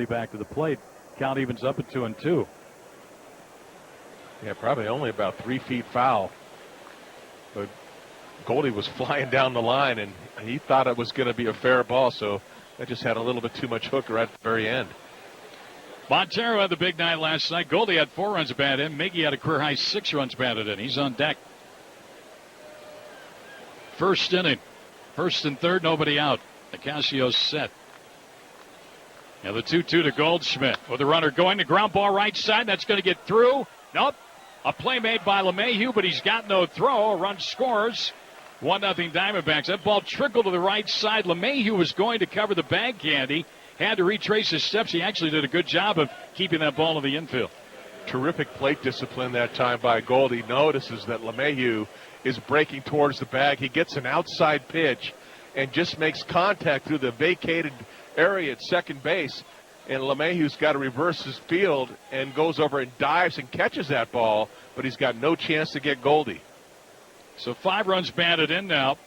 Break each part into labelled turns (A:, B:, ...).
A: back to the plate. Count evens up at 2-2.
B: Yeah, probably only about 3 feet foul. But Goldie was flying down the line, and he thought it was going to be a fair ball, so that just had a little bit too much hook right at the very end.
A: Montero had the big night last night. Goldie had 4 runs batted in. Miggy had a career high 6 runs batted in. He's on deck. First inning. First and third, nobody out. Nicasio's set. Now the 2-2 to Goldschmidt with the runner going to ground ball right side. That's going to get through. Nope. A play made by LeMahieu, but he's got no throw. A run scores. 1-0 Diamondbacks. That ball trickled to the right side. LeMahieu was going to cover the bag candy. Had to retrace his steps. He actually did a good job of keeping that ball in the infield.
B: Terrific plate discipline that time by Goldie. Notices that LeMahieu is breaking towards the bag. He gets an outside pitch and just makes contact through the vacated area at second base. And LeMahieu's got to reverse his field and goes over and dives and catches that ball, but he's got no chance to get Goldie.
A: So 5 runs batted in now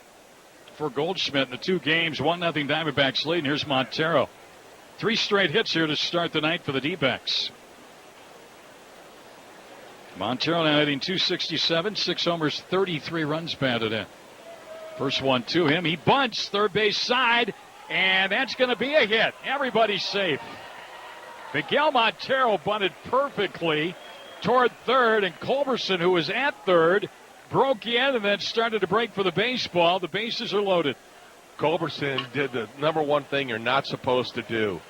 A: for Goldschmidt in the 2 games. 1-0 Diamondbacks lead. And here's Montero. 3 straight hits here to start the night for the D-backs. Montero now hitting .267, 6 homers, 33 runs batted in. First one to him. He bunts third base side, and that's going to be a hit. Everybody's safe. Miguel Montero bunted perfectly toward third, and Culberson, who was at third, broke in and then started to break for the baseball. The bases are loaded.
B: Culberson did the number one thing you're not supposed to do.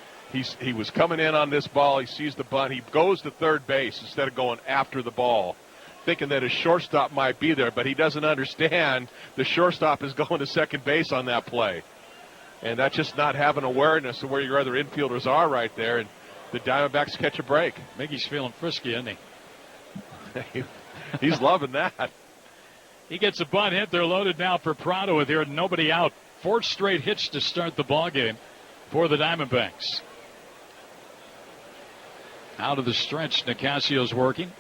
B: He was coming in on this ball. He sees the bunt. He goes to third base instead of going after the ball, thinking that his shortstop might be there, but he doesn't understand the shortstop is going to second base on that play. And that's just not having awareness of where your other infielders are right there, and the Diamondbacks catch a break.
A: Miggy's feeling frisky, isn't he?
B: He's loving that.
A: He gets a bunt hit. They're loaded now for Prado with here nobody out. 4 straight hits to start the ball game for the Diamondbacks. Out of the stretch, Nicasio's working.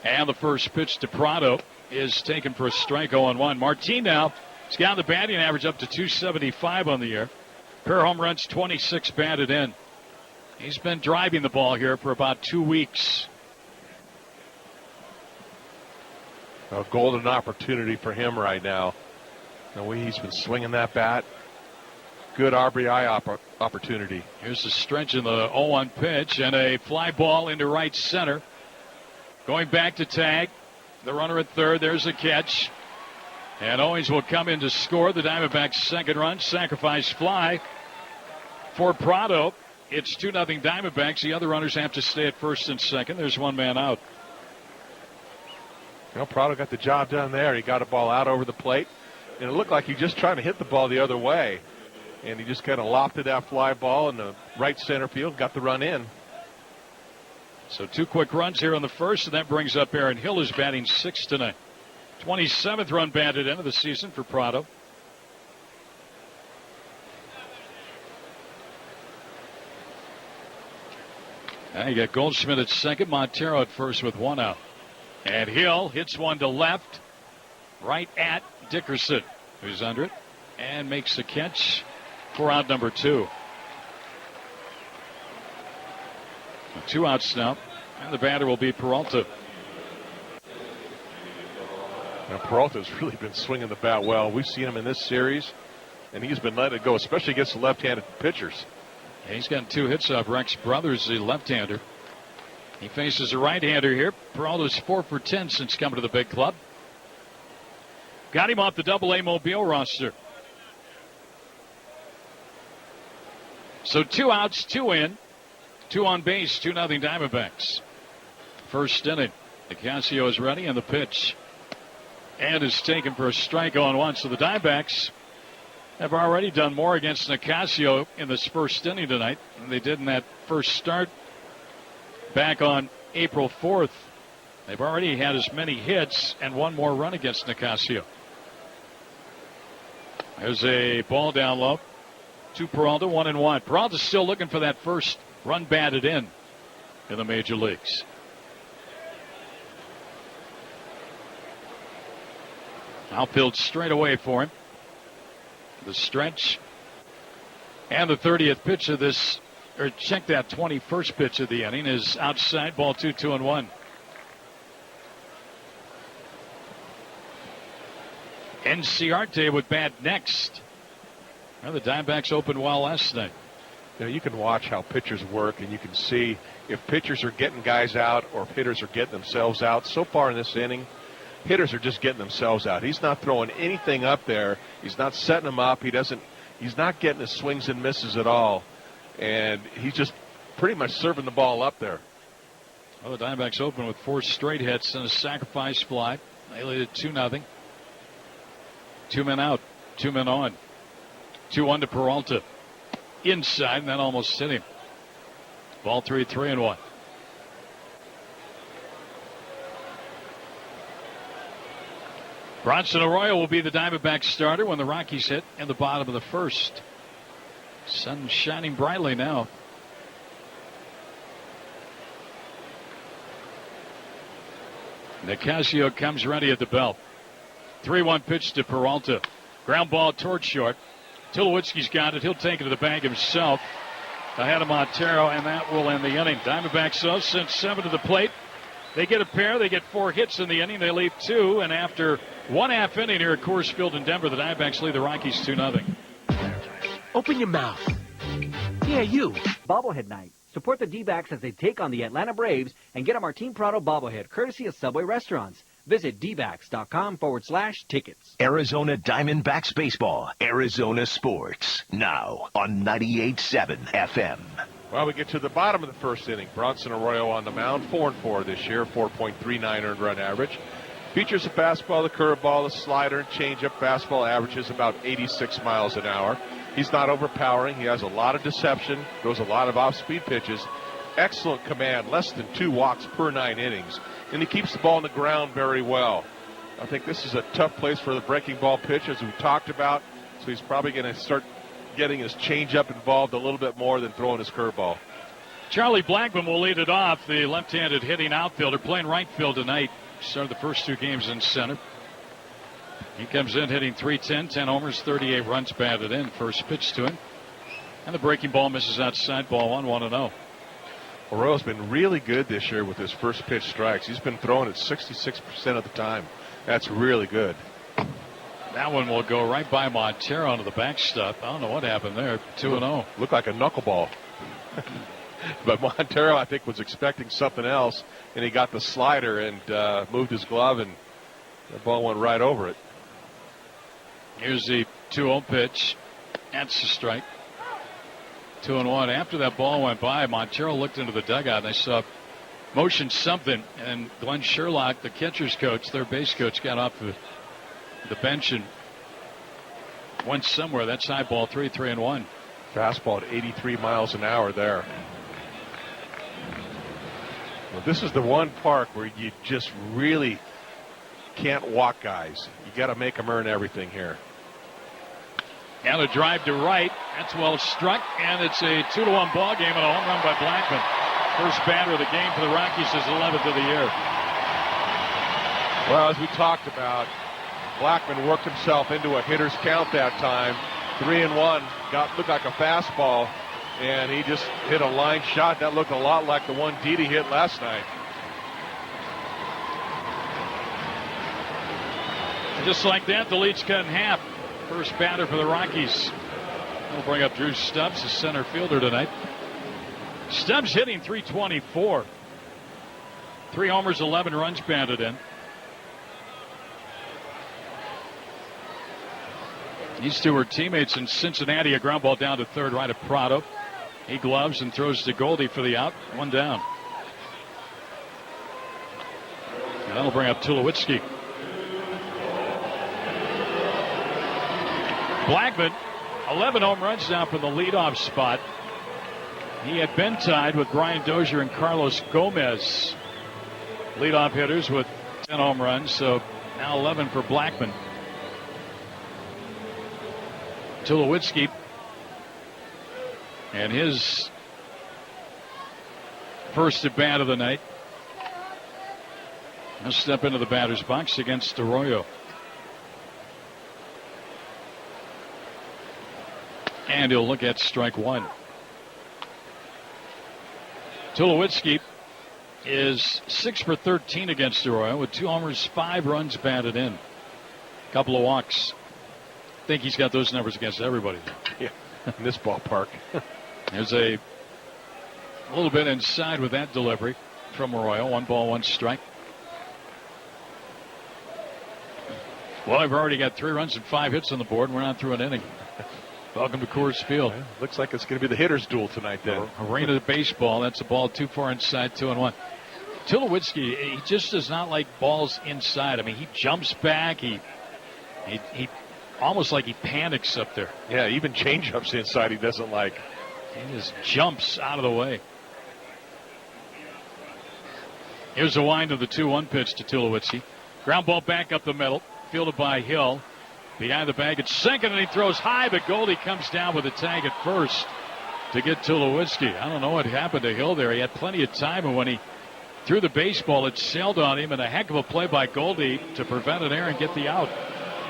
A: And the first pitch to Prado is taken for a strike. 0-1. Martin now has got the batting average up to .275 on the year. Pair home runs, 26 batted in. He's been driving the ball here for about 2 weeks.
B: A golden opportunity for him right now. The way he's been swinging that bat. Good RBI opportunity.
A: Here's the stretch in the 0-1 pitch and a fly ball into right center. Going back to tag. The runner at third. There's a catch. And Owens will come in to score. The Diamondbacks' second run. Sacrifice fly for Prado. It's 2-0 Diamondbacks. The other runners have to stay at first and second. There's one man out.
B: You know, Prado got the job done there. He got a ball out over the plate. And it looked like he just trying to hit the ball the other way. And he just kind of lofted that fly ball in the right center field, got the run in.
A: So 2 quick runs here in the first, and that brings up Aaron Hill, who's batting 6th tonight. 27th run batted into the season for Prado. Now you got Goldschmidt at second, Montero at first with 1 out. And Hill hits one to left, right at Dickerson, who's under it, and makes the catch for out number 2. 2 outs now, and the batter will be Peralta.
B: Now, Peralta's really been swinging the bat well. We've seen him in this series, and he's been letting it go, especially against the left-handed pitchers.
A: Yeah, he's gotten 2 hits off Rex Brothers, the left-hander. He faces a right-hander here. Peralta's 4 for 10 since coming to the big club. Got him off the Double-A Mobile roster. So 2 outs, 2 in, 2 on base, 2-0 Diamondbacks. First inning. Nicasio is ready, and the pitch. And is taken for a strike on 1. So the Diamondbacks have already done more against Nicasio in this first inning tonight than they did in that first start back on April 4th. They've already had as many hits and 1 more run against Nicasio. There's a ball down low to Peralta, 1-1. Peralta's still looking for that first run batted in the major leagues. Outfield straight away for him. The stretch and the 30th pitch of this or check that 21st pitch of the inning is outside, ball 2, 2-1. Enciarte with bat next. Well, the Diamondbacks opened well last night.
B: You know, you can watch how pitchers work, and you can see if pitchers are getting guys out or if hitters are getting themselves out. So far in this inning, hitters are just getting themselves out. He's not throwing anything up there. He's not setting them up. He's not getting his swings and misses at all. And he's just pretty much serving the ball up there.
A: Well, the Diamondbacks open with 4 straight hits and a sacrifice fly. They lead it 2-0. 2 men out, 2 men on. 2-1 to Peralta. Inside, and that almost hit him. Ball 3, 3-1. Bronson Arroyo will be the Diamondbacks starter when the Rockies hit in the bottom of the first. Sun shining brightly now. Nicasio comes ready at the belt. 3-1 pitch to Peralta. Ground ball towards short. Tulowitzki's got it. He'll take it to the bag himself. Ahead of Montero, and that will end the inning. Diamondbacks, though, sent 7 to the plate. They get a pair. They get 4 hits in the inning. They leave 2, and after 1/2 inning here at Coors Field in Denver, the Diamondbacks lead the Rockies 2-0.
C: Open your mouth. Yeah, you.
D: Bobblehead Night. Support the D-backs as they take on the Atlanta Braves and get a Martin Prado bobblehead courtesy of Subway Restaurants. Visit dbacks.com/tickets.
E: Arizona Diamondbacks baseball. Arizona sports. Now on 98.7 FM.
B: Well, we get to the bottom of the first inning. Bronson Arroyo on the mound, 4-4 this year, 4.39 earned run average. Features a fastball, the curveball, the slider, and changeup. Fastball averages about 86 miles an hour. He's not overpowering. He has a lot of deception, throws a lot of off-speed pitches. Excellent command, less than 2 walks per 9 innings. And he keeps the ball on the ground very well. I think this is a tough place for the breaking ball pitch, as we talked about. So he's probably going to start getting his changeup involved a little bit more than throwing his curveball.
A: Charlie Blackman will lead it off, the left-handed hitting outfielder, playing right field tonight. Started the first 2 games in center. He comes in hitting .310, 10 homers, 38 runs batted in. First pitch to him. And the breaking ball misses outside, ball 1, 1-0.
B: Arroyo's been really good this year with his first pitch strikes. He's been throwing it 66% of the time. That's really good.
A: That one will go right by Montero onto the backstop. I don't know what happened there. 2-0.
B: Looked like a knuckleball. But Montero, I think, was expecting something else, and he got the slider and moved his glove, and the ball went right over it.
A: Here's the 2-0 pitch. That's the strike. 2-1. After that ball went by, Montero looked into the dugout, and I saw motion something, and Glenn Sherlock, the catcher's coach, their base coach, got off the bench and went somewhere. That's high, ball 3, 3-1.
B: Fastball at 83 miles an hour there. Well, this is the one park where you just really can't walk guys. You got to make them earn everything here.
A: And a drive to right. That's well struck, and it's a 2-1 ball game and a home run by Blackman. First batter of the game for the Rockies, his 11th of the year.
B: Well, as we talked about, Blackman worked himself into a hitter's count that time. 3-1, looked like a fastball, and he just hit a line shot that looked a lot like the one Didi hit last night.
A: Just like that, the lead's cut in half. First batter for the Rockies. We'll bring up Drew Stubbs, the center fielder tonight. Stubbs hitting .324. 3 homers, 11 runs batted in. These two were teammates in Cincinnati. A ground ball down to third, right of Prado. He gloves and throws to Goldie for the out. 1 down. And that'll bring up Tulowitzki. Blackman, 11 home runs now from the leadoff spot. He had been tied with Brian Dozier and Carlos Gomez, leadoff hitters with 10 home runs. So now 11 for Blackman. Tulowitzki and his first at bat of the night. He'll step into the batter's box against Arroyo. And he'll look at strike 1. Tulowitzki is 6 for 13 against Arroyo with 2 homers, 5 runs batted in. A couple of walks. I think he's got those numbers against everybody.
B: Yeah, in this ballpark.
A: There's a little bit inside with that delivery from Arroyo. 1 ball, 1 strike. Well, I've already got 3 runs and 5 hits on the board, and we're not through an inning. Welcome to Coors Field.
B: Well, looks like it's going to be the hitter's duel tonight then.
A: Arena baseball. That's a ball too far inside, 2-1. Tulowitzki, he just does not like balls inside. I mean, he jumps back. He almost like he panics up there.
B: Yeah, even change-ups inside he doesn't like.
A: He just jumps out of the way. Here's the wind of the 2-1 pitch to Tulowitzki. Ground ball back up the middle, fielded by Hill. Behind the bag at second, and he throws high, but Goldie comes down with a tag at first to get Tulowitzki. I don't know what happened to Hill there. He had plenty of time, and when he threw the baseball, it sailed on him, and a heck of a play by Goldie to prevent an error and get the out.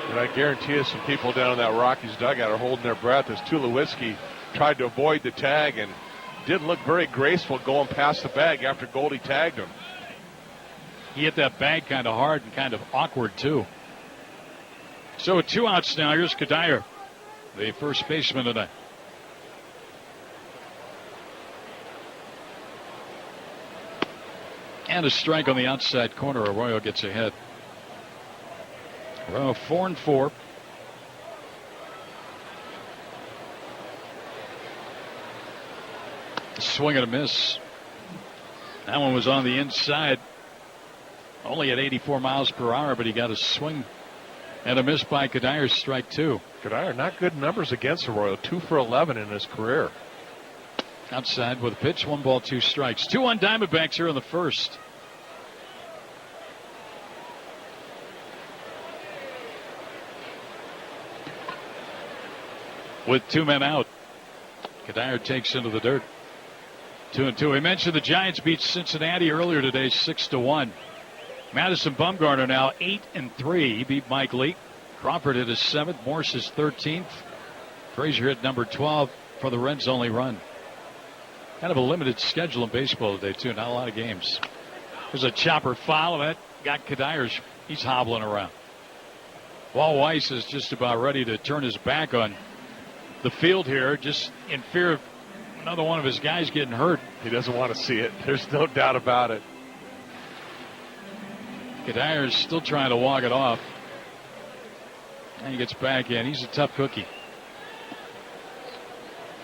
B: And I guarantee you some people down in that Rockies dugout are holding their breath as Tulowitzki tried to avoid the tag and didn't look very graceful going past the bag after Goldie tagged him.
A: He hit that bag kind of hard and kind of awkward, too. So with 2 outs now, here's Kadire, the first baseman tonight. And a strike on the outside corner. Arroyo gets ahead. Arroyo 4-4. Swing and a miss. That one was on the inside. Only at 84 miles per hour, but he got a swing and a miss by Kadire, strike 2.
B: Kadire, not good numbers against Arroyo. 2 for 11 in his career.
A: Outside with a pitch, 1 ball, 2 strikes. 2-1 Diamondbacks here in the first. With 2 men out, Kadire takes into the dirt. 2-2. We mentioned the Giants beat Cincinnati earlier today, 6-1. Madison Bumgarner now 8-3. He beat Mike Lee. Crawford hit his 7th. Morse his 13th. Frazier hit number 12 for the Reds' only run. Kind of a limited schedule in baseball today, too. Not a lot of games. There's a chopper foul, and that got Kadire's. He's hobbling around. Walt Weiss is just about ready to turn his back on the field here, just in fear of another one of his guys getting hurt.
B: He doesn't want to see it. There's no doubt about it.
A: Kadire's still trying to walk it off. And he gets back in. He's a tough cookie.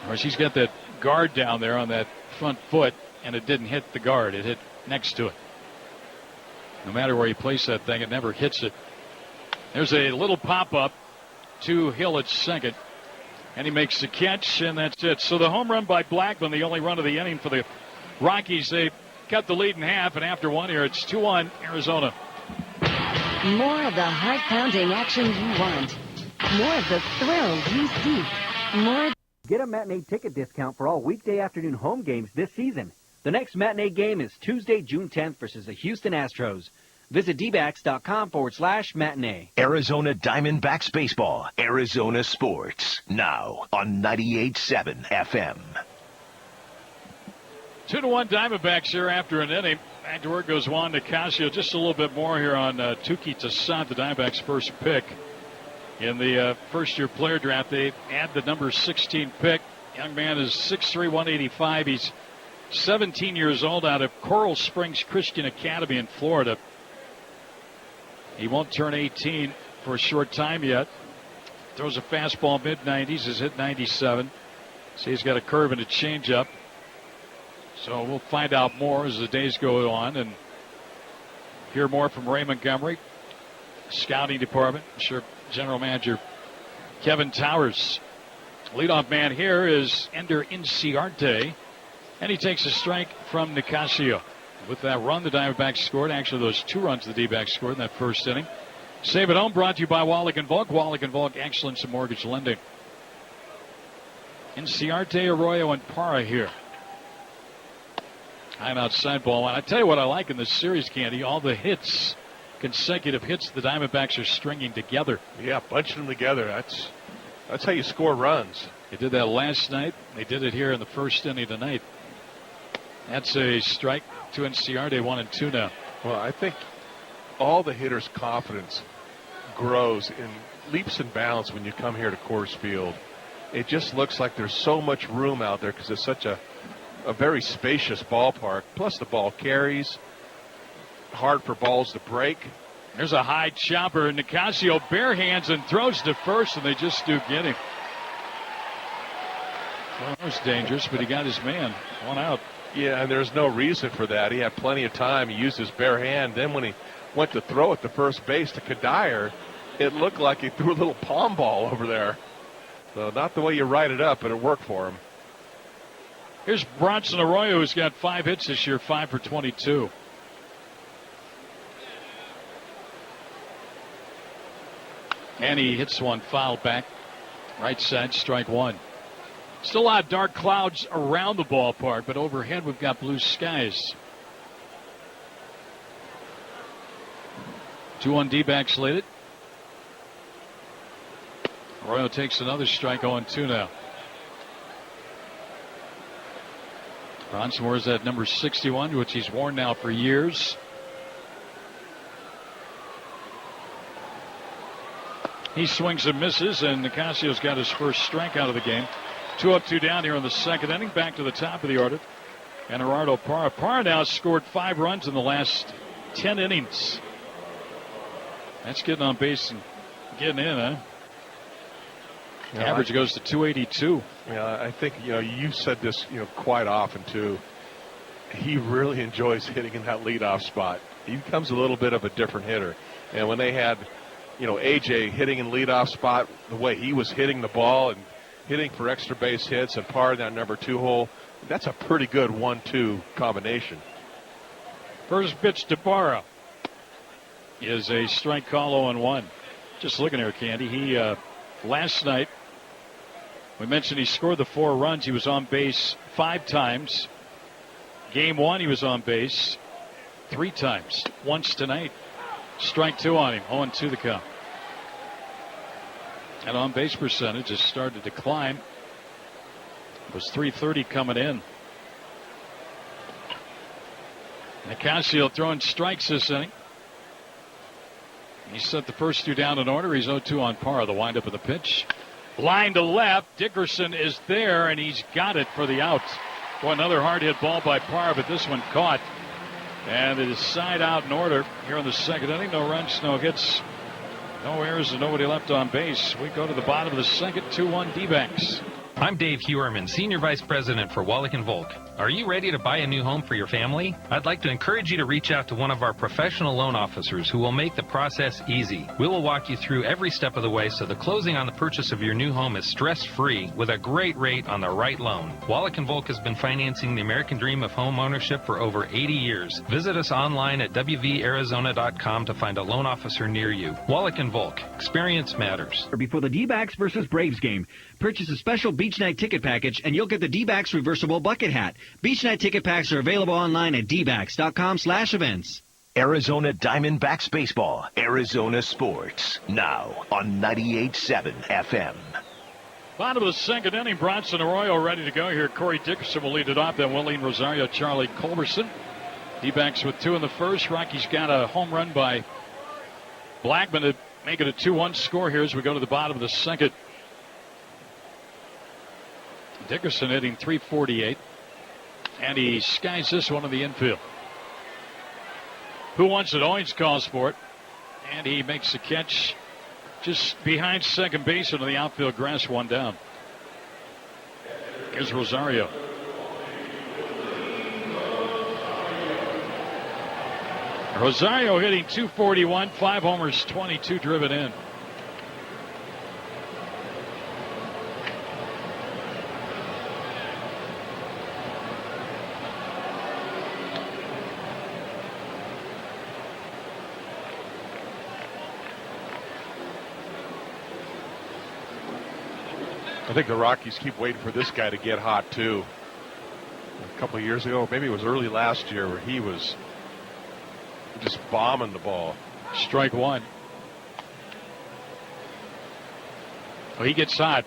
A: Of course, he's got that guard down there on that front foot, and it didn't hit the guard. It hit next to it. No matter where you place that thing, it never hits it. There's a little pop-up to Hill at second. And he makes the catch, and that's it. So the home run by Blackman, the only run of the inning for the Rockies. They cut the lead in half, and after 1 here, it's 2-1 Arizona.
F: More of the heart-pounding action you want. More of the thrills you seek. More.
D: Get a matinee ticket discount for all weekday afternoon home games this season. The next matinee game is Tuesday, June 10th versus the Houston Astros. Visit dbacks.com/matinee.
E: Arizona Diamondbacks baseball. Arizona sports. Now on 98.7 FM.
A: 2-1 Diamondbacks here after an inning. Back to work goes Juan Nicasio. Just a little bit more here on Tuki Toussaint, the Diamondbacks' first pick. In the first-year player draft, they add the number 16 pick. Young man is 6'3", 185. He's 17 years old, out of Coral Springs Christian Academy in Florida. He won't turn 18 for a short time yet. Throws a fastball mid-90s, has hit 97. See, he's got a curve and a changeup. So we'll find out more as the days go on and hear more from Ray Montgomery, scouting department. I'm sure General Manager Kevin Towers. Leadoff man here is Ender Inciarte, and he takes a strike from Nicasio. With that run, the Diamondbacks scored. Actually, those 2 runs the D-backs scored in that first inning. Save it home brought to you by Wallach & Volk. Wallach & Volk, excellence in mortgage lending. Inciarte, Arroyo, and Parra here. I'm outside ball. And I tell you what I like in this series, Candy, all the hits, consecutive hits the Diamondbacks are stringing together.
B: Yeah, bunching them together. That's how you score runs.
A: They did that last night. They did it here in the first inning tonight. That's a strike to Enciarte, 1-2 now.
B: Well, I think all the hitters' confidence grows in leaps and bounds when you come here to Coors Field. It just looks like there's so much room out there because it's such a very spacious ballpark. Plus the ball carries. Hard for balls to break.
A: There's a high chopper. Nicasio bare hands and throws to first, and they just do get him. Well, that was dangerous, but he got his man. 1 out.
B: Yeah, and there's no reason for that. He had plenty of time. He used his bare hand. Then when he went to throw it to first base to Kadire, it looked like he threw a little palm ball over there. So not the way you write it up, but it worked for him.
A: Here's Bronson Arroyo, who's got 5 hits this year, 5 for 22. And he hits one foul back. Right side, strike 1. Still a lot of dark clouds around the ballpark, but overhead we've got blue skies. 2-1 D-back slated. Arroyo takes another strike, 0-2 now. Bronson wears that number 61, which he's worn now for years. He swings and misses, and Nicasio's got his first strikeout of the game. 2 up, 2 down here in the second inning. Back to the top of the order. And Gerardo Parra. Parra now scored 5 runs in the last 10 innings. That's getting on base and getting in, huh? Average goes to 282.
B: Yeah, I think, you've said this, quite often, too. He really enjoys hitting in that leadoff spot. He becomes a little bit of a different hitter. And when they had, AJ hitting in leadoff spot, the way he was hitting the ball and hitting for extra base hits and par in that number 2 hole, that's a pretty good 1-2 combination.
A: First pitch to Parra is a strike call, 0-1. Just looking here, Candy. He, last night, we mentioned he scored the 4 runs. He was on base 5 times. Game 1, he was on base 3 times. Once tonight. Strike 2 on him. 0-2 the count. And on base percentage has started to climb. It was .330 coming in. Nicasio throwing strikes this inning. He set the first 2 down in order. He's 0-2 on Parra. The windup of the pitch. Line to left. Dickerson is there, and he's got it for the out. Boy, another hard hit ball by Parra, but this one caught. And it is side out in order here in the second inning. No runs, no hits, no errors, and nobody left on base. We go to the bottom of the second, 2-1 D-backs.
G: I'm Dave Hewerman, Senior Vice President for Wallach & Volk. Are you ready to buy a new home for your family? I'd like to encourage you to reach out to one of our professional loan officers who will make the process easy. We will walk you through every step of the way so the closing on the purchase of your new home is stress-free with a great rate on the right loan. Wallach & Volk has been financing the American dream of home ownership for over 80 years. Visit us online at wvarizona.com to find a loan officer near you. Wallach & Volk. Experience matters.
D: Before the D-backs versus Braves game, purchase a special Beach Night ticket package and you'll get the D-backs reversible bucket hat. Beach Night ticket packs are available online at dbacks.com/events.
E: Arizona Diamondbacks Baseball, Arizona Sports, now on 98.7 FM.
A: Bottom of the second inning, Bronson Arroyo ready to go here. Corey Dickerson will lead it off. Then Willeen Rosario, Charlie Culberson. D-backs with 2 in the first. Rockies got a home run by Blackman to make it a 2-1 score here as we go to the bottom of the second. Dickerson hitting .348. And he skies this one in the infield. Who wants it? Owens calls for it. And he makes the catch just behind second base into the outfield grass, 1 down. Here's Rosario. Rosario hitting .241, 5 homers, 22 driven in.
B: I think the Rockies keep waiting for this guy to get hot, too. A couple of years ago, maybe it was early last year, where he was just bombing the ball.
A: Strike 1. Oh, he gets hot.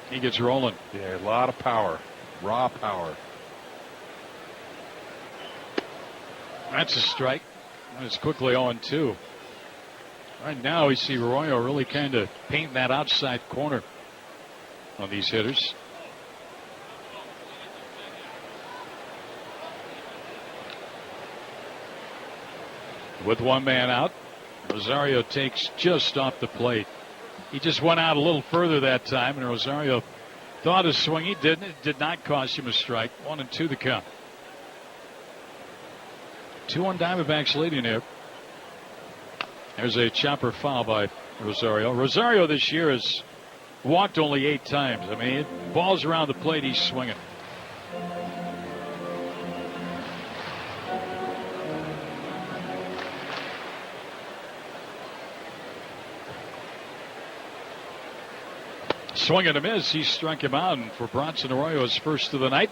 A: He gets rolling.
B: Yeah, a lot of power. Raw power.
A: That's a strike. And it's quickly 0-2. Right now we see Arroyo really kind of painting that outside corner on these hitters. With one man out, Rosario takes just off the plate. He just went out a little further that time, and Rosario thought of swing. He didn't. It did not cost him a strike. 1-2 the count. 2-1 Diamondbacks leading here. There's a chopper foul by Rosario. Rosario this year has walked only 8 times. I mean, balls around the plate, he's swinging. Swing and a miss. He struck him out, and for Bronson Arroyo's first of the night.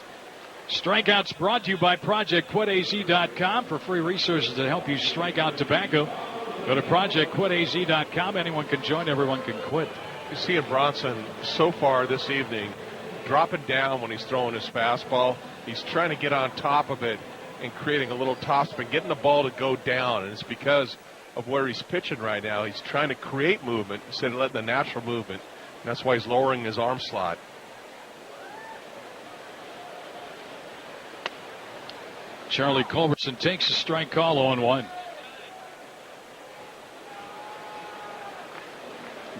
A: Strikeouts brought to you by ProjectQuitAZ.com for free resources that help you strike out tobacco. Go to ProjectQuitAZ.com. Anyone can join. Everyone can quit.
B: You see Bronson so far this evening dropping down when he's throwing his fastball. He's trying to get on top of it and creating a little topspin, getting the ball to go down. And it's because of where he's pitching right now. He's trying to create movement instead of letting the natural movement. And that's why he's lowering his arm slot.
A: Charlie Culberson takes a strike call 0-1.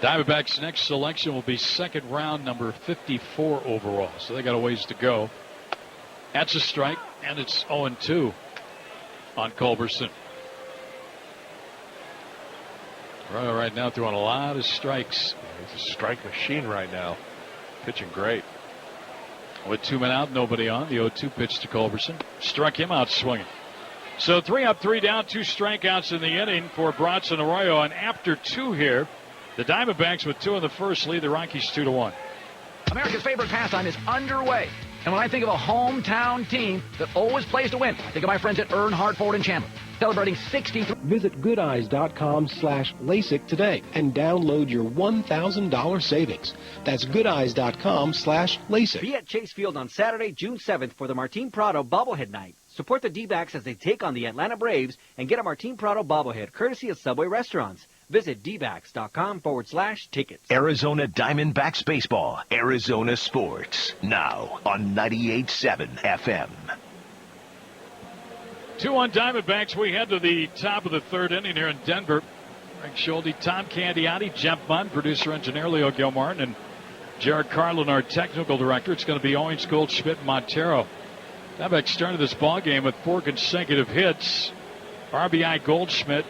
A: Diamondbacks' next selection will be second round, number 54 overall. So they got a ways to go. That's a strike, and it's 0-2 on Culberson. Right now throwing a lot of strikes.
B: He's a strike machine right now. Pitching great.
A: With 2 men out, nobody on. The 0-2 pitch to Culberson. Struck him out swinging. So 3 up, 3 down, 2 strikeouts in the inning for Bronson Arroyo. And after 2 here, the Diamondbacks with 2 in the first lead the Rockies 2-1.
H: America's favorite pastime is underway. And when I think of a hometown team that always plays to win, I think of my friends at Earnhardt Ford in Chandler, celebrating 63.
C: Visit goodeyes.com/LASIK today and download your $1,000 savings. That's goodeyes.com/LASIK.
D: Be at Chase Field on Saturday, June 7th for the Martin Prado Bobblehead Night. Support the D-backs as they take on the Atlanta Braves and get a Martin Prado bobblehead courtesy of Subway Restaurants. Visit dbacks.com/tickets.
E: Arizona Diamondbacks Baseball, Arizona Sports, now on 98.7 FM.
A: 2-1 Diamondbacks. We head to the top of the third inning here in Denver. Greg Schulte, Tom Candiotti, Jeff Bunn, producer engineer Leo Gilmartin, and Jared Carlin, our technical director. It's going to be Owens, Goldschmidt, Montero. Diamondbacks started this ball game with 4 consecutive hits. RBI Goldschmidt,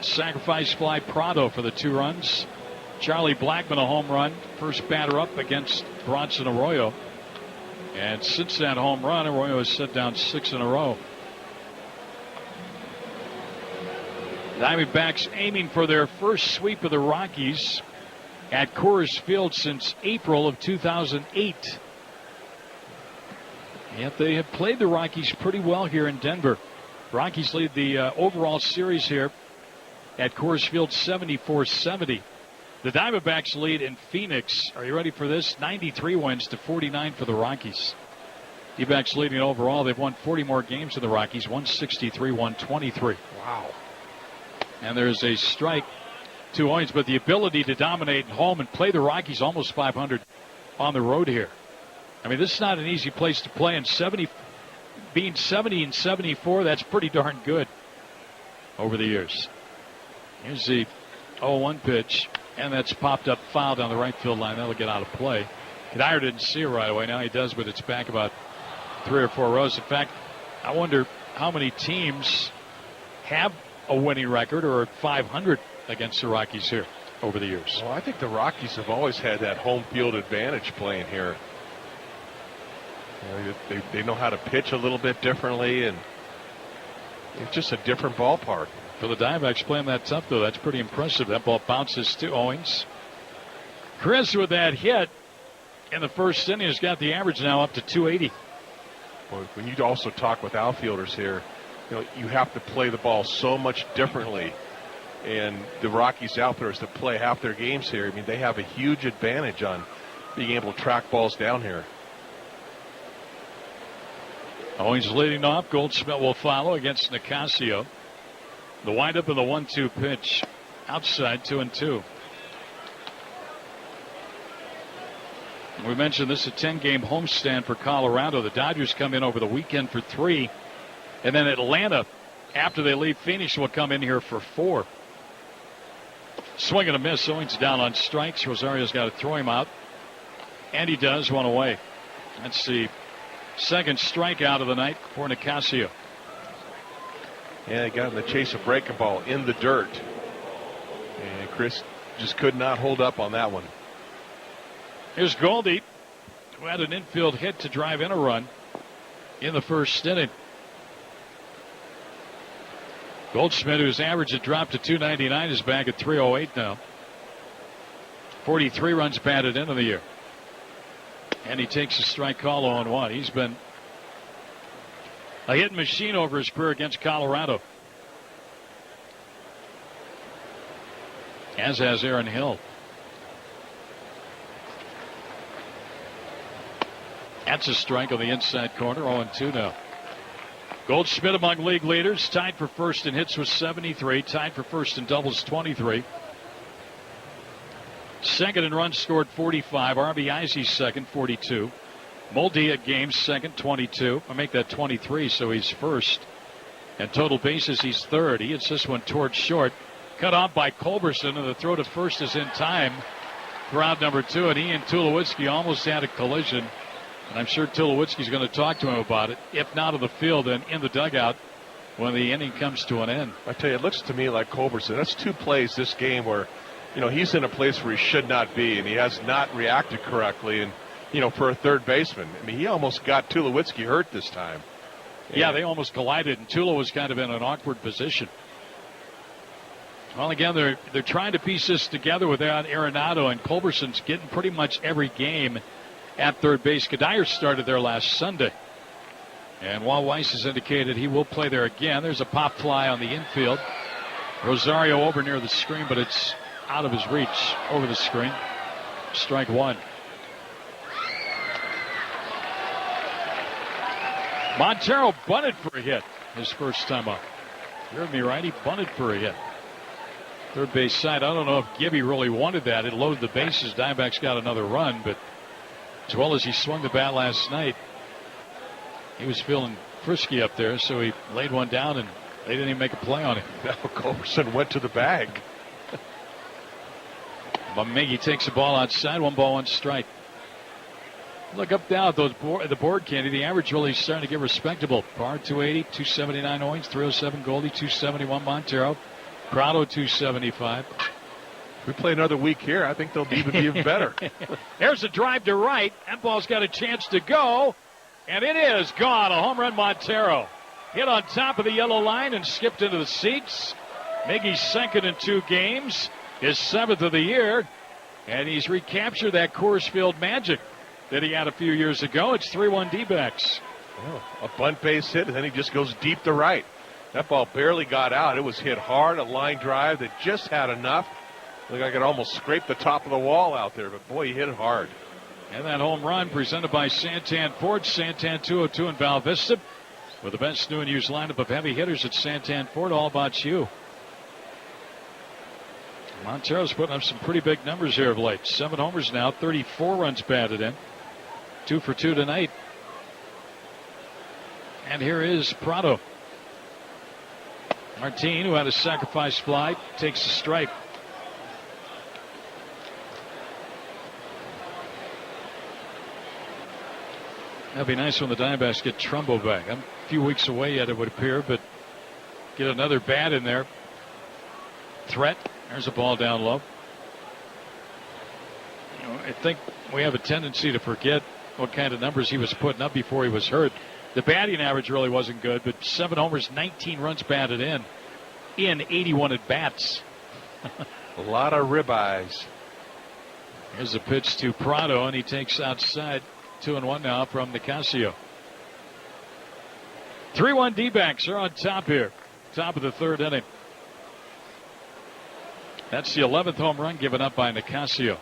A: sacrifice fly Prado for the 2 runs. Charlie Blackmon a home run, first batter up against Bronson Arroyo. And since that home run, Arroyo has set down 6 in a row. Diamondbacks aiming for their first sweep of the Rockies at Coors Field since April of 2008. Yet they have played the Rockies pretty well here in Denver. Rockies lead the overall series here at Coors Field 74-70. The Diamondbacks lead in Phoenix. Are you ready for this? 93 wins to 49 for the Rockies. D-backs leading overall. They've won 40 more games than the Rockies. 163, 123.
B: Wow.
A: And there's a strike to Owens, but the ability to dominate at home and play the Rockies almost 500 on the road here. I mean, this is not an easy place to play, and being 70 and 74, that's pretty darn good over the years. Here's the 0-1 pitch, and that's popped up foul down the right field line. That'll get out of play. Dyer didn't see it right away. Now he does, but it's back about 3 or 4 rows. In fact, I wonder how many teams have a winning record or 500 against the Rockies here over the years.
B: Well, I think the Rockies have always had that home field advantage playing here. You know, they know how to pitch a little bit differently, and it's just a different ballpark.
A: For the Diamondbacks playing that tough, though, that's pretty impressive. That ball bounces to Owens. Chris with that hit in the first inning has got the average now up to 280.
B: Well, when you also talk with outfielders here, you know, you have to play the ball so much differently. And the Rockies outfielders that play half their games here, I mean, they have a huge advantage on being able to track balls down here.
A: Owens leading off. Goldschmidt will follow against Nicasio. The windup of the 1-2 pitch. Outside 2-2. We mentioned this is a 10-game homestand for Colorado. The Dodgers come in over the weekend for 3. And then Atlanta, after they leave Phoenix, will come in here for 4. Swing and a miss. Owens down on strikes. Rosario's got to throw him out. And he does, one away. That's the second strikeout of the night for Nicasio.
B: Yeah, he got in the chase of breaking ball in the dirt. And Chris just could not hold up on that one.
A: Here's Goldie, who had an infield hit to drive in a run in the first inning. Goldschmidt, whose average had dropped to 299, is back at 308 now. 43 runs batted into the year. And he takes a strike call 0-1. He's been a hitting machine over his career against Colorado. As has Aaron Hill. That's a strike on the inside corner. 0-2 now. Goldschmidt among league leaders. Tied for first in hits with 73. Tied for first in doubles 23. Second in runs scored 45. RBIs he's second, 42. Multi at games second, 22. I make that 23, so he's first. And total bases he's third. He hits this one towards short. Cut off by Culberson, and the throw to first is in time for out number 2. And he and Tulowitzki almost had a collision. And I'm sure Tulowitzki's going to talk to him about it, if not on the field, then in the dugout when the inning comes to an end.
B: I tell you, it looks to me like Culberson. That's 2 plays this game where, he's in a place where he should not be, and he has not reacted correctly. And, for a third baseman, he almost got Tulowitzki hurt this time.
A: Yeah, they almost collided, and Tulo was kind of in an awkward position. Well, again, they're trying to piece this together without Arenado, and Culberson's getting pretty much every game at third base. Kadire started there last Sunday. And while Weiss has indicated he will play there again, there's a pop fly on the infield. Rosario over near the screen, but it's out of his reach over the screen. Strike 1. Montero bunted for a hit his first time up. You heard me right? He bunted for a hit. Third base side. I don't know if Gibby really wanted that. It loaded the bases. Diamondbacks got another run, but as well as he swung the bat last night, he was feeling frisky up there, so he laid one down, and they didn't even make a play on it.
B: Now Culberson went to the bag.
A: Miggy takes the ball outside. 1 ball, 1 strike. Look up now at the board, Candy. The average really is starting to get respectable. Parr 280, 279 Owens, 307 Goldie, 271 Montero, Prado 275.
B: We play another week here, I think they'll be even better.
A: There's a drive to right. That ball's got a chance to go. And it is gone. A home run, Montero. Hit on top of the yellow line and skipped into the seats. Miggy's second in 2 games. His 7th of the year. And he's recaptured that Coors Field magic that he had a few years ago. It's 3-1 D-backs.
B: Oh, a bunt base hit, and then he just goes deep to right. That ball barely got out. It was hit hard, a line drive that just had enough. Looked like it almost scraped the top of the wall out there, but boy, he hit it hard.
A: And that home run presented by Santan Ford. Santan 202 in Val Vista. With the best new and used lineup of heavy hitters at Santan Ford, all about you. Montero's putting up some pretty big numbers here of late. 7 homers now, 34 runs batted in. 2 for 2 tonight. And here is Prado. Martin, who had a sacrifice fly, takes a strike. That'd be nice when the Diamondbacks get Trumbo back. I'm a few weeks away yet, it would appear, but get another bat in there. Threat. There's a ball down low. I think we have a tendency to forget what kind of numbers he was putting up before he was hurt. The batting average really wasn't good, but 7 homers, 19 runs batted in 81 at bats.
B: A lot of ribeyes.
A: Here's a pitch to Prado, and he takes outside. 2-1 now from Nicasio. 3-1 D-backs are on top here. Top of the 3rd inning. That's the 11th home run given up by Nicasio.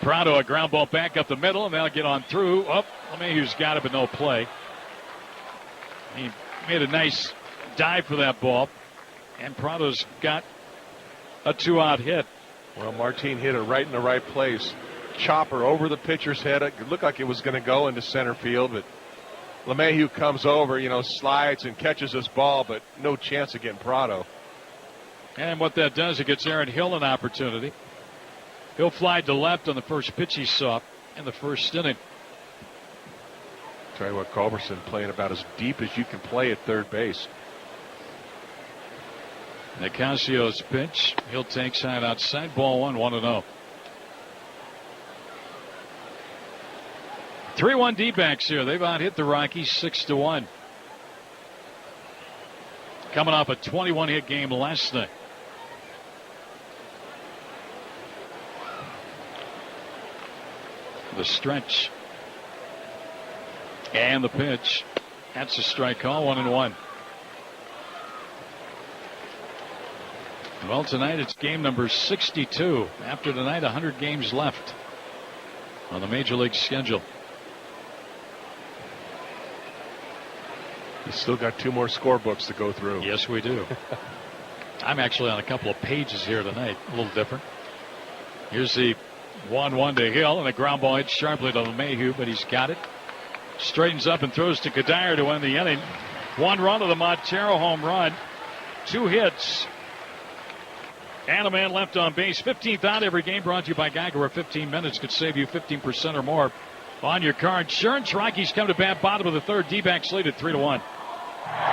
A: Prado, a ground ball back up the middle, and they'll get on through. Oh, LeMahieu's got it, but no play. He made a nice dive for that ball, and Prado's got a 2-out hit.
B: Well, Martin hit it right in the right place. Chopper over the pitcher's head. It looked like it was going to go into center field, but LeMahieu comes over, slides and catches this ball, but no chance of getting Prado.
A: And what that does, it gets Aaron Hill an opportunity. He'll fly to left on the first pitch he saw in the first inning.
B: Tell you what, Culberson playing about as deep as you can play at third base.
A: Nicasio's pitch. He'll take side outside. Ball 1-0. 3-1 D-backs here. They've out-hit the Rockies 6-1. Coming off a 21-hit game last night. The stretch. And the pitch. That's a strike call, 1-1. Well, tonight it's game number 62. After tonight, 100 games left on the Major League schedule.
B: You still got 2 more scorebooks to go through.
A: Yes, we do. I'm actually on a couple of pages here tonight. A little different. Here's the 1-1 to Hill, and a ground ball hit sharply to LeMahieu, but he's got it. Straightens up and throws to Kadire to end the inning. 1 run of the Montero home run. 2 hits. And a man left on base. 15th out every game brought to you by Geiger, where 15 minutes could save you 15% or more on your car insurance. Rockies come to bat, bottom of the third. D-backs lead at 3-1.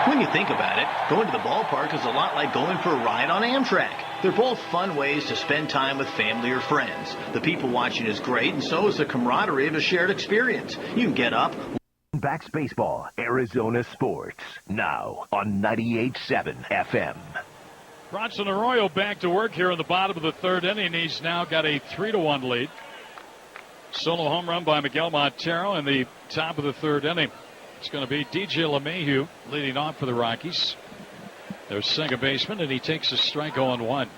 I: When you think about it, going to the ballpark is a lot like going for a ride on Amtrak. They're both fun ways to spend time with family or friends. The people watching is great, and so is the camaraderie of a shared experience. You can get up.
E: Backs Baseball, Arizona Sports, now on 98.7 FM.
A: Bronson Arroyo back to work here in the bottom of the third inning. He's now got a 3-1 lead. Solo home run by Miguel Montero in the top of the third inning. It's going to be DJ LeMahieu leading off for the Rockies. Their second baseman, and he takes a strike 0-1.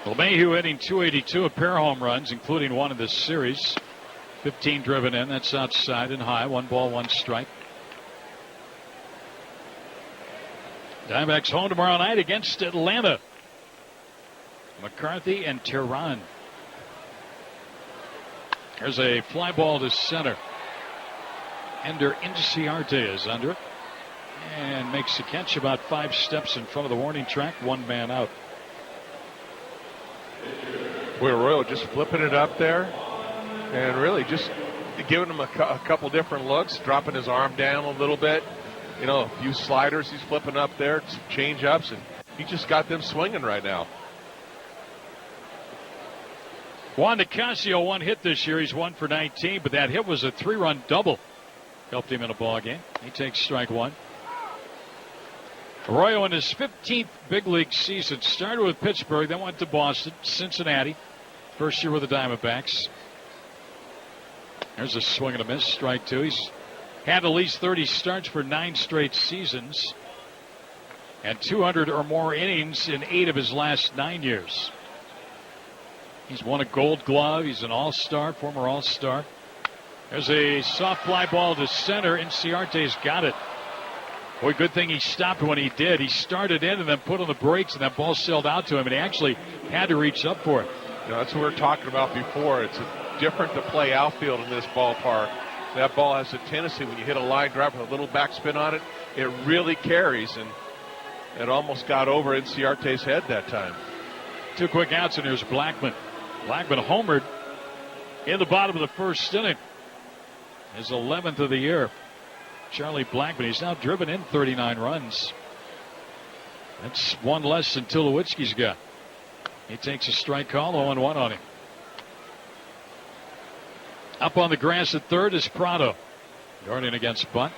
A: LeMahieu hitting .282, a pair of home runs, including one in this series. 15 driven in. That's outside and high. 1 ball, 1 strike. Diamondbacks home tomorrow night against Atlanta. McCarthy and Tehran. There's a fly ball to center. Ender Inciarte is under it and makes the catch about 5 steps in front of the warning track. 1 man out.
B: Boy, Arroyo just flipping it up there and really just giving him a couple different looks, dropping his arm down a little bit. A few sliders he's flipping up there, some change-ups, and he just got them swinging right now.
A: Juan Nicasio, 1 hit this year. He's 1 for 19, but that hit was a 3-run double. Helped him in a ball game. He takes strike 1. Arroyo in his 15th big league season started with Pittsburgh, then went to Boston, Cincinnati. First year with the Diamondbacks. There's a swing and a miss, strike 2. He's had at least 30 starts for 9 straight seasons and 200 or more innings in 8 of his last 9 years. He's won a Gold Glove. He's an all-star, former all-star. There's a soft fly ball to center. Inciarte's got it. Boy, good thing he stopped when he did. He started in and then put on the brakes, and that ball sailed out to him, and he actually had to reach up for it.
B: That's what we were talking about before. It's different to play outfield in this ballpark. That ball has a tendency, when you hit a line drive with a little backspin on it, it really carries, and it almost got over Inciarte's head that time.
A: 2 quick outs, and here's Blackman. Blackman homered in the bottom of the first inning. His 11th of the year. Charlie Blackman, he's now driven in 39 runs. That's 1 less than Tulowitzki's got. He takes a strike call, 0-1 on him. Up on the grass at third is Prado. Guarding against Bunt.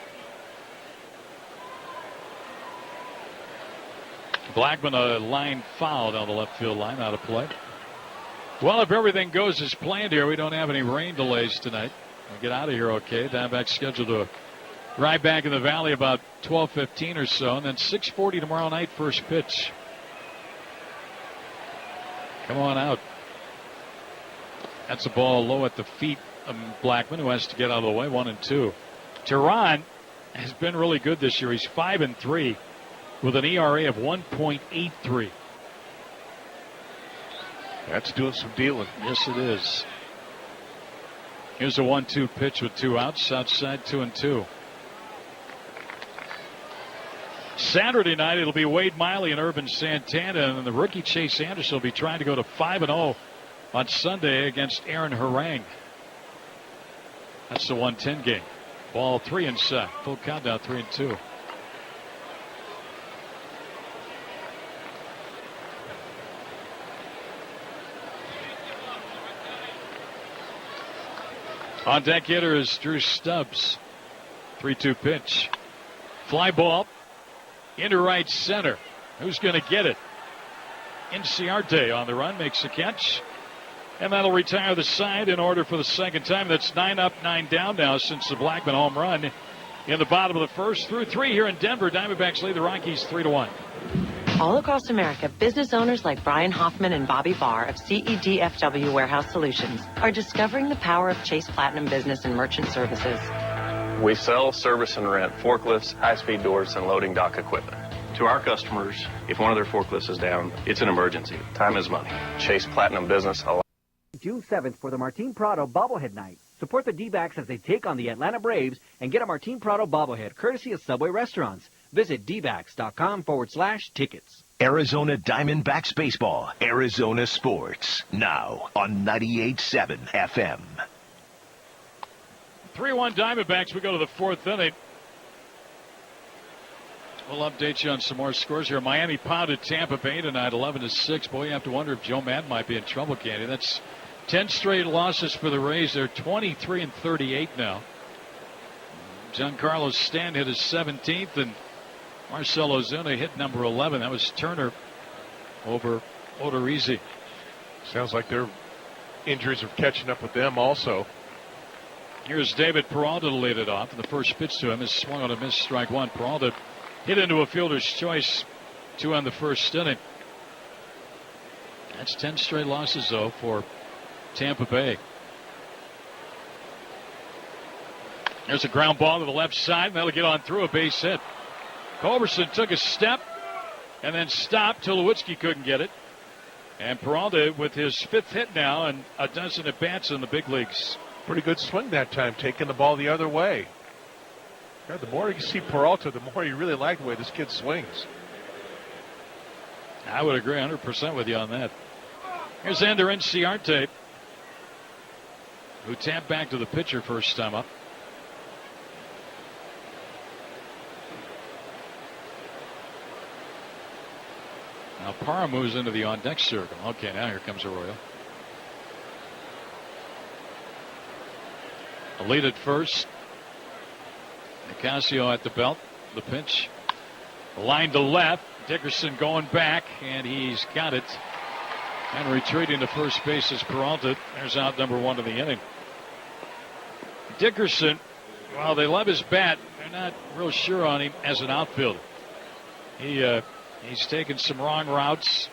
A: Blackman, a line foul down the left field line, out of play. Well, if everything goes as planned here, we don't have any rain delays tonight. We'll get out of here okay. Diamondbacks scheduled to Right back in the Valley about 12:15 or so, and then 6:40 tomorrow night, first pitch. Come on out. That's a ball low at the feet of Blackman, who has to get out of the way. 1-2. Tehran has been really good this year. He's 5-3 with an ERA of 1.83.
B: That's doing some dealing.
A: Yes, it is. Here's a 1-2 pitch with 2 outs. Outside 2-2. Saturday night, it'll be Wade Miley and Urban Santana, and the rookie Chase Anderson will be trying to go to 5-0 on Sunday against Aaron Harang. That's the 110 game. Ball 3 inside. Full countdown, 3-2. On deck hitter is Drew Stubbs. 3-2 pitch. Fly ball into right center. Who's going to get it? Inciarte on the run, makes the catch. And that'll retire the side in order for the second time. That's 9 up, 9 down now since the Blackman home run in the bottom of the first. Through 3 here in Denver. Diamondbacks lead the Rockies 3-1.
J: All across America, business owners like Brian Hoffman and Bobby Barr of CEDFW Warehouse Solutions are discovering the power of Chase Platinum Business and Merchant Services.
K: We sell, service, and rent forklifts, high-speed doors, and loading dock equipment. To our customers, if one of their forklifts is down, it's an emergency. Time is money. Chase Platinum Business.
D: June 7th for the Martin Prado Bobblehead Night. Support the D-backs as they take on the Atlanta Braves and get a Martin Prado bobblehead courtesy of Subway Restaurants. Visit dbacks.com/tickets.
E: Arizona Diamondbacks Baseball, Arizona Sports, now on 98.7 FM.
A: 3-1 Diamondbacks. We go to the 4th inning. We'll update you on some more scores here. Miami pounded Tampa Bay tonight, 11-6. Boy, you have to wonder if Joe Madden might be in trouble, can't you? That's 10 straight losses for the Rays. They're 23-38 now. Giancarlo Stanton hit his 17th, and Marcell Ozuna hit number 11. That was Turner over Odorizzi.
B: Sounds like their injuries are catching up with them also.
A: Here's David Peralta to lead it off. And the first pitch to him is swung on a miss, strike one. Peralta hit into a fielder's choice, 2 on the first inning. That's 10 straight losses, though, for Tampa Bay. There's a ground ball to the left side, and that'll get on through, a base hit. Culberson took a step and then stopped. Tulowitzki couldn't get it. And Peralta with his 5th hit now and a dozen at-bats in the big leagues.
B: Pretty good swing that time, taking the ball the other way. God, the more you see Peralta, the more you really like the way this kid swings.
A: I would agree 100% with you on that. Here's Ender Inciarte, who tapped back to the pitcher first time up. Now Parra moves into the on-deck circle. Okay, now here comes Arroyo. A lead at first. Nicasio at the belt. The pitch. Line to left. Dickerson going back, and he's got it. And retreating to first base is Peralta. There's out number 1 of the inning. Dickerson, while they love his bat, they're not real sure on him as an outfielder. He's taken some wrong routes.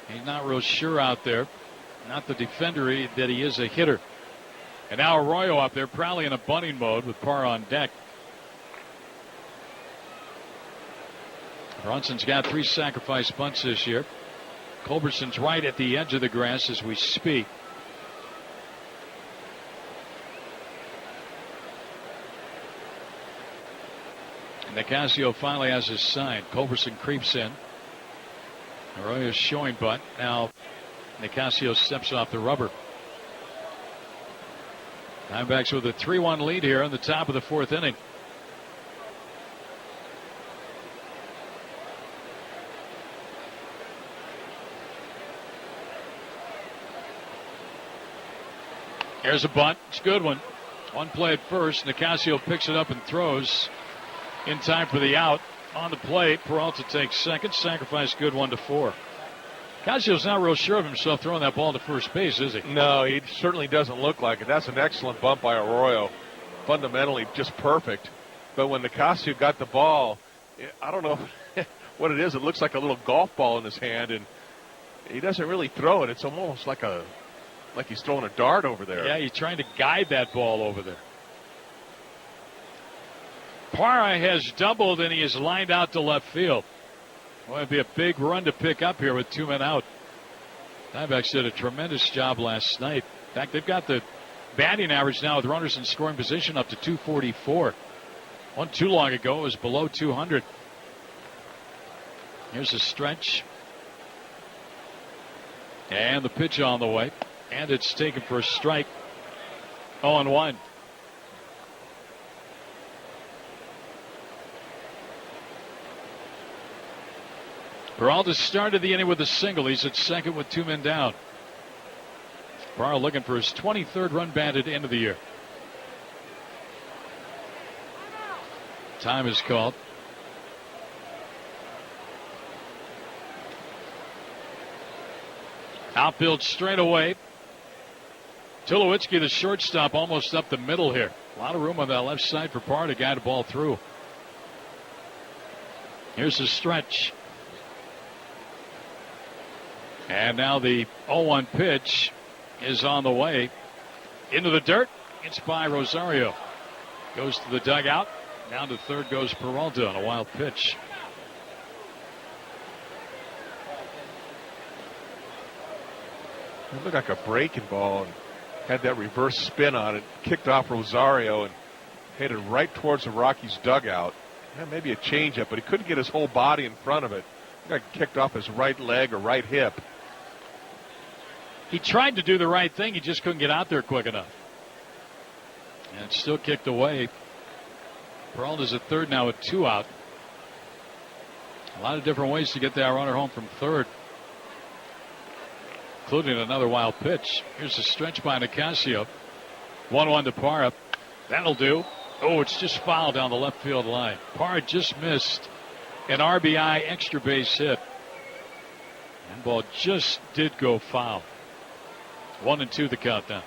A: He's not real sure out there. Not the defender that he is a hitter. And now Arroyo up there, probably in a bunting mode with Parra on deck. Brunson's got 3 sacrifice bunts this year. Culberson's right at the edge of the grass as we speak. Nicasio finally has his sign. Culberson creeps in. Arroyo's showing bunt. Now Nicasio steps off the rubber. Diamondbacks with a 3-1 lead here in the top of the 4th inning. Here's a bunt. It's a good one. One play at first. Nicasio picks it up and throws in time for the out. On the plate, Peralta takes second. Sacrifice good, 1-4. Casio's not real sure of himself throwing that ball to first base, is he?
B: No, he certainly doesn't look like it. That's an excellent bump by Arroyo. fundamentally just perfect. But when Nicasio got the ball, I don't know what it is. It looks like a little golf ball in his hand, and he doesn't really throw it. It's almost like he's throwing a dart over there.
A: Yeah, he's trying to guide that ball over there. Parra has doubled, and he is lined out to left field. Well, it'd be a big run to pick up here with 2 men out. Diamondbacks did a tremendous job last night. In fact, they've got the batting average now with runners in scoring position up to 244. One too long ago, it was below 200. Here's a stretch. And the pitch on the way. And it's taken for a strike. 0-1. Peralta started the inning with a single. He's at second with 2 men down. Parra looking for his 23rd run batted into the year. Time is called. Outfield straight away. Tulowitzki, the shortstop, almost up the middle here. A lot of room on that left side for Parra to guide the ball through. Here's the stretch. And now the 0-1 pitch is on the way. Into the dirt. It's by Rosario. Goes to the dugout. Down to third goes Peralta on a wild pitch.
B: It looked like a breaking ball and had that reverse spin on it. Kicked off Rosario and headed right towards the Rockies dugout. Maybe a changeup, but he couldn't get his whole body in front of it. He got kicked off his right leg or right hip.
A: He tried to do the right thing. He just couldn't get out there quick enough. And it's still kicked away. Peralta's at third now with 2 out. A lot of different ways to get that runner home from third, including another wild pitch. Here's a stretch by Nicasio. 1-1 to Parra. That'll do. Oh, it's just fouled down the left field line. Parra just missed an RBI extra base hit. And ball just did go foul. 1-2 the countdown.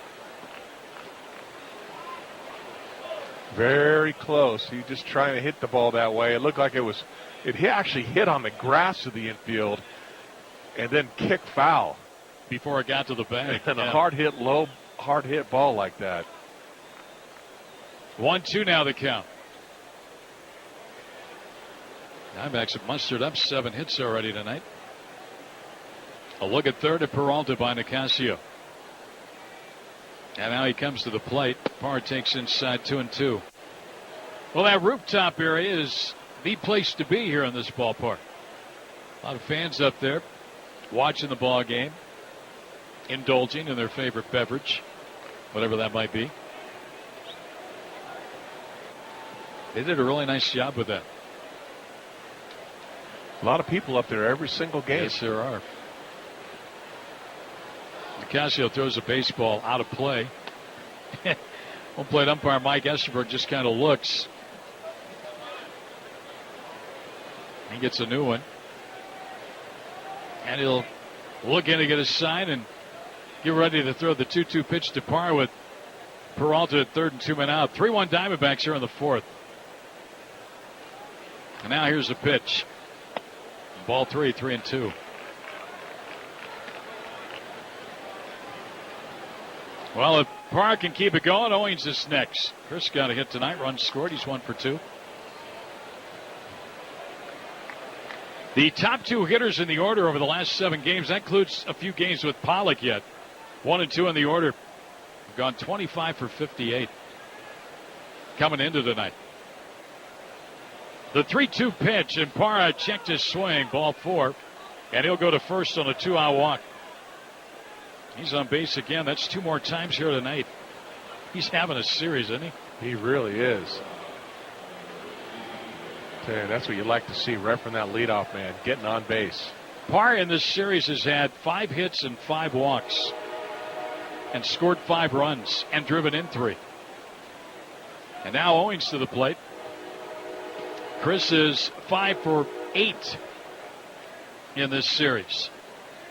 B: Very close. He just trying to hit the ball that way. It looked like it actually hit on the grass of the infield and then kicked foul.
A: Before it got to the bag.
B: And a hard hit ball like that.
A: 1-2 now the count. Diamondbacks have mustered up 7 hits already tonight. A look at third at Peralta by Nicasio. And now he comes to the plate. Parra takes inside 2-2. Well, that rooftop area is the place to be here in this ballpark. A lot of fans up there watching the ball game, indulging in their favorite beverage, whatever that might be. They did a really nice job with that.
B: A lot of people up there every single game.
A: Yes, there are. Nicasio throws a baseball out of play. Home plate umpire Mike Esterberg just kind of looks. He gets a new one. And he'll look in to get a sign and get ready to throw the 2-2 pitch to Parra with Peralta at third and 2 men out. 3-1 Diamondbacks here in the fourth. And now here's the pitch. Ball 3, 3-2. Well, if Parra can keep it going, Owings is next. Chris got a hit tonight. Runs scored. He's 1 for 2. The top 2 hitters in the order over the last 7 games. That includes a few games with Pollock yet. 1 and 2 in the order. We've gone 25 for 58 coming into tonight. The 3-2 pitch, and Parra checked his swing. Ball 4. And he'll go to first on a 2-out walk. He's on base again. That's 2 more times here tonight. He's having a series, isn't he?
B: He really is. That's what you like to see right from that leadoff man, getting on base.
A: Parra in this series has had 5 hits and 5 walks and scored 5 runs and driven in 3. And now Owings to the plate. Chris is 5 for 8 in this series.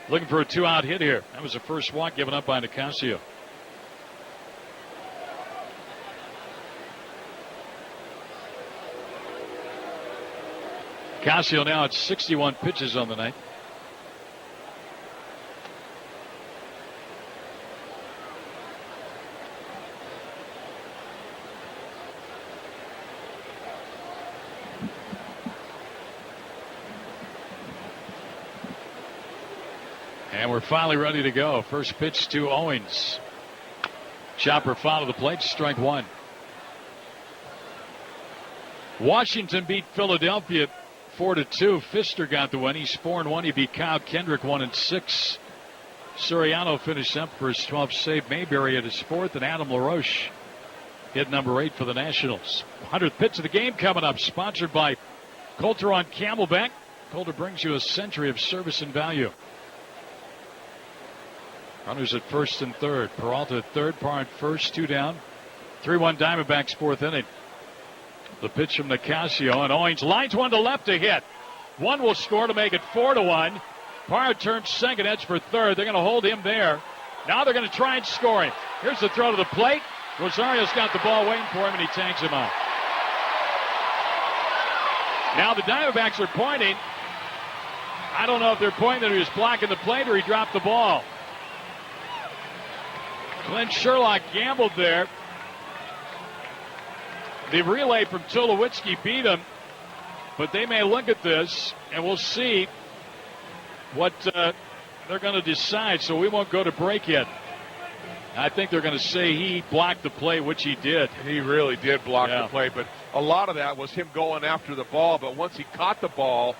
A: Looking for a 2-out hit here. That was the first walk given up by Nicasio. Nicasio now at 61 pitches on the night. And we're finally ready to go. First pitch to Owens. Chopper foul to the plate, strike one. Washington beat Philadelphia 4-2. Pfister got the win. He's 4-1. He beat Kyle Kendrick 1-6. Soriano finished up for his 12th save. Mayberry at his 4th, and Adam LaRoche hit number 8 for the Nationals. 100th pitch of the game coming up. Sponsored by Coulter on Camelback. Coulter brings you a century of service and value. Runners at first and third. Peralta at third, Parr at first, 2 down. 3-1 Diamondbacks, 4th inning. The pitch from Nicasio, and Owens lines one to left to hit. One will score to make it 4-1. Parr turns second, edge for third. They're going to hold him there. Now they're going to try and score him. Here's the throw to the plate. Rosario's got the ball waiting for him, and he tags him out. Now the Diamondbacks are pointing. I don't know if they're pointing that he was blocking the plate or he dropped the ball. Clint Sherlock gambled there. The relay from Tulowitzki beat him, but they may look at this, and we'll see what they're going to decide, so we won't go to break yet. I think they're going to say he blocked the play, which he did.
B: He really did block the play, but a lot of that was him going after the ball, but once he caught the ball,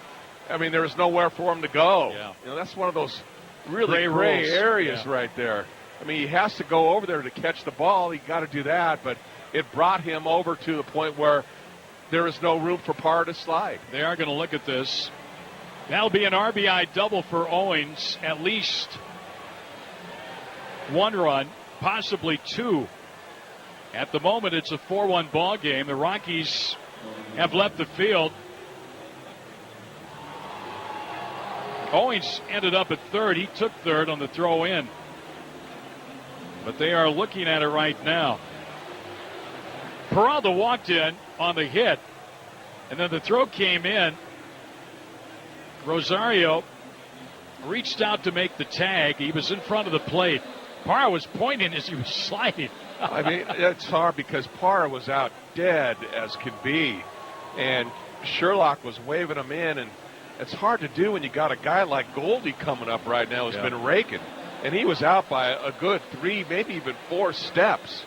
B: I mean, there was nowhere for him to go.
A: Yeah.
B: You know, that's one of those really gray areas right there. I mean, he has to go over there to catch the ball. He got to do that, but it brought him over to the point where there is no room for Parr to slide.
A: They are going to look at this. That'll be an RBI double for Owens, at least 1 run, possibly 2. At the moment, it's a 4-1 ball game. The Rockies have left the field. Owens ended up at third. He took third on the throw in. But they are looking at it right now. Peralta walked in on the hit, and then the throw came in. Rosario reached out to make the tag. He was in front of the plate. Parr was pointing as he was sliding.
B: I mean, it's hard because Parr was out dead as can be, and Sherlock was waving him in, and it's hard to do when you got a guy like Goldie coming up right now who's been raking. And he was out by a good 3, maybe even 4 steps.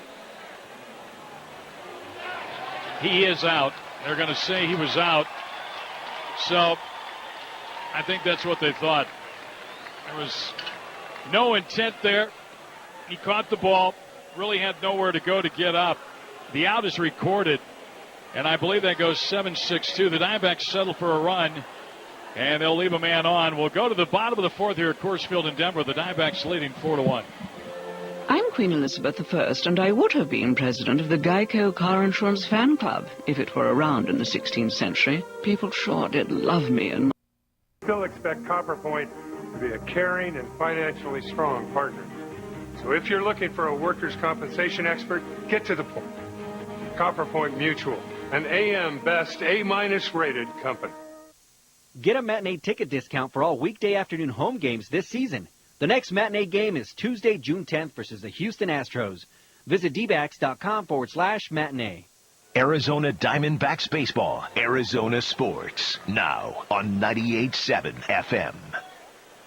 A: He is out. They're going to say he was out. So I think that's what they thought. There was no intent there. He caught the ball, really had nowhere to go to get up. The out is recorded, and I believe that goes 7-6-2. The Diamondbacks settle for a run, and they'll leave a man on. We'll go to the bottom of the 4th here at Coors Field in Denver. The Diamondbacks leading 4-1.
L: I'm Queen Elizabeth I, and I would have been president of the Geico Car Insurance Fan Club if it were around in the 16th century. People sure did love me and
M: still expect Copperpoint to be a caring and financially strong partner. So if you're looking for a workers' compensation expert, get to the point. Copperpoint Mutual, an AM Best A- rated company.
N: Get a matinee ticket discount for all weekday afternoon home games this season. The next matinee game is Tuesday, June 10th versus the Houston Astros. Visit dbacks.com/matinee.
E: Arizona Diamondbacks baseball, Arizona sports, now on 98.7 FM.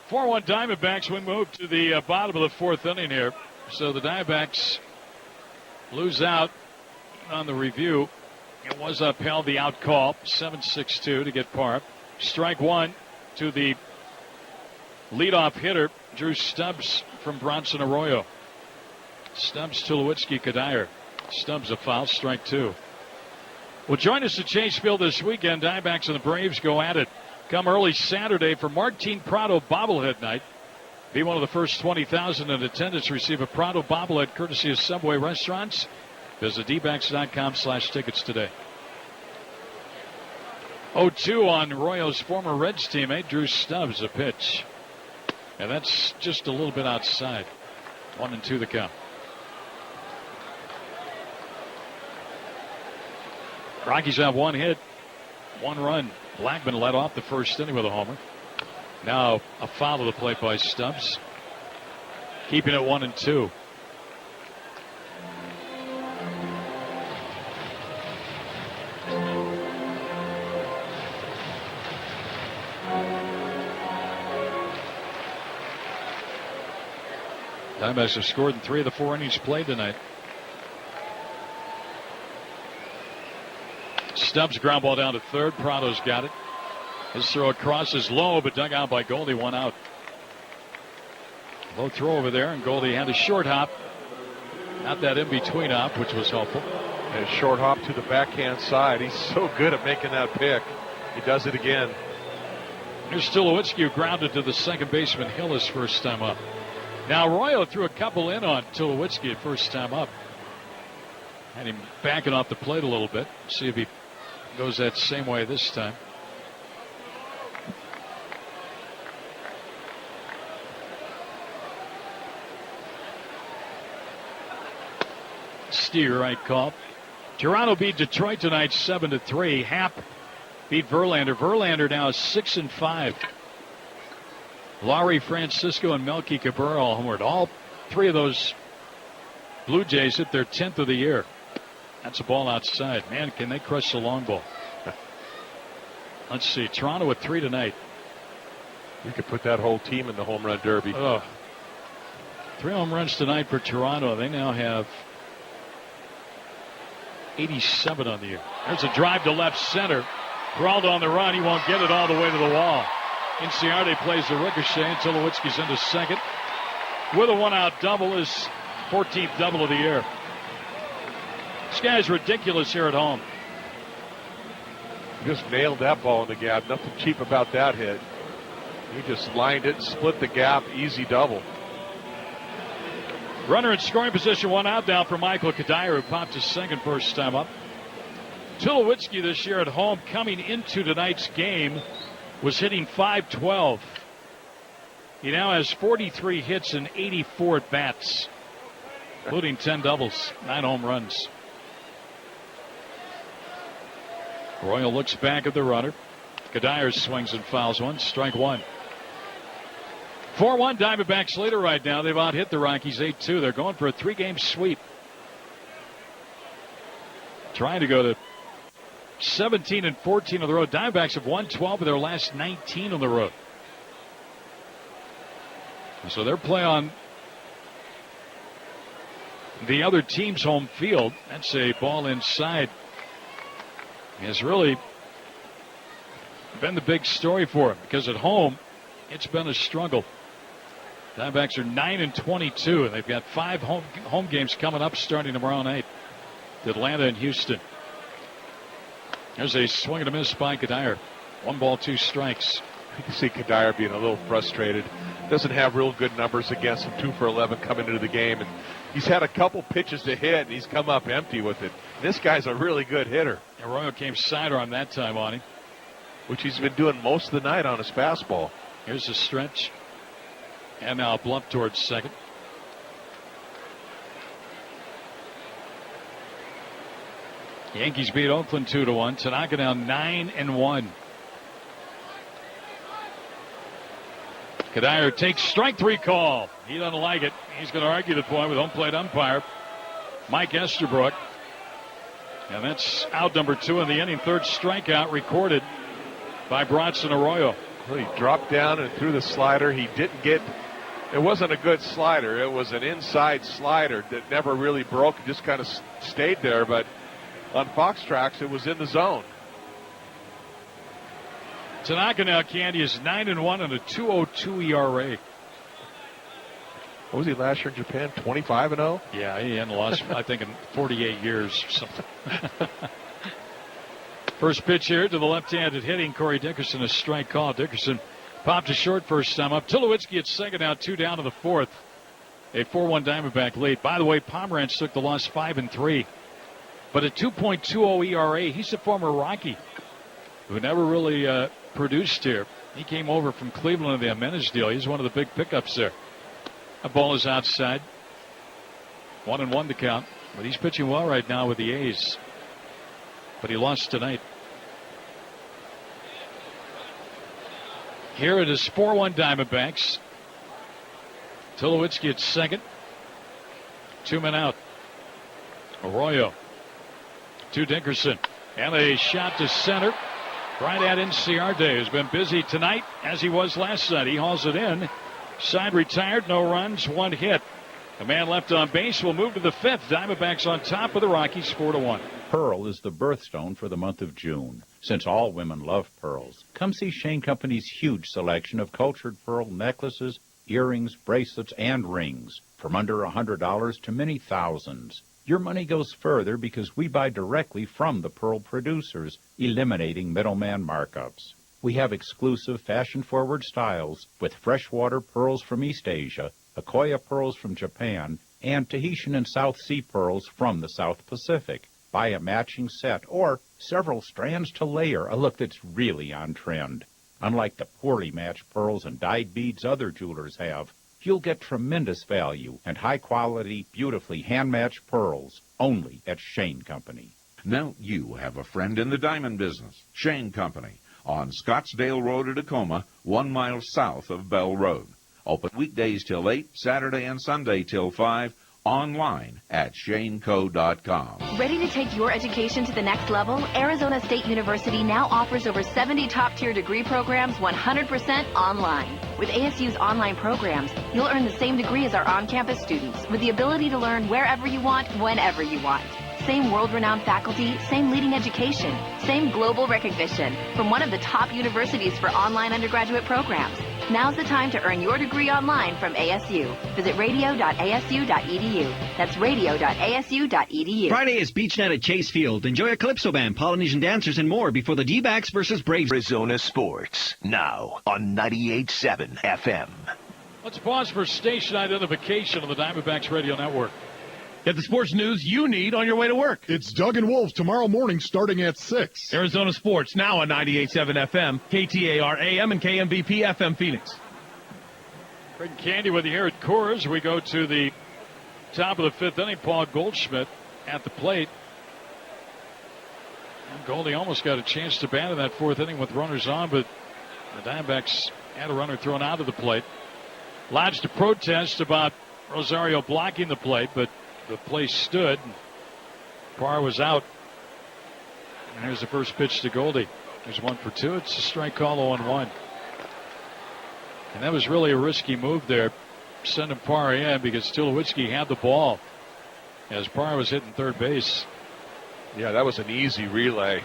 A: 4-1 Diamondbacks. We move to the bottom of the 4th inning here. So the Diamondbacks lose out on the review. It was upheld, the out call, 7-6-2 to get Parr. Strike one to the leadoff hitter, Drew Stubbs from Bronson Arroyo. Stubbs, Tulowitzki, Kadire. Stubbs a foul, strike 2. Well, join us at Chase Field this weekend. Diamondbacks and the Braves go at it. Come early Saturday for Martin Prado bobblehead night. Be one of the first 20,000 in attendance. Receive a Prado bobblehead courtesy of Subway Restaurants. Visit dbacks.com/tickets today. 0-2 on Arroyo's former Reds teammate, Drew Stubbs, a pitch. And that's just a little bit outside. 1-2 the count. Rockies have one hit. 1 run. Blackman led off the first inning with a homer. Now a foul to the plate by Stubbs. Keeping it 1-2. Diamondbacks have scored in 3 of the 4 innings played tonight. Stubbs ground ball down to third. Prado's got it. His throw across is low, but dug out by Goldie. 1 out. Low throw over there, and Goldie had a short hop. Not that in-between hop, which was helpful.
B: And a short hop to the backhand side. He's so good at making that pick. He does it again.
A: Here's Tulowitzki, who grounded to the second baseman Hill his first time up. Now Arroyo threw a couple in on Tulowitzki at first time up. Had him backing off the plate a little bit. See if he goes that same way this time. Steer right call. Toronto beat Detroit tonight 7-3. Happ beat Verlander. Verlander now is 6-5. Laurie, Francisco, and Melky Cabrera all homered. All 3 of those Blue Jays hit their 10th of the year. That's a ball outside. Man, can they crush the long ball. Let's see. Toronto with 3 tonight.
B: You could put that whole team in the home run derby.
A: 3 home runs tonight for Toronto. They now have 87 on the year. There's a drive to left center. Crawled on the run. He won't get it all the way to the wall. Inciarte plays the ricochet until Tulowitzki's into second. With a 1-out double, his 14th double of the year. This guy's ridiculous here at home.
B: Just nailed that ball in the gap. Nothing cheap about that hit. He just lined it, split the gap, easy double.
A: Runner in scoring position, 1 out now for Michael Kadire, who popped his second first time up. Tulowitzki this year at home, coming into tonight's game, was hitting .512. He now has 43 hits and 84 at bats, including 10 doubles, 9 home runs. Royal looks back at the runner. Kadire swings and fouls one. Strike 1. 4-1 Diamondbacks leader right now. They've out-hit the Rockies 8-2. They're going for a 3-game sweep. Trying to go to 17-14 on the road. Diamondbacks have won 12 of their last 19 on the road. So their play on the other team's home field, that's a ball inside, has really been the big story for them, because at home it's been a struggle. Diamondbacks are 9-22, and they've got 5 home games coming up starting tomorrow night. Atlanta and Houston. There's a swing and a miss by Kadire. 1 ball, 2 strikes.
B: You can see Kadire being a little frustrated. Doesn't have real good numbers against him. 2 for 11 coming into the game. And he's had a couple pitches to hit, and he's come up empty with it. This guy's a really good hitter.
A: Arroyo came sidearm that time on him,
B: which he's been doing most of the night on his fastball.
A: Here's a stretch. And now a blunt towards second. Yankees beat Oakland 2-1. Tanaka now 9-1. Kadire takes strike 3 call. He doesn't like it. He's going to argue the point with home plate umpire Mike Estabrook. And that's out number 2 in the inning. 3rd strikeout recorded by Bronson Arroyo.
B: Well, he dropped down and threw the slider. He didn't get. It wasn't a good slider. It was an inside slider that never really broke. It just kind of stayed there. But on Fox Tracks, it was in the zone.
A: Tanaka now, Candy, is 9-1 and a 2.02 ERA.
B: What was he last year in Japan? 25-0?
A: Yeah, he hadn't lost, I think, in 48 years or something. First pitch here to the left-handed hitting Corey Dickerson, a strike call. Dickerson popped to short first time up. Tulowitzki at second, now 2 down to the 4th. A 4-1 Diamondback lead. By the way, Pomerantz took the loss 5-3. But a 2.20 ERA. He's a former Rocky who never really produced here. He came over from Cleveland in the Jimenez deal. He's one of the big pickups there. That ball is outside. 1-1 to count. But he's pitching well right now with the A's. But he lost tonight. Here it is 4-1 Diamondbacks. Tulowitzki at second. 2 men out. Arroyo to Dickerson. And a shot to center. Right at Inciarte, who's been busy tonight as he was last night. He hauls it in. Side retired, no runs, 1 hit. A man left on base will move to the 5th. Diamondbacks on top of the Rockies, 4-1.
O: Pearl is the birthstone for the month of June. Since all women love pearls, come see Shane Company's huge selection of cultured pearl necklaces, earrings, bracelets, and rings. From under $100 to many thousands. Your money goes further because we buy directly from the pearl producers, eliminating middleman markups. We have exclusive fashion-forward styles with freshwater pearls from East Asia, Akoya pearls from Japan, and Tahitian and South Sea pearls from the South Pacific. Buy a matching set or several strands to layer a look that's really on trend. Unlike the poorly matched pearls and dyed beads other jewelers have, you'll get tremendous value and high-quality, beautifully hand-matched pearls only at Shane Company.
P: Now you have a friend in the diamond business. Shane Company on Scottsdale Road at Tacoma, 1 mile south of Bell Road. Open weekdays till 8, Saturday and Sunday till 5. Online at shaneco.com.
Q: Ready to take your education to the next level? Arizona State University now offers over 70 top-tier degree programs 100% online. With ASU's online programs, you'll earn the same degree as our on-campus students with the ability to learn wherever you want, whenever you want. Same world-renowned faculty, same leading education, same global recognition from one of the top universities for online undergraduate programs. Now's the time to earn your degree online from ASU. Visit radio.asu.edu. That's radio.asu.edu.
D: Friday is beach night at Chase Field. Enjoy a Calypso band, Polynesian dancers, and more before the D-backs versus Braves.
E: Arizona Sports, now on 98.7 FM.
A: Let's pause for station identification on the Diamondbacks Radio Network.
R: Get the sports news you need on your way to work.
S: It's Doug and Wolf tomorrow morning starting at 6.
R: Arizona Sports, now on 98.7 FM, KTAR AM, and KMVP FM Phoenix.
A: Craig Candy with you here at Coors. We go to the top of the 5th inning. Paul Goldschmidt at the plate. And Goldie almost got a chance to bat in that 4th inning with runners on, but the Diamondbacks had a runner thrown out of the plate. Lodged a protest about Rosario blocking the plate, but the play stood. Parr was out. And here's the first pitch to Goldie. There's 1 for 2. It's a strike call, 0-1. And that was really a risky move there, sending Parr in because Tulowitzki had the ball as Parr was hitting third base.
B: Yeah, that was an easy relay.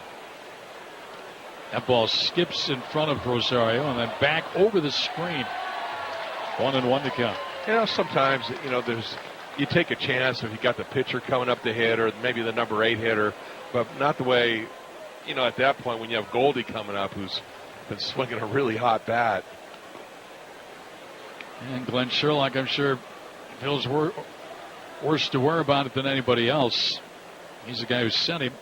A: That ball skips in front of Rosario and then back over the screen. 1-1 to count.
B: You know, sometimes, you take a chance if you got the pitcher coming up to hit or maybe the number 8 hitter, but not the way, at that point when you have Goldie coming up who's been swinging a really hot bat.
A: And Glenn Sherlock, I'm sure, feels worse to worry about it than anybody else. He's the guy who sent him.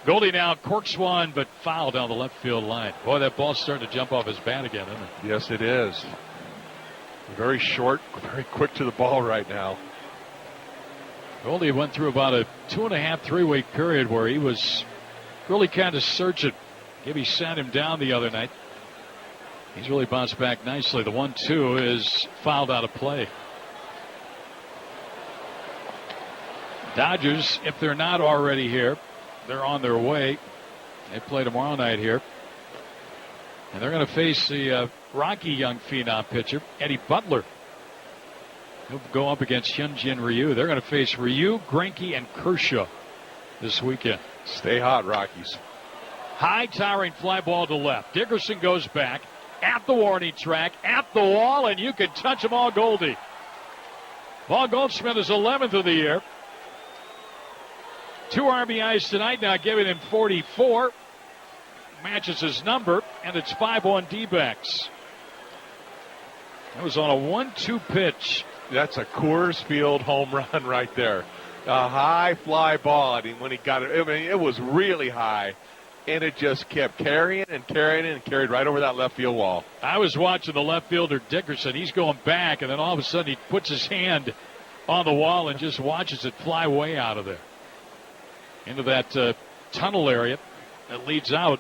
A: Goldie now corks one, but foul down the left field line. Boy, that ball's starting to jump off his bat again, isn't it?
B: Yes, it is. Very short, very quick to the ball right now.
A: Goldie went through about a 2.5, 3-week period where he was really kind of searching. Gibby sat him down the other night. He's really bounced back nicely. The 1-2 is fouled out of play. Dodgers, if they're not already here, they're on their way. They play tomorrow night here. And they're going to face the Rocky young phenom pitcher, Eddie Butler. He'll go up against Hyunjin Ryu. They're going to face Ryu, Greinke, and Kershaw this weekend.
B: Stay hot, Rockies.
A: High towering fly ball to left. Dickerson goes back at the warning track, at the wall, and you can touch them all, Goldie. Paul Goldschmidt is 11th of the year. 2 RBIs tonight, now giving him 44. Matches his number, and it's 5-1 D-backs. That was on a 1-2 pitch.
B: That's a Coors Field home run right there. A high fly ball. I mean, when he got it, it was really high, and it just kept carrying and carrying and carried right over that left field wall.
A: I was watching the left fielder, Dickerson. He's going back, and then all of a sudden he puts his hand on the wall and just watches it fly way out of there into that tunnel area that leads out.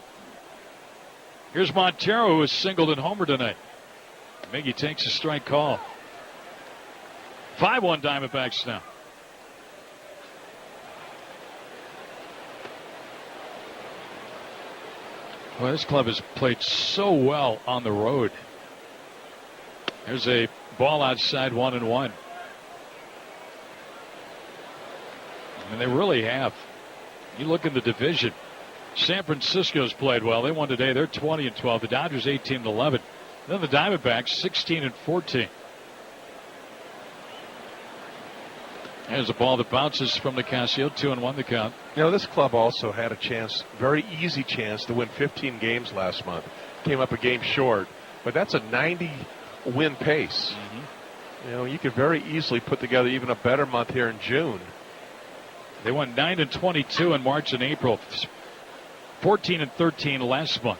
A: Here's Montero, who is singled and homer tonight. Miggy takes a strike call. 5-1 Diamondbacks now. Well, this club has played so well on the road. There's a ball outside 1-1. And they really have. You look in the division. San Francisco's played well. They won today. They're 20-12. The Dodgers 18-11. Then the Diamondbacks 16-14. There's a ball that bounces from Nicasio. 2-1 the count.
B: You know, this club also had a chance, very easy chance, to win 15 games last month. Came up a game short, but that's a 90-win pace. You know, you could very easily put together even a better month here in June.
A: They won 9-22 in March and April. 14-13 last month.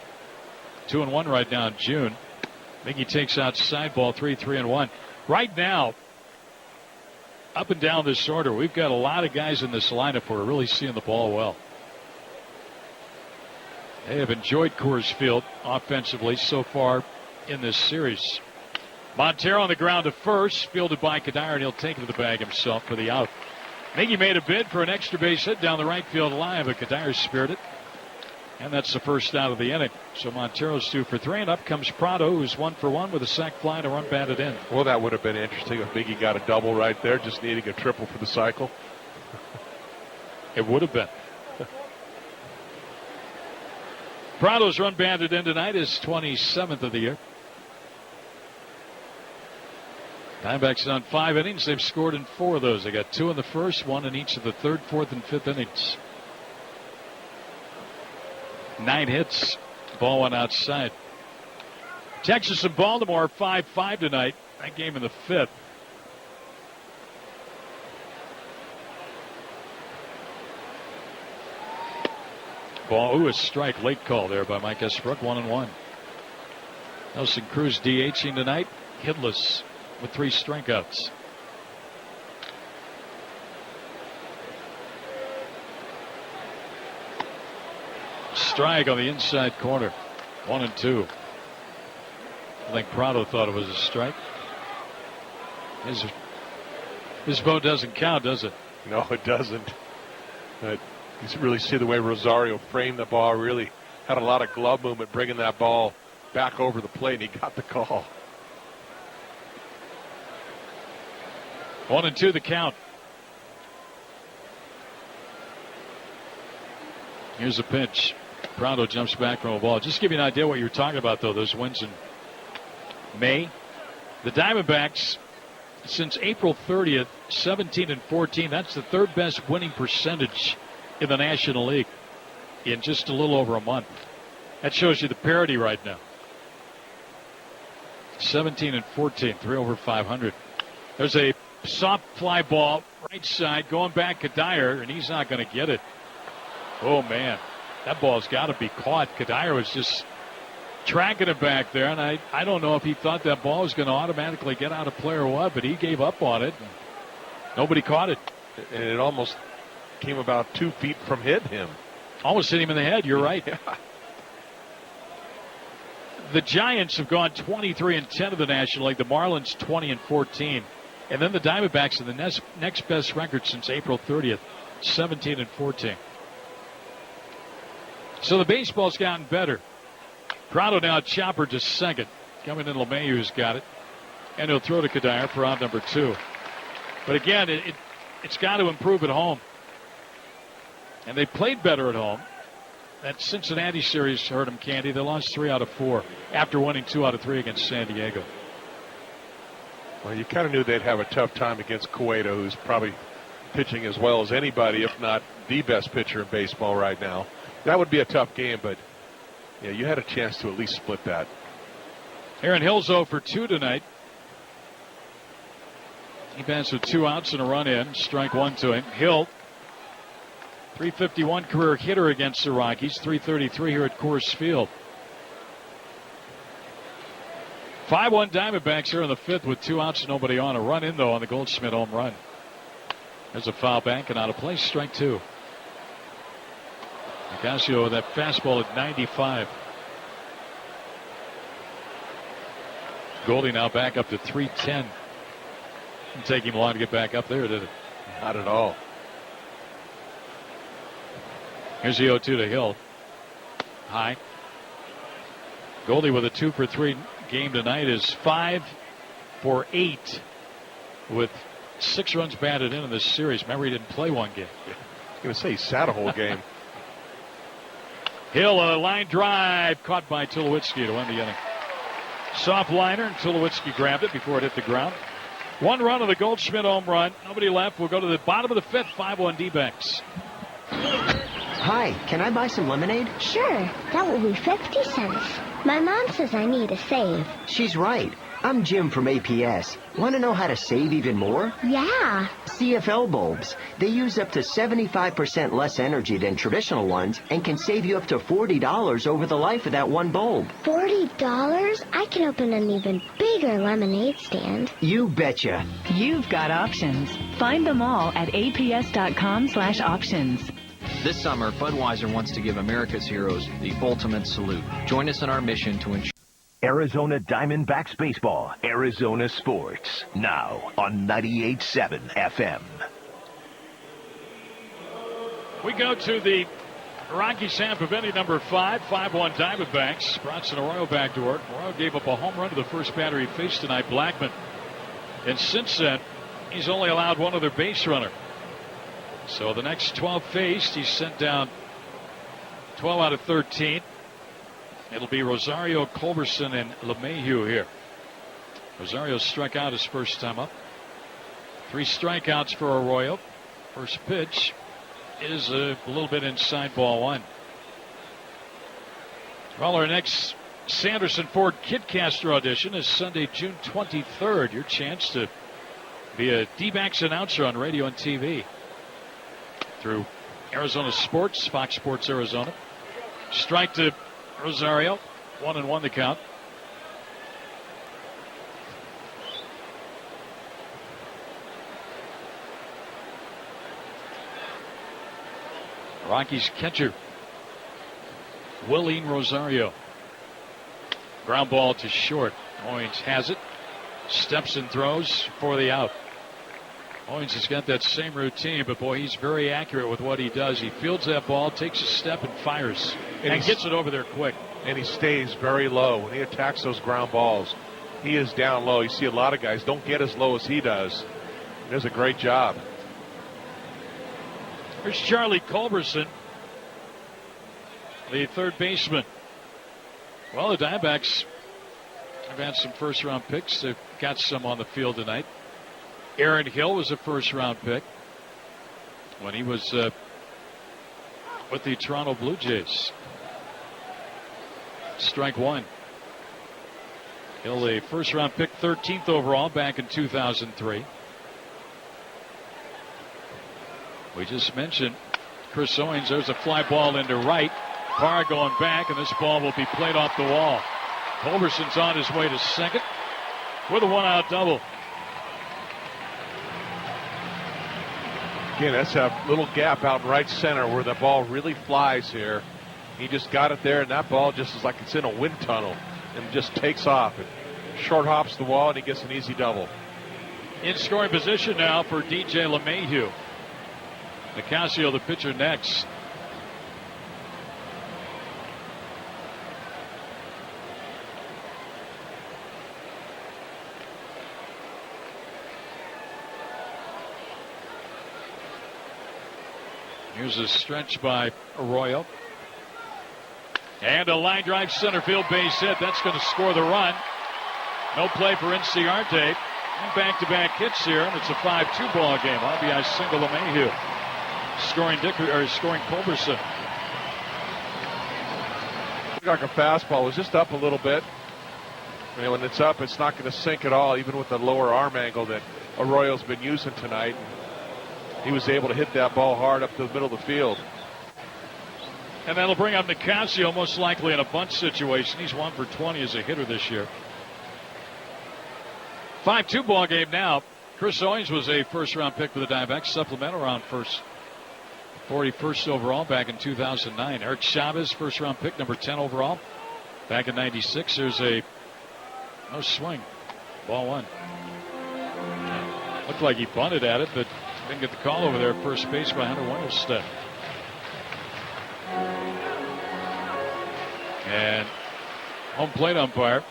A: 2-1 right now in June. Miggy takes outside ball 3-1. Right now, up and down this order, we've got a lot of guys in this lineup who are really seeing the ball well. They have enjoyed Coors Field offensively so far in this series. Montero on the ground to first, fielded by Kadire, and he'll take it to the bag himself for the out. Miggy made a bid for an extra base hit down the right field line, but Kadire spared it. And that's the first out of the inning. So Montero's 2 for 3, and up comes Prado, who's 1 for 1 with a sac fly and a run batted in.
B: Well, that would have been interesting if Miggy got a double right there, just needing a triple for the cycle.
A: It would have been. Prado's run batted in tonight is 27th of the year. Diamondbacks on 5 innings. They've scored in 4 of those. They got 2 in the first, 1 in each of the 3rd, 4th, and 5th innings. 9 hits. Ball 1 outside. Texas and Baltimore 5-5 tonight. That game in the 5th. Ball, a strike. Late call there by Mike Esbrook. 1-1. Nelson Cruz DHing tonight. Hitless with 3 strikeouts. Strike on the inside corner. 1-2. I think Prado thought it was a strike. His vote doesn't count, does it?
B: No, it doesn't. But you really see the way Rosario framed the ball. Really had a lot of glove movement bringing that ball back over the plate, and he got the call.
A: 1-2 the count. Here's a pitch. Prado jumps back from a ball. Just to give you an idea what you were talking about, though, those wins in May. The Diamondbacks, since April 30th, 17-14. That's the 3rd best winning percentage in the National League in just a little over a month. That shows you the parity right now. 17-14, 3 over 500. There's a soft fly ball right side going back Kadire, and he's not going to get it. Oh, man. That ball's got to be caught. Kadire was just tracking it back there, and I don't know if he thought that ball was going to automatically get out of play or what, but he gave up on it. Nobody caught it.
B: And it almost came about 2 feet from hitting him.
A: Almost hit him in the head. You're right. Yeah. The Giants have gone 23-10 of the National League. The Marlins 20-14. And then the Diamondbacks are the next best record since April 30th, 17-14. So the baseball's gotten better. Prado now chopper to second. Coming in, LeMahieu's got it. And he'll throw to Kadire for out number 2. But again, it's got to improve at home. And they played better at home. That Cincinnati series hurt them, Candy. They lost 3 out of 4 after winning 2 out of 3 against San Diego.
B: Well, you kind of knew they'd have a tough time against Cueto, who's probably pitching as well as anybody, if not the best pitcher in baseball right now. That would be a tough game, but yeah, you had a chance to at least split that.
A: Aaron Hill's 0 for 2 tonight. He passed with 2 outs and a run in. Strike 1 to him. Hill, 351 career hitter against the Rockies. 333 here at Coors Field. 5-1 Diamondbacks here in the 5th with 2 outs and nobody on. A run in, though, on the Goldschmidt home run. There's a foul back and out of place. Strike 2. Nicasio with that fastball at 95. Goldie now back up to 310. Didn't take him long to get back up there, did it?
B: Not at all.
A: Here's the 0-2 to Hill. High. Goldie with a 2 for 3 game tonight is 5 for 8 with 6 runs batted in this series. Remember, he didn't play one game.
B: I was going to say he sat a whole game.
A: Hill, a line drive caught by Tulowitzki to win the inning. Soft liner, and Tulowitzki grabbed it before it hit the ground. 1 run of the Goldschmidt home run. Nobody left. We'll go to the bottom of the 5th. 5-1 D-backs.
T: Hi, can I buy some lemonade?
U: Sure, that will be 50 cents. My mom says I need to save.
T: She's right. I'm Jim from APS. Want to know how to save even more?
U: Yeah.
T: CFL bulbs. They use up to 75% less energy than traditional ones and can save you up to $40 over the life of that one bulb.
U: $40? I can open an even bigger lemonade stand.
T: You betcha.
V: You've got options. Find them all at aps.com/options.
H: This summer, Budweiser wants to give America's heroes the ultimate salute. Join us in our mission to ensure
E: Arizona Diamondbacks Baseball, Arizona Sports, now on 98.7 FM.
A: We go to the Rocky Sanpavini number 5, 5-1 Diamondbacks. Bronson Arroyo back to work. Arroyo gave up a home run to the first batter he faced tonight, Blackman. And since then, he's only allowed one other base runner. So the next 12 faced, he's sent down 12 out of 13. It'll be Rosario, Culberson, and LeMahieu here. Rosario struck out his first time up. 3 strikeouts for Arroyo. First pitch is a little bit inside ball 1. Well, our next Sanderson Ford Kid Caster audition is Sunday, June 23rd. Your chance to be a D-backs announcer on radio and TV through Arizona Sports, Fox Sports Arizona. Strike to Rosario, 1-1 the count. Rockies catcher, Willeen Rosario. Ground ball to short. Owens has it. Steps and throws for the out. Owens has got that same routine, but boy, he's very accurate with what he does. He fields that ball, takes a step, and fires. And gets it over there quick.
B: And he stays very low. When he attacks those ground balls, he is down low. You see a lot of guys don't get as low as he does. He does a great job.
A: Here's Charlie Culberson, the third baseman. Well, the Diamondbacks have had some first-round picks. They've got some on the field tonight. Aaron Hill was a first-round pick when he was with the Toronto Blue Jays. Strike 1. Hill, a first-round pick, 13th overall back in 2003. We just mentioned Chris Owens. There's a fly ball into right. Parra going back, and this ball will be played off the wall. Culberson's on his way to second with a 1-out double.
B: Again, that's a little gap out in right center where the ball really flies here. He just got it there, and that ball just is like it's in a wind tunnel and just takes off. It short hops the wall, and he gets an easy double.
A: In scoring position now for DJ LeMahieu. Nicasio, the pitcher, next. Here's a stretch by Arroyo. And a line drive center field base hit. That's going to score the run. No play for Inciarte. And back-to-back hits here, and it's a 5-2 ball game. RBI single LeMahieu. Scoring Culberson.
B: Looked like a fastball. It was just up a little bit. And when it's up, it's not going to sink at all, even with the lower arm angle that Arroyo's been using tonight. He was able to hit that ball hard up to the middle of the field.
A: And that'll bring up Nicasio, most likely in a bunt situation. He's 1 for 20 as a hitter this year. 5-2 ball game now. Chris Owens was a first-round pick for the Diamondbacks, supplemental round first. 41st overall back in 2009. Eric Chavez, first-round pick, number 10 overall, back in 96. There's a No swing. Ball 1. Looked like he bunted at it, but didn't get the call over there at first base by Hunter Wendelstedt. And home plate umpire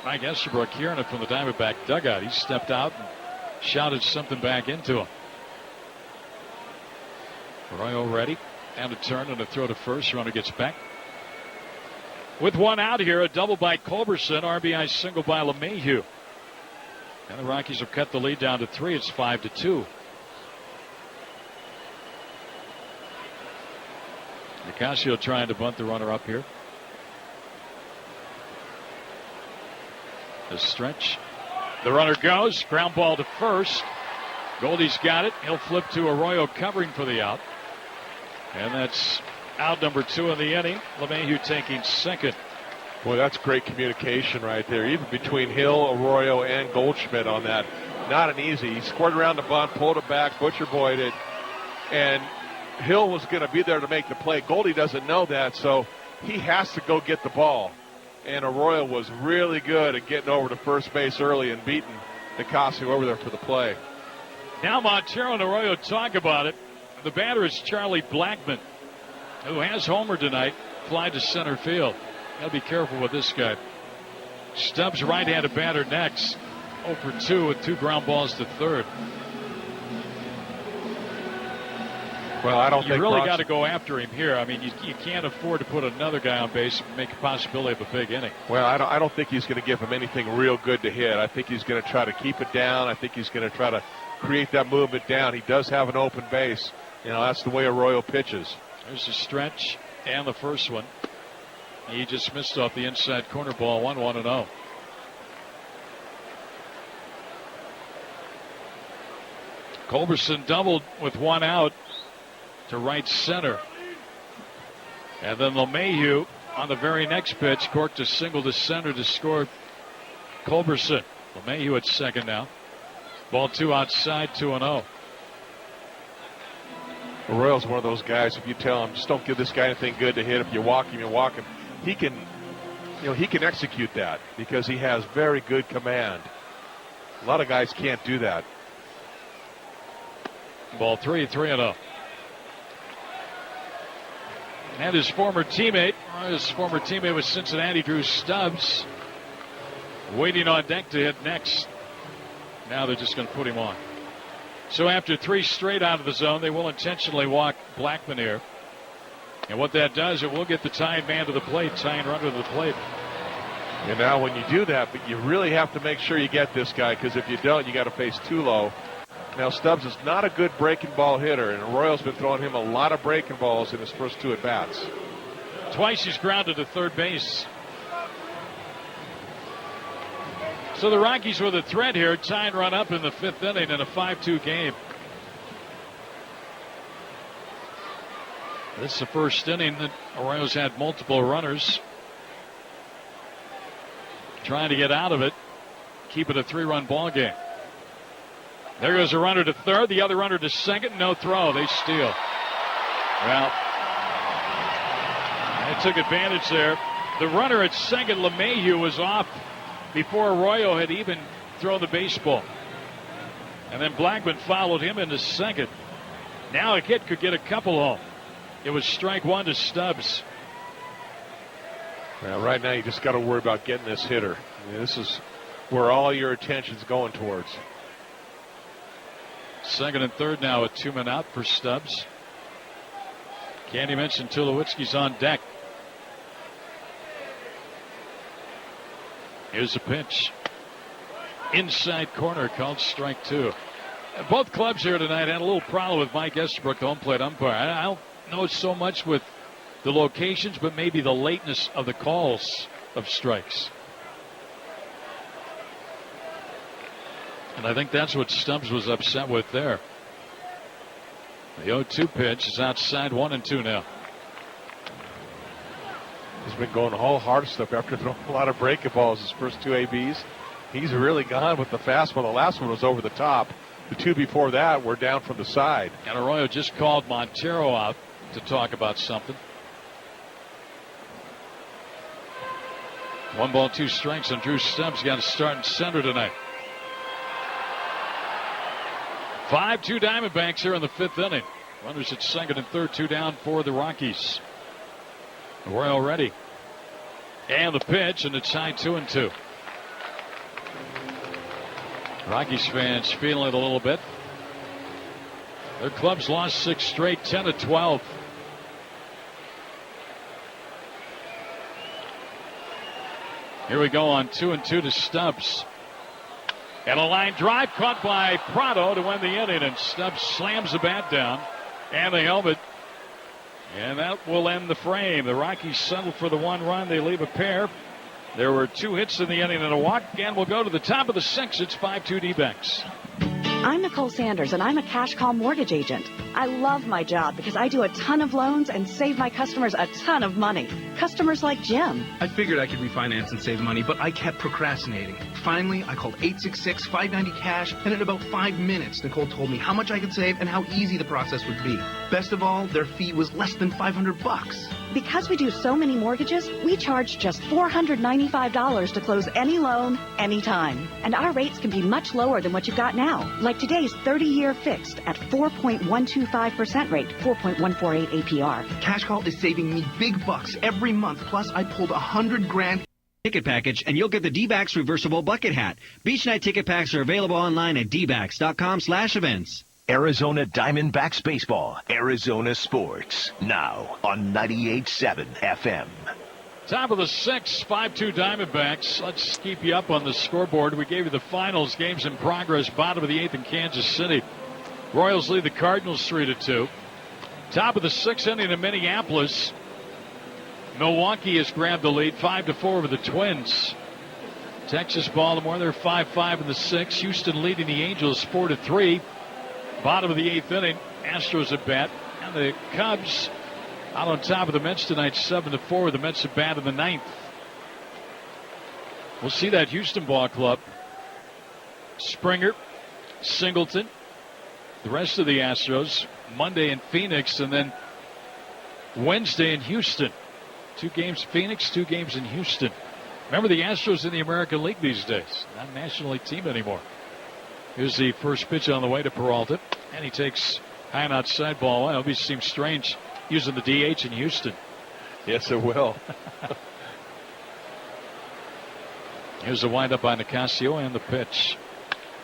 A: Mike Estabrook hearing it from the Diamondback dugout. He stepped out and shouted something back into him. Arroyo ready. And a turn and a throw to first. Runner gets back. With one out here, a double by Culberson, RBI single by LeMahieu. And the Rockies have cut the lead down to 3. It's 5-2. Nicasio trying to bunt the runner up here. The stretch. The runner goes. Ground ball to first. Goldie's got it. He'll flip to Arroyo covering for the out. And that's out number 2 in the inning. LeMahieu taking second.
B: Boy, that's great communication right there, even between Hill, Arroyo, and Goldschmidt on that. Not an easy. He scored around the bunt, pulled it back, Butcher Boyd it, and Hill was going to be there to make the play. Goldie doesn't know that, so he has to go get the ball. And Arroyo was really good at getting over to first base early and beating Nicasio over there for the play.
A: Now Montero and Arroyo talk about it. The batter is Charlie Blackmon, who has homered tonight, fly to center field. Got to be careful with this guy. Stubbs right-handed batter next. 0 for 2 with 2 ground balls to third.
B: Well, I don't think
A: you really got to go after him here. I mean, you can't afford to put another guy on base and make a possibility of a big inning.
B: Well, I don't think he's going to give him anything real good to hit. I think he's going to try to keep it down. I think he's going to try to create that movement down. He does have an open base. You know, that's the way Arroyo pitches.
A: There's the stretch and the first one. He just missed off the inside corner ball. 1-1-0. Culberson doubled with 1 out to right center. And then LeMahieu on the very next pitch corked a single to center to score Culberson. LeMahieu at second now. Ball 2 outside, 2-0.
B: Arroyo's one of those guys, if you tell him, just don't give this guy anything good to hit. If you walk him, you walk him. He can execute that because he has very good command. A lot of guys can't do that.
A: Ball 3, 3-0. And his former teammate with Cincinnati, Drew Stubbs, waiting on deck to hit next. Now they're just going to put him on. So after 3 straight out of the zone, they will intentionally walk Blackmon here. And what that does, it will get the tying man to the plate, tying runner to the plate.
B: And now when you do that, but you really have to make sure you get this guy, because if you don't, you got to face too low. Now Stubbs is not a good breaking ball hitter, and Arroyo's been throwing him a lot of breaking balls in his first 2 at-bats.
A: Twice he's grounded to third base. So the Rockies with a threat here, tying run up in the 5th inning in a 5-2 game. This is the first inning that Arroyo's had multiple runners. Trying to get out of it, keep it a 3-run ball game. There goes a runner to third, the other runner to second, no throw, they steal. Well, they took advantage there. The runner at second, LeMahieu, was off before Arroyo had even thrown the baseball. And then Blackmon followed him into second. Now a kid could get a couple home. It was strike 1 to Stubbs.
B: Well, right now you just got to worry about getting this hitter. I mean, this is where all your attention's going towards.
A: Second and third now with 2 men out for Stubbs. Candy mentioned Tulowitzki's on deck. Here's a pitch. Inside corner called strike 2. Both clubs here tonight had a little problem with Mike Estabrook, the home plate umpire. I don't know so much with the locations, but maybe the lateness of the calls of strikes. And I think that's what Stubbs was upset with there. The 0-2 pitch is outside, 1-2 now.
B: He's been going all hard stuff after throwing a lot of breaking balls his first 2 ABs. He's really gone with the fastball. The last one was over the top. The 2 before that were down from the side.
A: And Arroyo just called Montero out to talk about something. 1 ball, 2 strikes, and Drew Stubbs got to start in center tonight. 5-2 Diamondbacks here in the 5th inning. Runners at second and third, 2 down for the Rockies. Royal ready. And the pitch, and it's high 2-2. Rockies fans feeling it a little bit. Their club's lost 6 straight, 10-12. Here we go on 2-2 to Stubbs. And a line drive caught by Prado to win the inning, and Stubbs slams the bat down and the helmet. And that will end the frame. The Rockies settle for the 1 run. They leave a pair. There were 2 hits in the inning and a walk. And we'll go to the top of the 6th. It's 5-2 D-backs.
F: I'm Nicole Sanders, and I'm a cash call mortgage agent. I love my job because I do a ton of loans and save my customers a ton of money. Customers like Jim.
G: I figured I could refinance and save money, but I kept procrastinating. Finally, I called 866-590-CASH, and in about 5 minutes, Nicole told me how much I could save and how easy the process would be. Best of all, their fee was less than $500.
F: Because we do so many mortgages, we charge just $495 to close any loan, anytime. And our rates can be much lower than what you've got now, like today's 30-year fixed at 4.125% rate, 4.148 APR.
G: Cash Call is saving me big bucks every month, plus I pulled $100,000
D: ticket package, and you'll get the D-backs reversible bucket hat. Beach Night ticket packs are available online at dbacks.com/events.
E: Arizona Diamondbacks Baseball, Arizona Sports, now on 98.7 FM.
A: Top of the 6th, 5-2 Diamondbacks. Let's keep you up on the scoreboard. We gave you the finals, games in progress, bottom of the 8th in Kansas City. Royals lead the Cardinals 3-2. Top of the 6th inning in Minneapolis. Milwaukee has grabbed the lead, 5-4 over the Twins. Texas, Baltimore, they're 5-5 in the 6th. Houston leading the Angels 4-3. Bottom of the 8th inning, Astros at bat, and the Cubs out on top of the Mets tonight, 7-4. The Mets at bat in the 9th. We'll see that Houston ball club. Springer, Singleton, the rest of the Astros Monday in Phoenix, and then Wednesday in Houston. 2 games Phoenix, 2 games in Houston. Remember, the Astros in the American League these days, not a National League team anymore. Here's the first pitch on the way to Peralta, and he takes high and outside ball. Well, it seems strange using the DH in Houston.
B: Yes, it will.
A: Here's the windup by Nicasio and the pitch.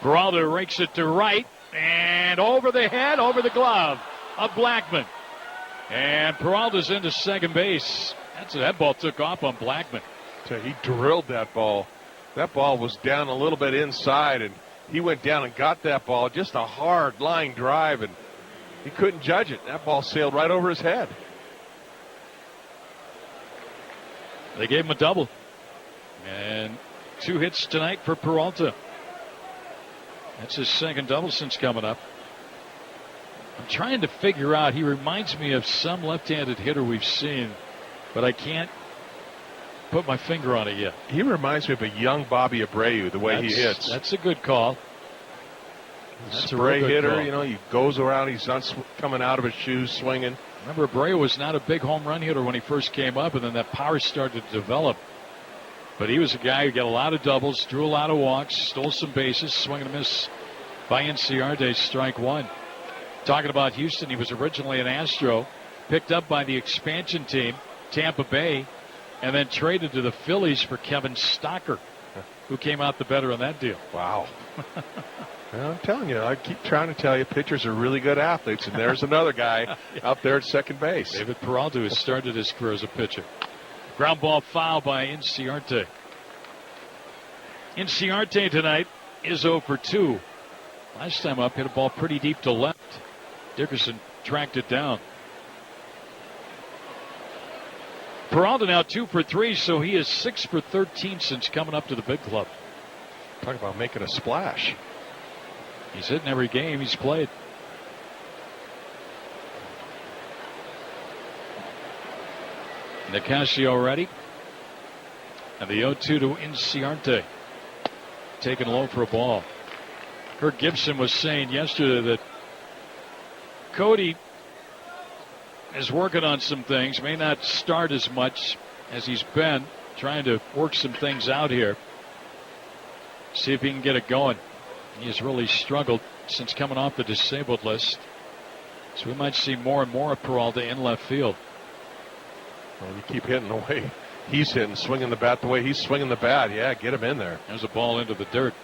A: Peralta rakes it to right, and over the head, over the glove of Blackman. And Peralta's into second base. That ball took off on Blackman.
B: He drilled that ball. That ball was down a little bit inside, and he went down and got that ball. Just a hard line drive, and he couldn't judge it. That ball sailed right over his head.
A: They gave him a double. And 2 hits tonight for Peralta. That's his second double since coming up. I'm trying to figure out, he reminds me of some left-handed hitter we've seen, but I can't put my finger on it yet.
B: He reminds me of a young Bobby Abreu, the way he hits.
A: That's a good call.
B: That's a spray hitter, call. He goes around, he's not coming out of his shoes swinging.
A: Remember, Abreu was not a big home run hitter when he first came up, and then that power started to develop. But he was a guy who got a lot of doubles, drew a lot of walks, stole some bases, swing and a miss by Inciarte, strike 1. Talking about Houston, he was originally an Astro, picked up by the expansion team, Tampa Bay, and then traded to the Phillies for Kevin Stocker, who came out the better on that deal.
B: Wow. Well, I'm telling you, I keep trying to tell you, pitchers are really good athletes, and there's another guy out there at second base.
A: David Peralta has started his career as a pitcher. Ground ball foul by Inciarte. Inciarte tonight is 0 for 2. Last time up, hit a ball pretty deep to left. Dickerson tracked it down. Peralta now 2 for 3, so he is 6 for 13 since coming up to the big club.
B: Talk about making a splash.
A: He's hitting every game he's played. Nicasio ready. And the 0-2 to Inciarte. Taken low for a ball. Kirk Gibson was saying yesterday that Cody is working on some things, may not start as much as he's been, trying to work some things out here. See if he can get it going. He's really struggled since coming off the disabled list. So we might see more and more of Peralta in left field.
B: Well, you keep hitting the way he's hitting, swinging the bat the way he's swinging the bat. Yeah, get him in there.
A: There's a ball into the dirt.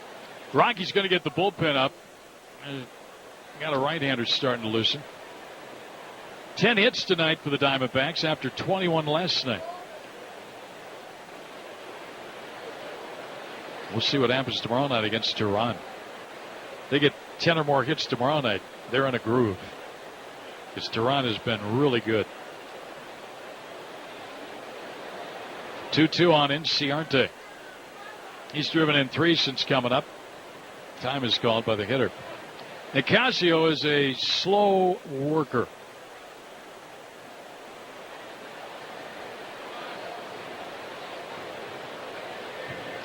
A: Rocky's going to get the bullpen up. Got a right-hander starting to loosen. 10 hits tonight for the Diamondbacks after 21 last night. We'll see what happens tomorrow night against Tehran. They get 10 or more hits tomorrow night. They're in a groove. Because Tehran has been really good. 2-2 on Inciarte. He's driven in 3 since coming up. Time is called by the hitter. Nicasio is a slow worker.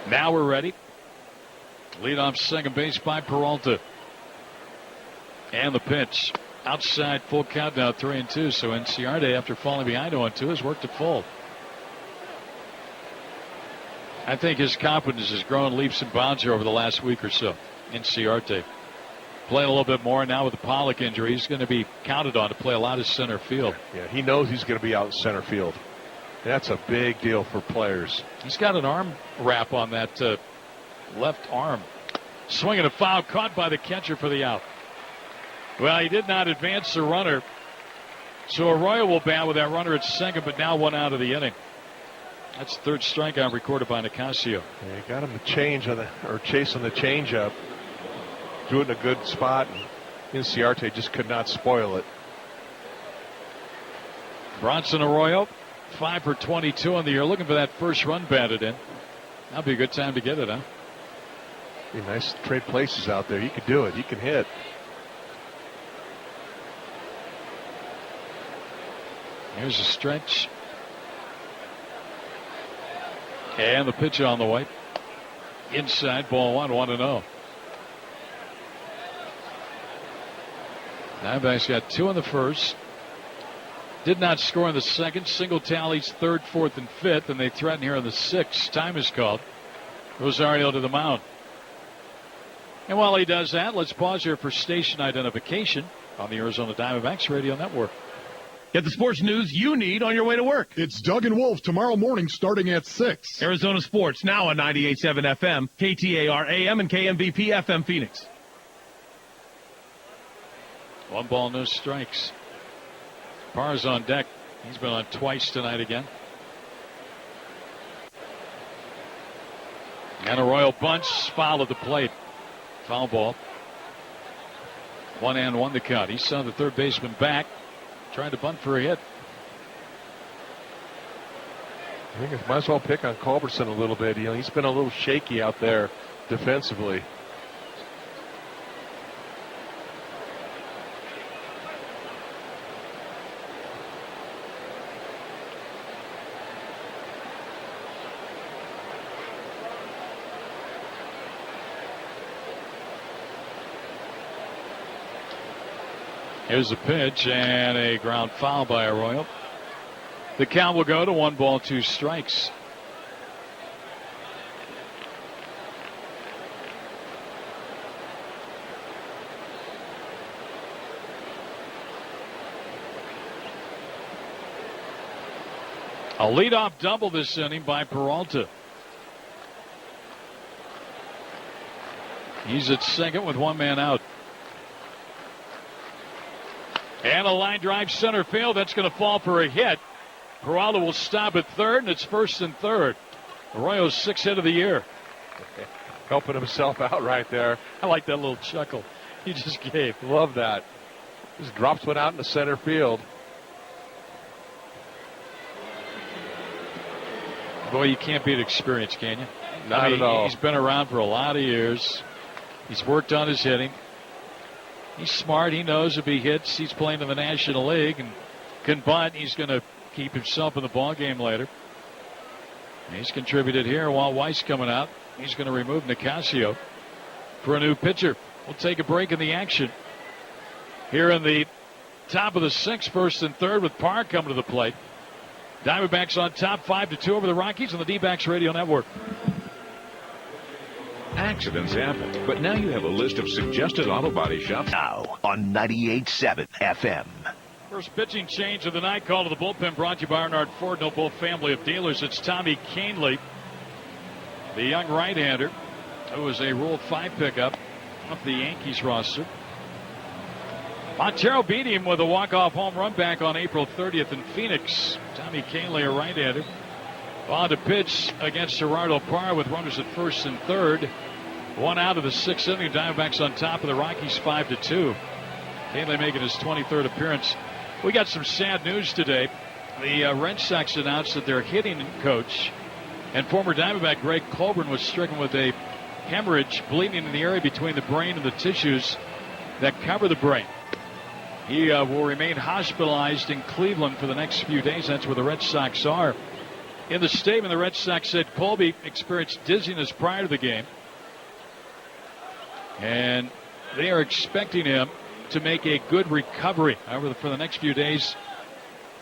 A: Now we're ready. Lead off second base by Peralta. And the pitch. Outside, full count now, 3-2. So Inciarte, after falling behind 0-2, has worked it full. I think his confidence has grown leaps and bounds here over the last week or so. Inciarte playing a little bit more now with the Pollock injury. He's going to be counted on to play a lot of center field.
B: Yeah, he knows he's going to be out in center field. That's a big deal for players.
A: He's got an arm wrap on that left arm. Swinging a foul, caught by the catcher for the out. Well, he did not advance the runner. So Arroyo will bat with that runner at second, but now 1 out of the inning. That's the third strikeout recorded by Nicasio.
B: Yeah, got him to change on chasing the changeup. Drew it in a good spot, and Inciarte just could not spoil it.
A: Bronson Arroyo, 5 for 22 on the year. Looking for that first run batted in. That'll be a good time to get it, huh?
B: Be nice to trade places out there. You can do it. You can hit.
A: Here's a stretch. And the pitch on the way. Inside, ball 1, 1-0. Diamondbacks got 2 in the first. Did not score in the second. Single tallies 3rd, 4th, and 5th, and they threaten here in the 6th. Time is called. Rosario to the mound. And while he does that, let's pause here for station identification on the Arizona Diamondbacks Radio Network.
R: Get the sports news you need on your way to work.
S: It's Doug and Wolf tomorrow morning starting at 6.
R: Arizona Sports, now on 98.7 FM, KTAR AM, and KMVP FM Phoenix.
A: 1 ball, no strikes. Parr's on deck. He's been on twice tonight again. And Arroyo bunts, foul at the plate. Foul ball. 1-1 the count. He saw the third baseman back. Trying to bunt for a hit.
B: I think I might as well pick on Culberson a little bit. He's been a little shaky out there defensively.
A: Here's the pitch and a ground foul by Arroyo. The count will go to 1 ball, 2 strikes. A leadoff double this inning by Peralta. He's at second with 1 man out. And a line drive center field. That's going to fall for a hit. Peralta will stop at third, and it's 1st and 3rd. Arroyo's 6th hit of the year.
B: Helping himself out right there.
A: I like that little chuckle he just gave.
B: Love that. Just drops one out in the center field.
A: Boy, you can't beat experience, can you?
B: Not at all.
A: He's been around for a lot of years. He's worked on his hitting. He's smart. He knows if he hits, he's playing in the National League and can bunt. He's going to keep himself in the ball game later. He's contributed here while Weiss coming out. He's going to remove Nicasio for a new pitcher. We'll take a break in the action. Here in the top of the 6th, 1st and 3rd, with Parr coming to the plate. Diamondbacks on top 5-2 over the Rockies on the D-backs Radio Network.
E: Accidents happen, but now you have a list of suggested auto body shops. Now on 98.7 FM.
A: First pitching change of the night, call to the bullpen, brought to you by Arnard Ford, Noble family of dealers. It's Tommy Kahnle, the young right-hander, who was a Rule 5 pickup off the Yankees roster. Montero beat him with a walk-off home run back on April 30th in Phoenix. Tommy Kahnle, a right-hander, on to pitch against Gerardo Parra with runners at first and third. One out of the sixth inning. Diamondbacks on top of the Rockies 5-2. Kahnle making his 23rd appearance. We got some sad news today. The Red Sox announced that their hitting coach and former Diamondback Greg Colburn was stricken with a hemorrhage, bleeding in the area between the brain and the tissues that cover the brain. He will remain hospitalized in Cleveland for the next few days. That's where the Red Sox are. In the statement, the Red Sox said Colby experienced dizziness prior to the game, and they are expecting him to make a good recovery. However, for the next few days,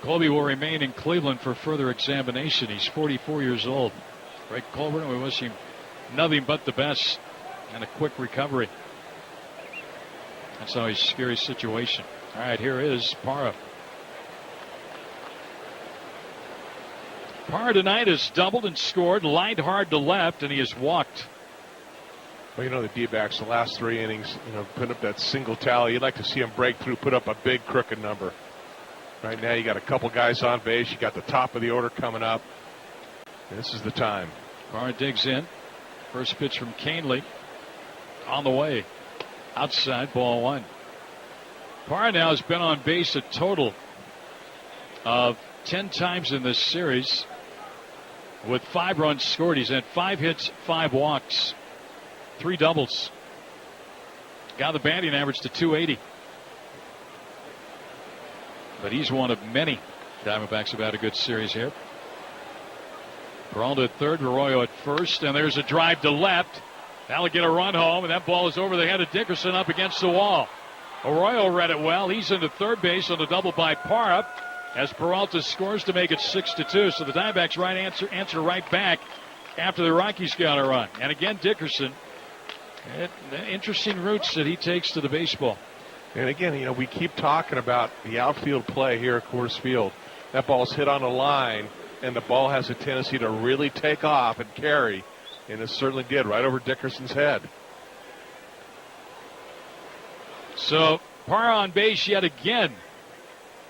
A: Colby will remain in Cleveland for further examination. He's 44 years old. Greg Colburn, and we wish him nothing but the best and a quick recovery. That's always a scary situation. All right, here is Parra. Parra tonight has doubled and scored, lined hard to left, and he has walked.
B: Well, you know, the D-backs, the last three innings, put up that single tally. You'd like to see him break through, put up a big crooked number. Right now, you got a couple guys on base. You got the top of the order coming up. And this is the time.
A: Parra digs in. First pitch from Kahnle. On the way. Outside, ball one. Parra now has been on base a total of 10 times in this series with 5 runs scored. He's had 5 hits, 5 walks, 3 doubles. Got the batting average to 280. But he's one of many Diamondbacks have had a good series here. Peralta at third, Arroyo at first, and there's a drive to left. That'll get a run home, and that ball is over the head of Dickerson up against the wall. Arroyo read it well. He's into third base on the double by Parra as Peralta scores to make it 6-2. So the Diamondbacks answer right back after the Rockies got a run. And again, Dickerson, the interesting routes that he takes to the baseball.
B: And again, we keep talking about the outfield play here at Coors Field. That ball's hit on the line, and the ball has a tendency to really take off and carry. And it certainly did, right over Dickerson's head.
A: So Parra on base yet again.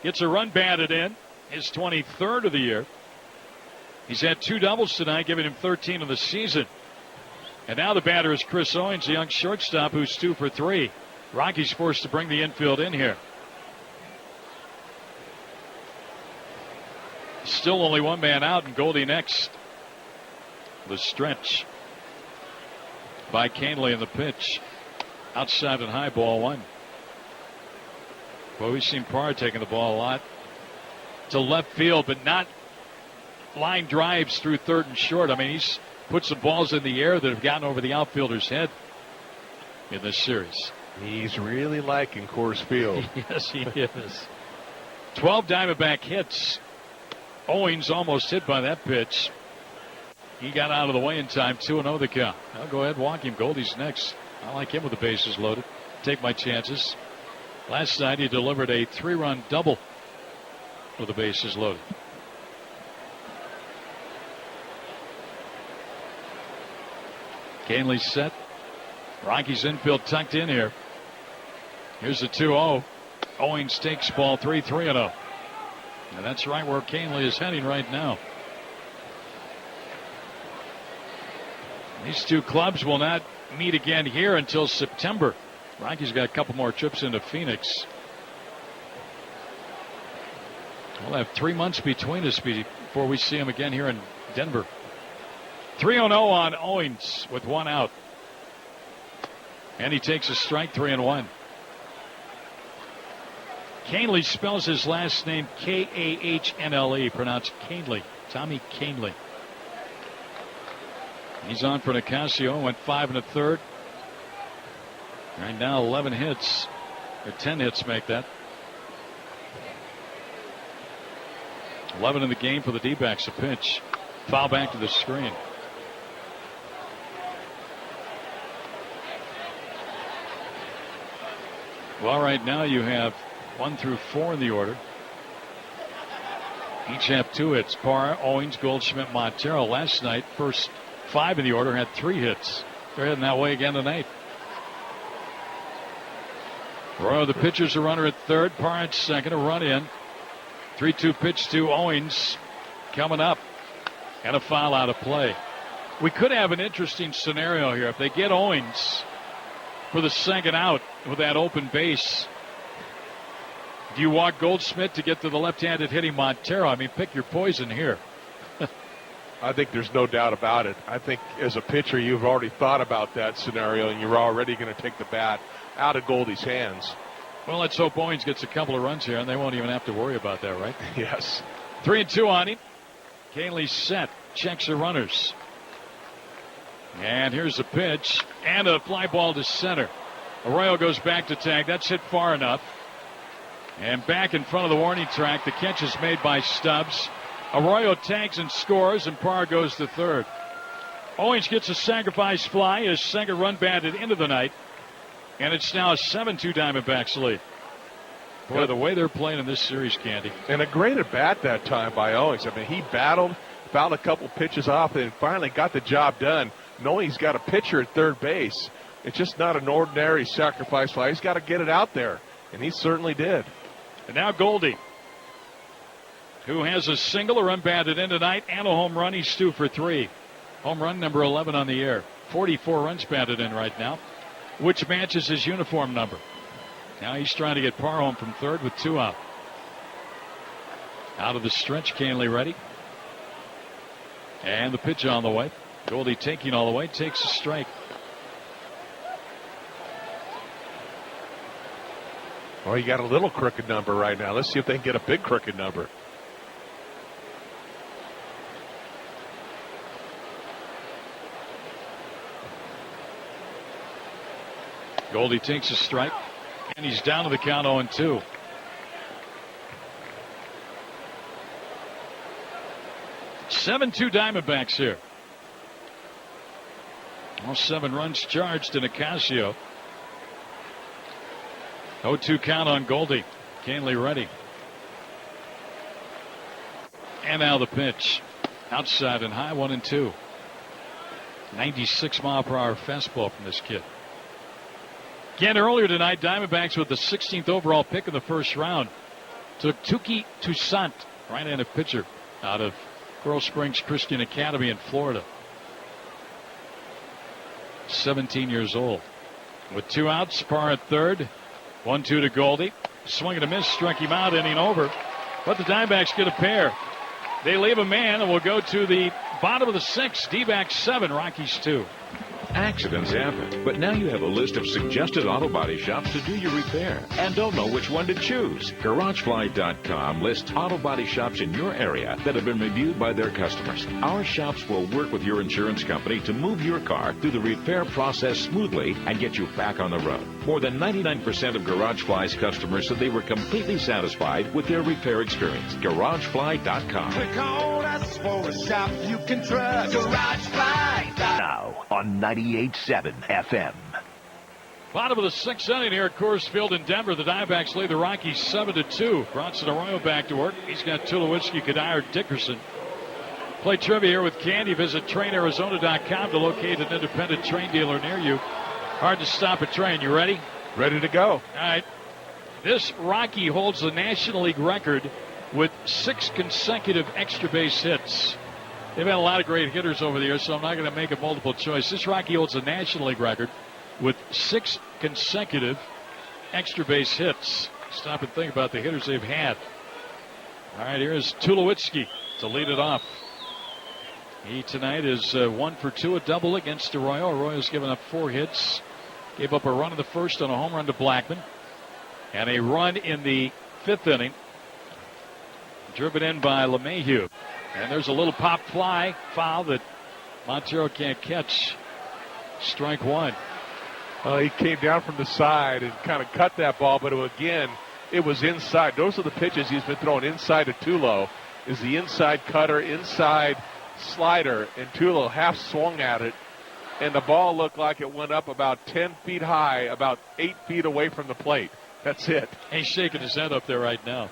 A: Gets a run batted in. His 23rd of the year. He's had 2 doubles tonight, giving him 13 of the season. And now the batter is Chris Owens, the young shortstop, who's 2 for 3. Rockies forced to bring the infield in here. Still only one man out, and Goldie next. The stretch by Kahnle in the pitch. Outside and high, ball one. Well, we've seen Parra taking the ball a lot to left field, but not line drives through third and short. I mean, he's put some balls in the air that have gotten over the outfielder's head in this series.
B: He's really liking Coors Field.
A: Yes, he is. 12 Diamondback hits. Owens almost hit by that pitch. He got out of the way in time. 2-0 the count. I'll go ahead and walk him. Goldie's next. I like him with the bases loaded. Take my chances. Last night he delivered a 3-run double with the bases loaded. Kahnle set. Rockies infield tucked in here. Here's the 2-0. Owens takes ball 3, 3-0. And that's right where Kahnle is heading right now. These two clubs will not meet again here until September. Rockies got a couple more trips into Phoenix. We'll have 3 months between us before we see him again here in Denver. 3-0 on Owens with 1 out. And he takes a strike, 3-1. Kahnle spells his last name Kahnle, pronounced Kahnle. Tommy Kahnle. He's on for Nicasio, went 5 1/3. Right now, 11 hits, or 10 hits make that. 11 in the game for the D-backs. A pitch. Foul back to the screen. Well, right now you have 1 through 4 in the order. Each have 2 hits. Parr, Owings, Goldschmidt, Montero. Last night, first 5 in the order had 3 hits. They're heading that way again tonight. Royal, the pitcher's a runner at third. Parr at second. A run in. 3-2 pitch to Owings coming up. And a foul out of play. We could have an interesting scenario here. If they get Owings for the second out with that open base, do you walk Goldschmidt to get to the left-handed hitting Montero? I mean, pick your poison here.
B: I think there's no doubt about it. I think as a pitcher, you've already thought about that scenario, and you're already going to take the bat out of Goldie's hands.
A: Well, let's hope Owings gets a couple of runs here, and they won't even have to worry about that, right?
B: Yes.
A: 3-2 on him. Canley's set. Checks the runners. And here's the pitch. And a fly ball to center. Arroyo goes back to tag. That's hit far enough. And back in front of the warning track, the catch is made by Stubbs. Arroyo tags and scores, and Parr goes to third. Owings gets a sacrifice fly. His second run batted into the night. And it's now a 7-2 Diamondbacks lead. Boy, the way they're playing in this series, Candy.
B: And a great at bat that time by Owings. I mean, he battled, fouled a couple pitches off, and finally got the job done, knowing he's got a pitcher at third base. It's just not an ordinary sacrifice fly. He's got to get it out there, and he certainly did.
A: And now Goldie, who has a single, a run batted in tonight, and a home run. He's 2 for 3. Home run number 11 on the year. 44 runs batted in right now, which matches his uniform number. Now he's trying to get Parr home from third with 2 out. Out of the stretch, Canley ready. And the pitch on the way. Goldie taking all the way, takes a strike.
B: Well, you got a little crooked number right now. Let's see if they can get a big crooked number.
A: Goldie takes a strike, and he's down to the count 0-2. Seven-2 Diamondbacks here. All 7 runs charged in Ocasio. 0-2 count on Goldie. Canley ready. And now the pitch. Outside and high, 1-2. 96-mile-per-hour fastball from this kid. Again, earlier tonight, Diamondbacks with the 16th overall pick in the first round took Tuki Toussaint, right-handed pitcher out of Coral Springs Christian Academy in Florida. 17 years old. With 2 outs, Parr at third. 1-2 to Goldie. Swing and a miss, struck him out, inning over. But the Diamondbacks get a pair. They leave a man and will go to the bottom of the 6th. D-backs 7, Rockies 2.
C: Accidents happen, but now you have a list of suggested auto body shops to do your repair and don't know which one to choose. GarageFly.com lists auto body shops in your area that have been reviewed by their customers. Our shops will work with your insurance company to move your car through the repair process smoothly and get you back on the road. More than 99% of GarageFly's customers said they were completely satisfied with their repair experience. GarageFly.com.
I: Click on us for a shop you can trust. GarageFly.
E: Now on 98.7 FM.
A: Bottom of the 6th inning here at Coors Field in Denver. The Diamondbacks lead the Rockies 7-2. Bronson Arroyo back to work. He's got Tulowitzki, Kadire, Dickerson. Play trivia here with Candy. Visit TrainArizona.com to locate an independent train dealer near you. Hard to stop a train. You ready?
B: Ready to go.
A: All right. This Rocky holds the National League record with 6 consecutive extra base hits. They've had a lot of great hitters over the years, so I'm not going to make a multiple choice. This Rocky holds the National League record with 6 consecutive extra base hits. Stop and think about the hitters they've had. All right, here's Tulowitzki to lead it off. He tonight is 1 for 2, a double against Arroyo. Arroyo's given up 4 hits. Gave up a run in the first on a home run to Blackman. And a run in the 5th inning. Driven in by LeMahieu. And there's a little pop fly foul that Montero can't catch. Strike 1.
B: He came down from the side and kind of cut that ball, but again, it was inside. Those are the pitches he's been throwing inside to Tulo. is the inside cutter, inside slider, and Tulo half swung at it, and the ball looked like it went up about 10 feet high, about 8 feet away from the plate. That's it.
A: He's shaking his head up there right now.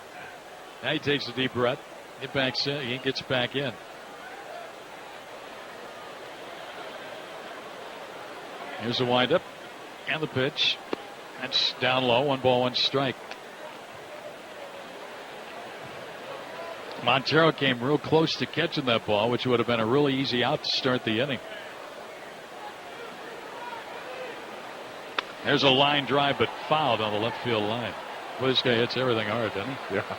A: Now he takes a deep breath. He gets back in. Here's the windup and the pitch. That's down low. 1 ball, 1 strike. Montero came real close to catching that ball, which would have been a really easy out to start the inning. There's a line drive, but fouled on the left field line. Boy, this guy hits everything hard, doesn't he?
B: Yeah.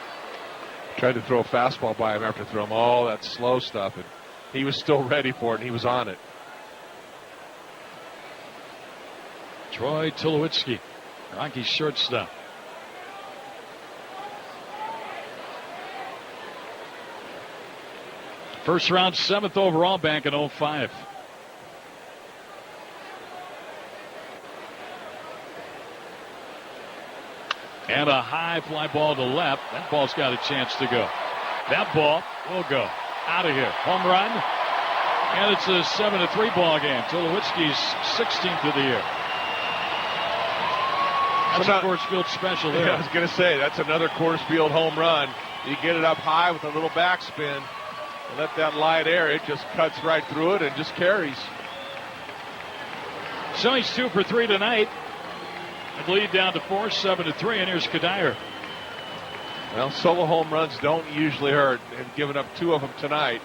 B: Tried to throw a fastball by him after throwing all that slow stuff, and he was still ready for it, and he was on it.
A: Troy Tulowitzki, Rockies shortstop. First round, 7th overall back in 05. And a high fly ball to left. That ball's got a chance to go. That ball will go. Out of here. Home run. And it's a 7-3 ball game. Tulowitzki's 16th of the year. That's a Coors Field special there.
B: Yeah, I was going to say, that's another Coors Field home run. You get it up high with a little backspin and let that light air. It just cuts right through it and just carries.
A: So he's 2 for 3 tonight. The lead down to 4, 7-3, and here's Kadire.
B: Well, solo home runs don't usually hurt, and giving up 2 of them tonight.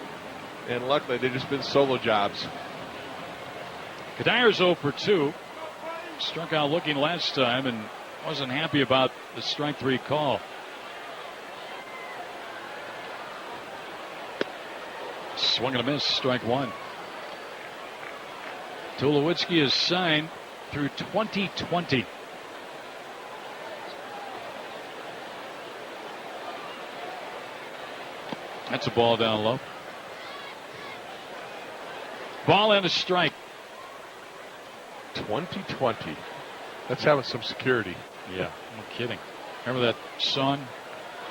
B: And luckily, they've just been solo jobs.
A: Kadire's 0 for 2. Struck out looking last time and wasn't happy about the strike 3 call. Swung and a miss, strike 1. Tulowitzki is signed through 2020. That's a ball down low. Ball and a strike.
B: 2020. That's having some security.
A: Yeah, no kidding. Remember that song?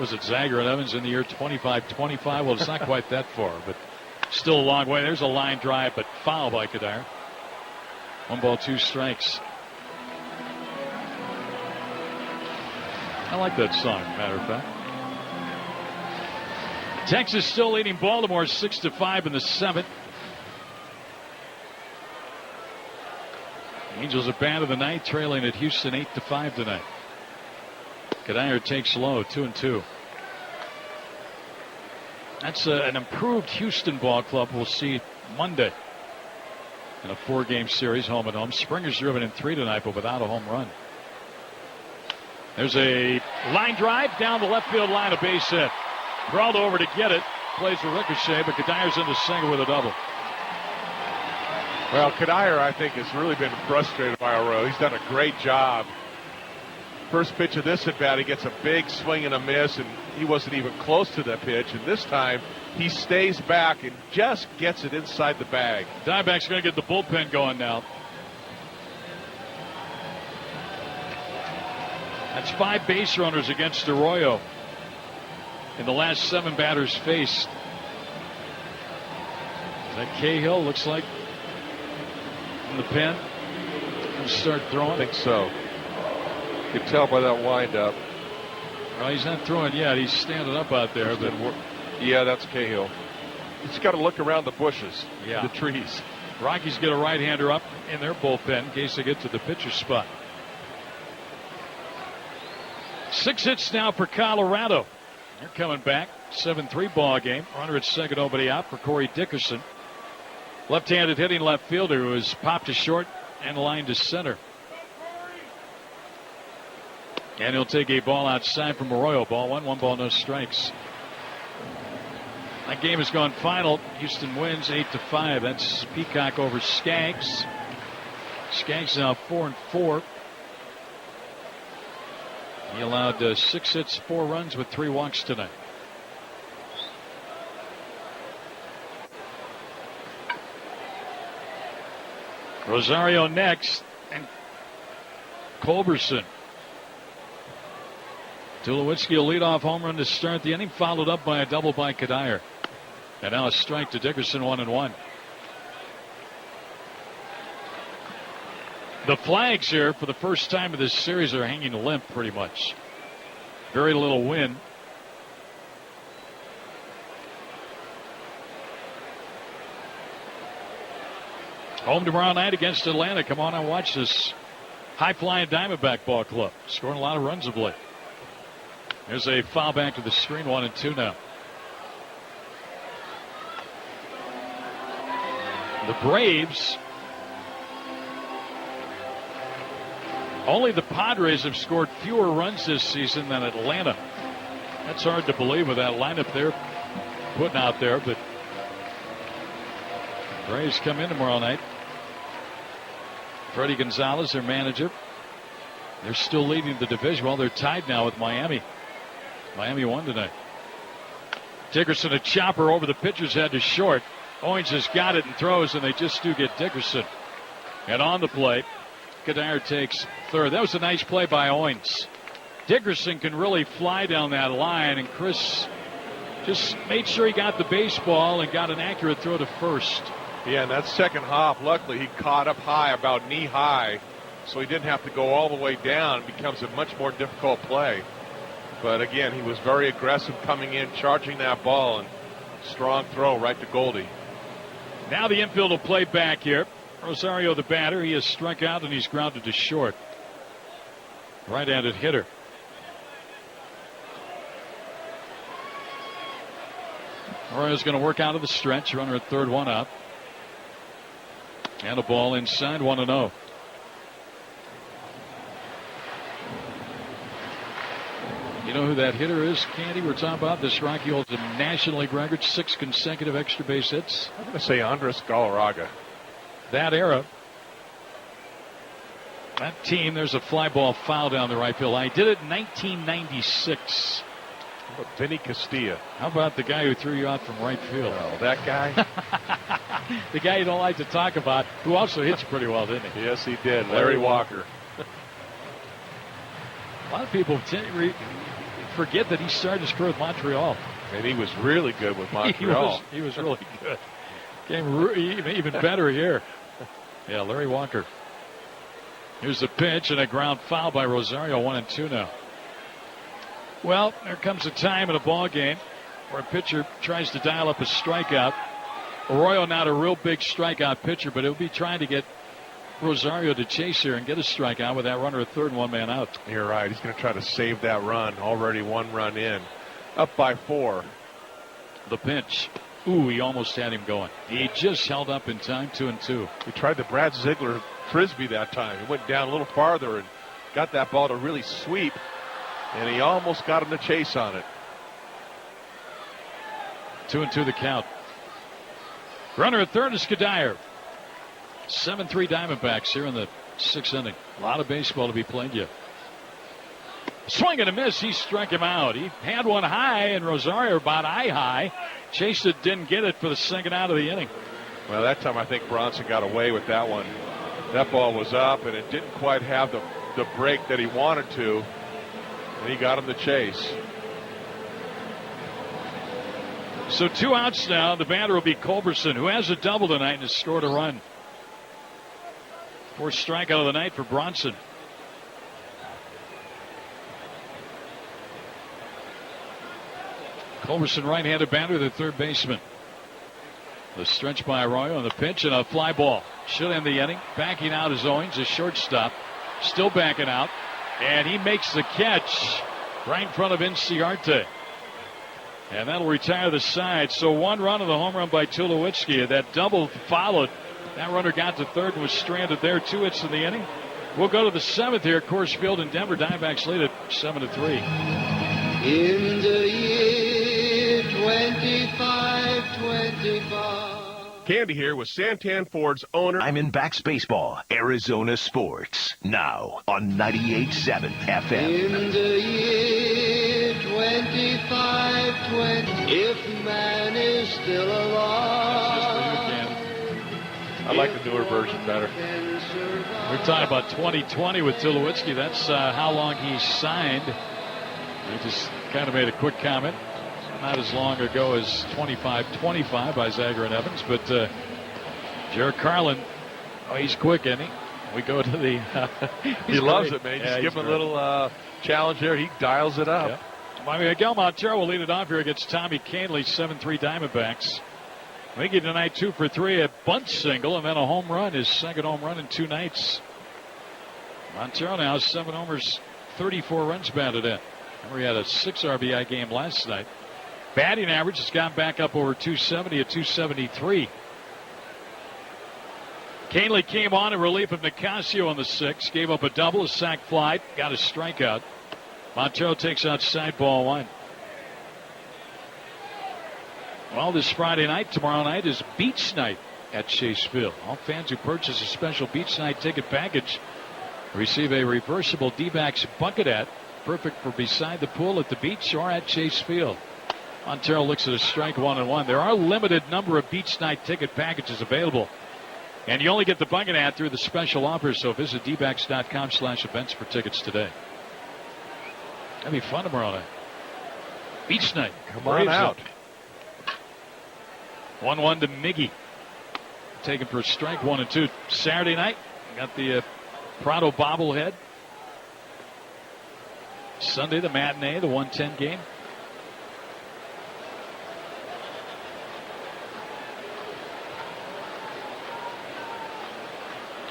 A: Was it Zager and Evans in the year 2525? Well, it's not quite that far, but still a long way. There's a line drive, but foul by Kadire. 1 ball, 2 strikes. I like that song, matter of fact. Texas still leading Baltimore 6-5 in the 7th. Angels are bad of the night, trailing at Houston 8-5 tonight. Kadire takes low, 2-2. That's an improved Houston ball club we'll see Monday in a 4-game series, home and home. Springer's driven in 3 tonight, but without a home run. There's a line drive down the left field line, a base hit. Crawled over to get it, plays for ricochet, but Kadire's into single with a double.
B: Well, Kadire, I think, has really been frustrated by Oro. He's done a great job. First pitch of this at bat, he gets a big swing and a miss, and he wasn't even close to that pitch. And this time, he stays back and just gets it inside the bag.
A: Diamondbacks going to get the bullpen going now. That's 5 base runners against Arroyo in the last 7 batters faced. Is that Cahill? Looks like in the pen. Going to start throwing.
B: I think so. You can tell by that windup.
A: Well, he's not throwing yet. He's standing up out there. But
B: yeah, that's Cahill. He's got to look around the bushes,
A: yeah,
B: the trees.
A: Rockies get a right-hander up in their bullpen in case they get to the pitcher spot. 6 hits now for Colorado. They're coming back. 7-3 ball game. Runner at second, nobody out for Corey Dickerson. Left-handed hitting left fielder who has popped to short and lined to center. And he'll take a ball outside from Arroyo. Ball 1 ball, no strikes. That game has gone final. Houston wins 8-5. That's Peacock over Skaggs. Skaggs now 4-4. He allowed 6 hits, 4 runs with 3 walks tonight. Rosario next, and Culberson. Tulowitzki will lead off home run to start the inning, followed up by a double by Kadire. And now a strike to Dickerson, 1-1. The flags here for the first time of this series are hanging limp pretty much. Very little wind. Home tomorrow night against Atlanta. Come on and watch this high-flying Diamondback ball club. Scoring a lot of runs of late. There's a foul back to the screen, 1-2 now. The Braves, only the Padres have scored fewer runs this season than Atlanta. That's hard to believe with that lineup they're putting out there, but Braves come in tomorrow night. Freddie Gonzalez, their manager. They're still leading the division. Well, they're tied now with Miami. Miami won tonight. Dickerson, a chopper over the pitcher's head to short. Owens has got it and throws, and they just do get Dickerson. And on the plate, Kadire takes third. That was a nice play by Owens. Dickerson can really fly down that line, and Chris just made sure he got the baseball and got an accurate throw to first.
B: Yeah, and that second hop, luckily he caught up high, about knee high, so he didn't have to go all the way down. It becomes a much more difficult play. But again, he was very aggressive coming in, charging that ball, and strong throw right to Goldie.
A: Now the infield will play back here. Rosario, the batter, he has struck out and he's grounded to short. Right-handed hitter. Arroyo's going to work out of the stretch. Runner at third, one out. And a ball inside, 1-0. You know who that hitter is, Candy? We're talking about this Rocky holds a National League record, 6 consecutive extra base hits.
B: I'm going to say Andres Galarraga.
A: That era. That team, there's a fly ball foul down the right field line. He did it in 1996.
B: How about Vinny Castilla?
A: How about the guy who threw you out from right field?
B: Oh, that guy?
A: The guy you don't like to talk about, who also hits pretty well, didn't he?
B: Yes, he did. Larry Walker.
A: A lot of people forget that he started his career with Montreal.
B: And he was really good with Montreal.
A: He was really good. Came even better here. Yeah, Larry Walker. Here's the pitch and a ground foul by Rosario, 1-2 now. Well, there comes a time in a ball game where a pitcher tries to dial up a strikeout. Arroyo not a real big strikeout pitcher, but he'll be trying to get Rosario to chase here and get a strikeout with that runner at third and one man out.
B: You're right. He's going to try to save that run. Already one run in. Up by 4.
A: The pitch. Ooh, he almost had him going. He just held up in time, 2-2.
B: He tried the Brad Ziegler frisbee that time. He went down a little farther and got that ball to really sweep, and he almost got him to chase on it.
A: 2-2 the count. Runner at third is Kadire. 7-3 Diamondbacks here in the 6th inning. A lot of baseball to be played yet. Swing and a miss. He struck him out. He had one high, and Rosario about eye high. Chased it, didn't get it for the second out of the inning.
B: Well, that time I think Bronson got away with that one. That ball was up, and it didn't quite have the break that he wanted to. And he got him to chase.
A: So 2 outs now. The batter will be Culberson, who has a double tonight and has scored a run. 4th strikeout of the night for Bronson. Culberson, right-handed batter, the third baseman. The stretch by Arroyo on the pitch and a fly ball. Should end the inning. Backing out is Owens, a shortstop. Still backing out. And he makes the catch right in front of Inciarte. And that'll retire the side. So 1 run of the home run by Tulowitzki. That double followed. That runner got to third and was stranded there. 2 hits in the inning. We'll go to the 7th here at Coors Field in Denver. Diamondbacks lead at 7-3.
I: In the year 2525.
B: Candy here with Santan Ford's owner.
E: Diamondbacks Baseball, Arizona Sports. Now on 98.7 FM.
I: In the year 2520, if man is still alive.
B: I like the newer version better.
A: We're talking about 2020 with Tulowitzki. That's how long he signed. He just kind of made a quick comment. Not as long ago as 25-25 by Zager and Evans, but Jared Carlin, he's quick, isn't he? We go to the...
B: he loves it, man. Just give him a little challenge there. He dials it up.
A: Yep. Miguel Montero will lead it off here against Tommy Canley, 7-3 Diamondbacks. Miggy tonight 2 for 3, a bunt single, and then a home run, his second home run in 2 nights. Montero now 7 homers, 34 runs batted in. Remember, he had a 6 RBI game last night. Batting average has gone back up over 270 at 273. Canley came on in relief of Nicasio in the 6th, gave up a double, a sac fly, got a strikeout. Montero takes outside ball 1. Well, this Friday night, tomorrow night is Beach Night at Chase Field. All fans who purchase a special Beach Night ticket package receive a reversible D-backs bucket hat, perfect for beside the pool at the beach or at Chase Field. Montero looks at a strike 1-1. There are a limited number of Beach Night ticket packages available, and you only get the bucket hat through the special offer, so visit dbacks.com/events for tickets today. That'd be fun tomorrow night. Beach Night.
B: Come on out.
A: 1-1 to Miggy. Taken for strike 1 and 2. Saturday night, got the Prado bobblehead. Sunday, the matinee, the 1:10 game.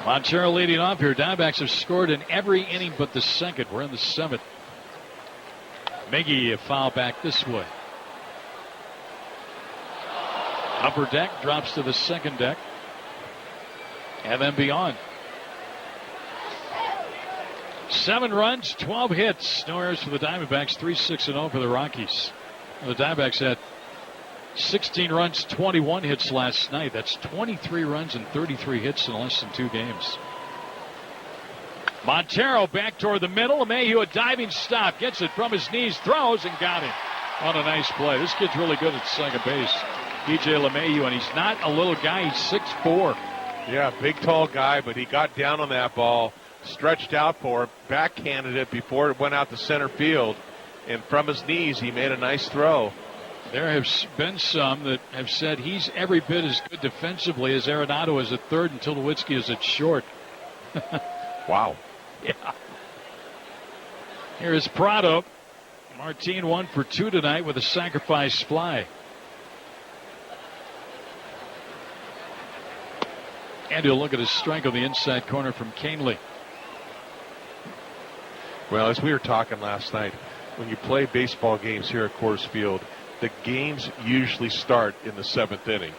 A: Montero leading off here. Diamondbacks have scored in every inning but the second. We're in the 7th. Miggy a foul back this way. Upper deck drops to the second deck. And then beyond. 7 runs, 12 hits. No errors for the Diamondbacks. 3-6-0 for the Rockies. The Diamondbacks had 16 runs, 21 hits last night. That's 23 runs and 33 hits in less than 2 games. Montero back toward the middle. LeMahieu a diving stop. Gets it from his knees. Throws and got him on a nice play. This kid's really good at second base. DJ LeMahieu, and he's not a little guy. He's 6'4".
B: Yeah, big, tall guy, but he got down on that ball, stretched out for it, backhanded it before it went out to center field, and from his knees, he made a nice throw.
A: There have been some that have said he's every bit as good defensively as Arenado is at third and Tulowitzki is at short.
B: Wow.
A: Yeah. Here is Prado. Martin 1 for 2 tonight with a sacrifice fly. And he'll look at his strike on the inside corner from Canley.
B: Well, as we were talking last night, when you play baseball games here at Coors Field, the games usually start in the 7th inning.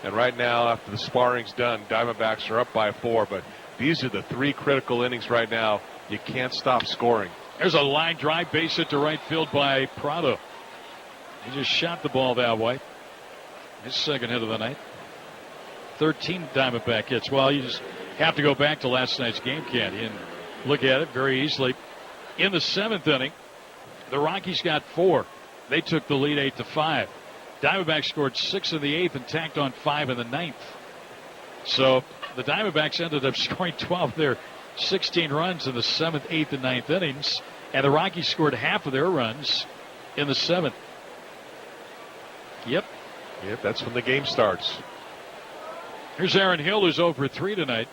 B: And right now, after the sparring's done, Diamondbacks are up by 4, but these are the 3 critical innings right now. You can't stop scoring.
A: There's a line drive base hit to right field by Prado. He just shot the ball that way. His second hit of the night. 13 Diamondback hits. Well, you just have to go back to last night's game, can't you, and look at it very easily. In the 7th inning, the Rockies got 4. They took the lead 8-5. Diamondbacks scored 6 in the 8th and tacked on 5 in the 9th. So the Diamondbacks ended up scoring 12 of their 16 runs in the 7th, 8th, and 9th innings, and the Rockies scored half of their runs in the 7th. Yep,
B: that's when the game starts.
A: Here's Aaron Hill, who's 0 for 3 tonight.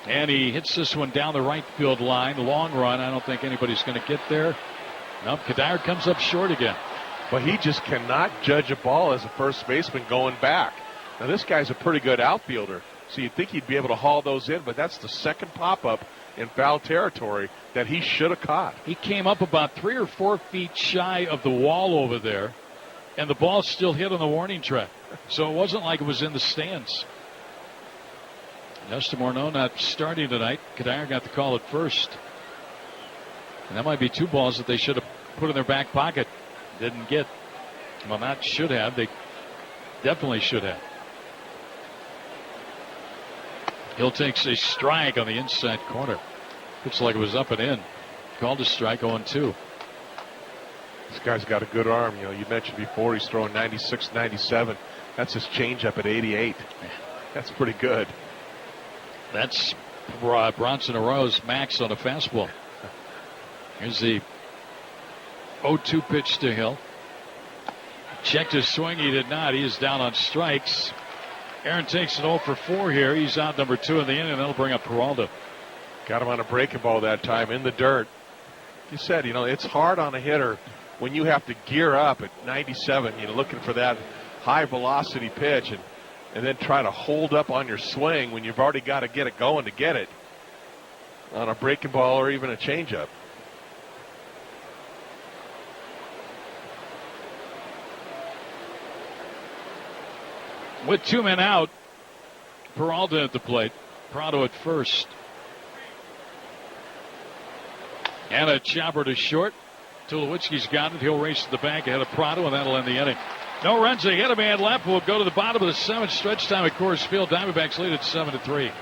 A: And he hits this one down the right field line. Long run. I don't think anybody's going to get there. Nope, Kadire comes up short again.
B: But he just cannot judge a ball as a first baseman going back. Now, this guy's a pretty good outfielder, so you'd think he'd be able to haul those in, but that's the second pop-up in foul territory that he should have caught.
A: He came up about 3 or 4 feet shy of the wall over there, and the ball still hit on the warning track. So it wasn't like it was in the stands. Justin Morneau not starting tonight. Kadire got the call at first. And that might be 2 balls that they should have put in their back pocket. Didn't get. Well, not should have. They definitely should have. Hill takes a strike on the inside corner. Looks like it was up and in. Called a strike 0-2.
B: This guy's got a good arm. You know, you mentioned before he's throwing 96, 97. That's his changeup at 88. That's pretty good.
A: That's Bronson Arroyo's max on a fastball. Here's the 0-2 pitch to Hill. Checked his swing. He did not. He is down on strikes. Aaron takes an 0 for 4 here. He's out number 2 in the inning. That'll bring up Peralta.
B: Got him on a breaking ball that time in the dirt. You said, it's hard on a hitter when you have to gear up at 97, looking for that high velocity pitch and then try to hold up on your swing when you've already got to get it going to get it on a breaking ball or even a changeup.
A: With 2 men out, Peralta at the plate. Prado at first. And a chopper to short. Tulowitzki's got it. He'll race to the back ahead of Prado, and that'll end the inning. No runs ahead. A man left. We'll go to the bottom of the 7th. Stretch time at Coors Field. Diamondbacks lead at 7-3.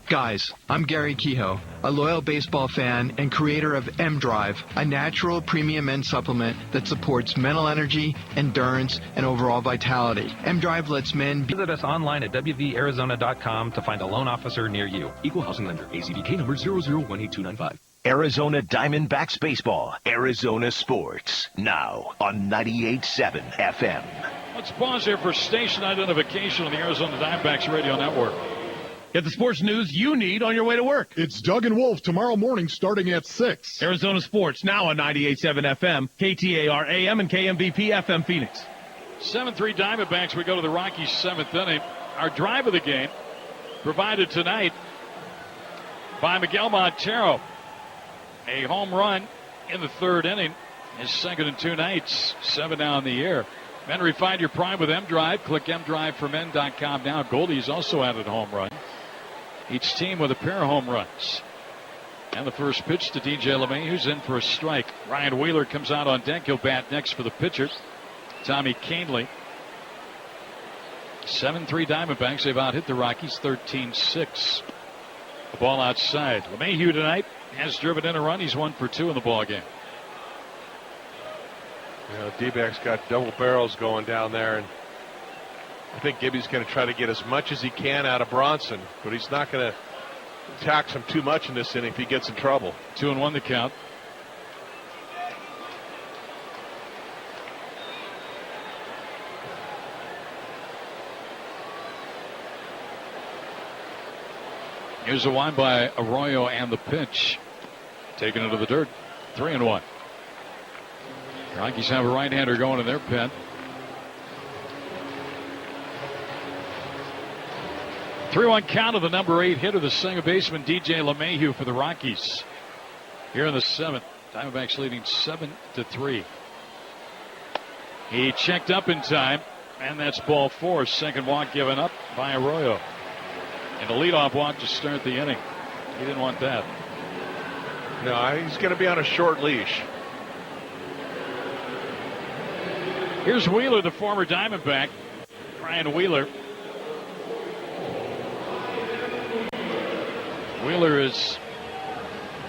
J: Guys, I'm Gary Kehoe, a loyal baseball fan and creator of M-Drive, a natural premium men supplement that supports mental energy, endurance, and overall vitality. M-Drive lets men
K: Visit us online at wvarizona.com to find a loan officer near you. Equal housing lender. ACBK number 0018295.
E: Arizona Diamondbacks baseball, Arizona sports, now on 98.7 FM.
A: Let's pause here for station identification on the Arizona Diamondbacks radio network.
R: Get the sports news you need on your way to work.
S: It's Doug and Wolf tomorrow morning starting at 6.
R: Arizona Sports, now on 98.7 FM, KTAR AM and KMVP FM Phoenix.
A: 7-3 Diamondbacks. We go to the Rockies' 7th inning. Our drive of the game provided tonight by Miguel Montero. A home run in the 3rd inning. His 2nd in 2 nights. 7 now in the year. Men, refine your prime with M-Drive. Click mdriveformen.com now. Goldie's also added a home run. Each team with a pair of home runs. And the first pitch to DJ LeMay, who's in for a strike. Ryan Wheeler comes out on deck. He'll bat next for the pitcher, Tommy Canely. 7-3 Diamondbacks. They've out hit the Rockies 13-6. The ball outside. LeMahieu tonight has driven in a run. He's 1 for 2 in the ball game.
B: D-backs got double barrels going down there, and I think Gibby's going to try to get as much as he can out of Bronson, but he's not going to tax him too much in this inning if he gets in trouble.
A: 2-1 the count. Here's a wind by Arroyo and the pitch. Taking it to the dirt. 3-1. Rockies have a right-hander going in their pen. 3-1 count of the number 8 hitter, the second baseman DJ LeMahieu for the Rockies. Here in the 7th, Diamondbacks leading 7-3. He checked up in time, and that's ball 4. Second walk given up by Arroyo. And the leadoff walk to start the inning. He didn't want that.
B: No, he's going to be on a short leash.
A: Here's Wheeler, the former Diamondback. Ryan Wheeler. Wheeler is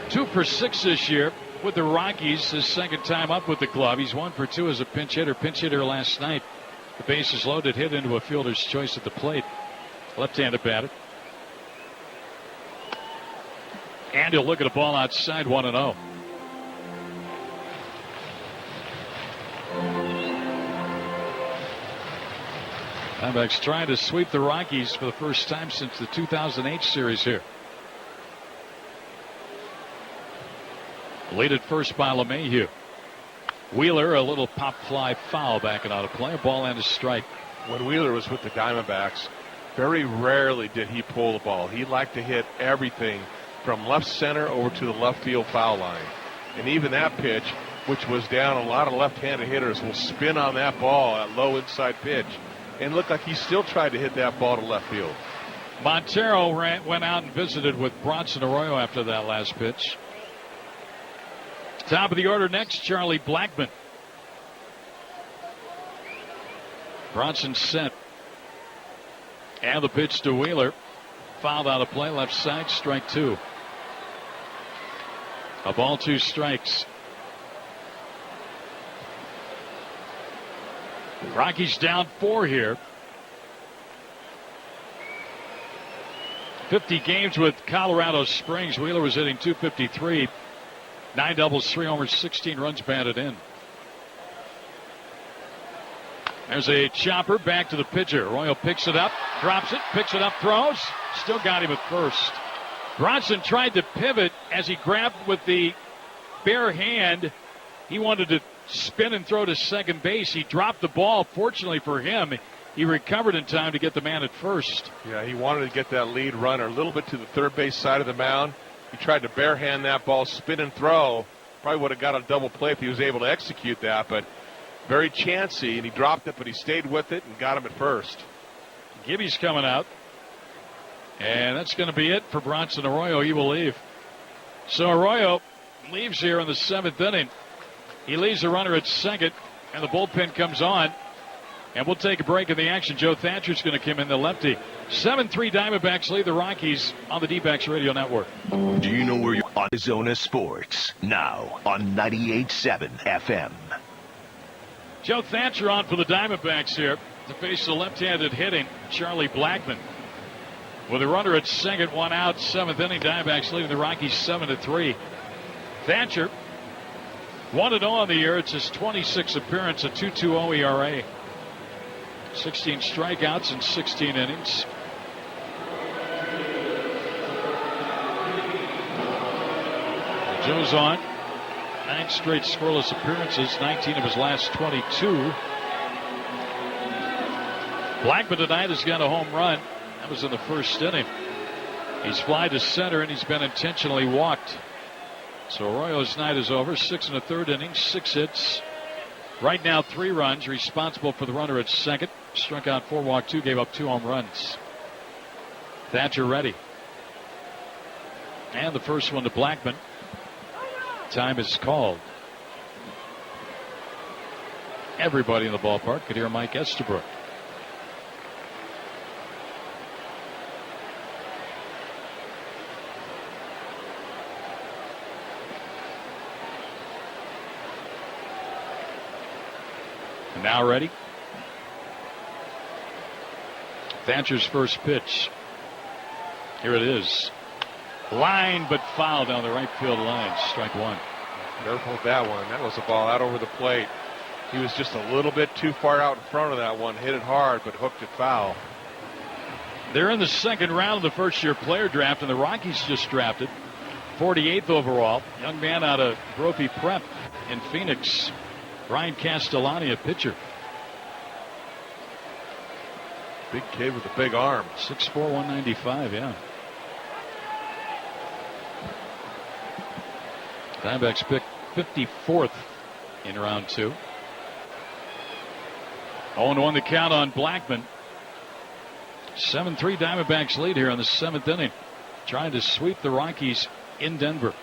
A: 2 for 6 this year with the Rockies. His 2nd time up with the club. He's 1 for 2 as a pinch hitter. Pinch hitter last night. The bases loaded, hit into a fielder's choice at the plate. Left-handed batter. And he'll look at a ball outside, 1-0. Diamondbacks trying to sweep the Rockies for the first time since the 2008 series here. Lead at first by LeMahieu. Wheeler, a little pop fly foul backing out of play. A ball and a strike.
B: When Wheeler was with the Diamondbacks, very rarely did he pull the ball. He liked to hit everything from left center over to the left field foul line. And even that pitch, which was down, a lot of left-handed hitters will spin on that ball at low inside pitch. And looked like he still tried to hit that ball to left field.
A: Montero went out and visited with Bronson Arroyo after that last pitch. Top of the order next, Charlie Blackmon. Bronson set. And the pitch to Wheeler. Fouled out of play, left side, strike 2. A ball, 2 strikes. Rockies down 4 here. 50 games with Colorado Springs. Wheeler was hitting .253. 9 doubles, 3 homers, 16 runs batted in. There's a chopper back to the pitcher. Arroyo picks it up, drops it, picks it up, throws. Still got him at first. Bronson tried to pivot as he grabbed with the bare hand. He wanted to spin and throw to second base. He dropped the ball. Fortunately for him, he recovered in time to get the man at first.
B: Yeah, he wanted to get that lead runner a little bit to the third base side of the mound. He tried to bare hand that ball, spin and throw. Probably would have got a double play if he was able to execute that, but very chancy, and he dropped it, but he stayed with it and got him at first.
A: Gibby's coming out. And that's going to be it for Bronson Arroyo. He will leave. So Arroyo leaves here in the 7th inning. He leaves the runner at second, and the bullpen comes on. And we'll take a break in the action. Joe Thatcher's going to come in, the lefty. 7-3 Diamondbacks lead the Rockies on the D-backs Radio Network.
E: Do you know where you're on Arizona Sports? Now on 98.7 FM.
A: Joe Thatcher on for the Diamondbacks here to face the left-handed hitting Charlie Blackmon. With a runner at second, 1 out, 7th inning, Diamondbacks leading the Rockies 7-3. Thatcher 1-0 on the year. It's his 26th appearance, a 2.20 ERA. 16 strikeouts in 16 innings. Joe's on. 9 straight scoreless appearances, 19 of his last 22. Blackmon tonight has got a home run. That was in the first inning. He's fly to center, and he's been intentionally walked. So Arroyo's night is over. 6 1/3 innings, 6 hits. Right now, 3 runs, responsible for the runner at second. Struck out 4, walked 2, gave up 2 home runs. Thatcher ready. And the first one to Blackmon. Time is called. Everybody in the ballpark could hear Mike Estabrook. And now ready. Thatcher's first pitch. Here it is. Line but foul down the right field line. Strike 1.
B: Careful with that one. That was a ball out over the plate. He was just a little bit too far out in front of that one. Hit it hard, but hooked it foul.
A: They're in the second round of the first-year player draft, and the Rockies just drafted 48th overall. Young man out of Brophy Prep in Phoenix. Brian Castellani, a pitcher.
B: Big kid with a big arm.
A: 6'4", 195, yeah. Diamondbacks pick 54th in round 2. 0-1 the count on Blackmon. 7-3 Diamondbacks lead here in the 7th inning. Trying to sweep the Rockies in Denver.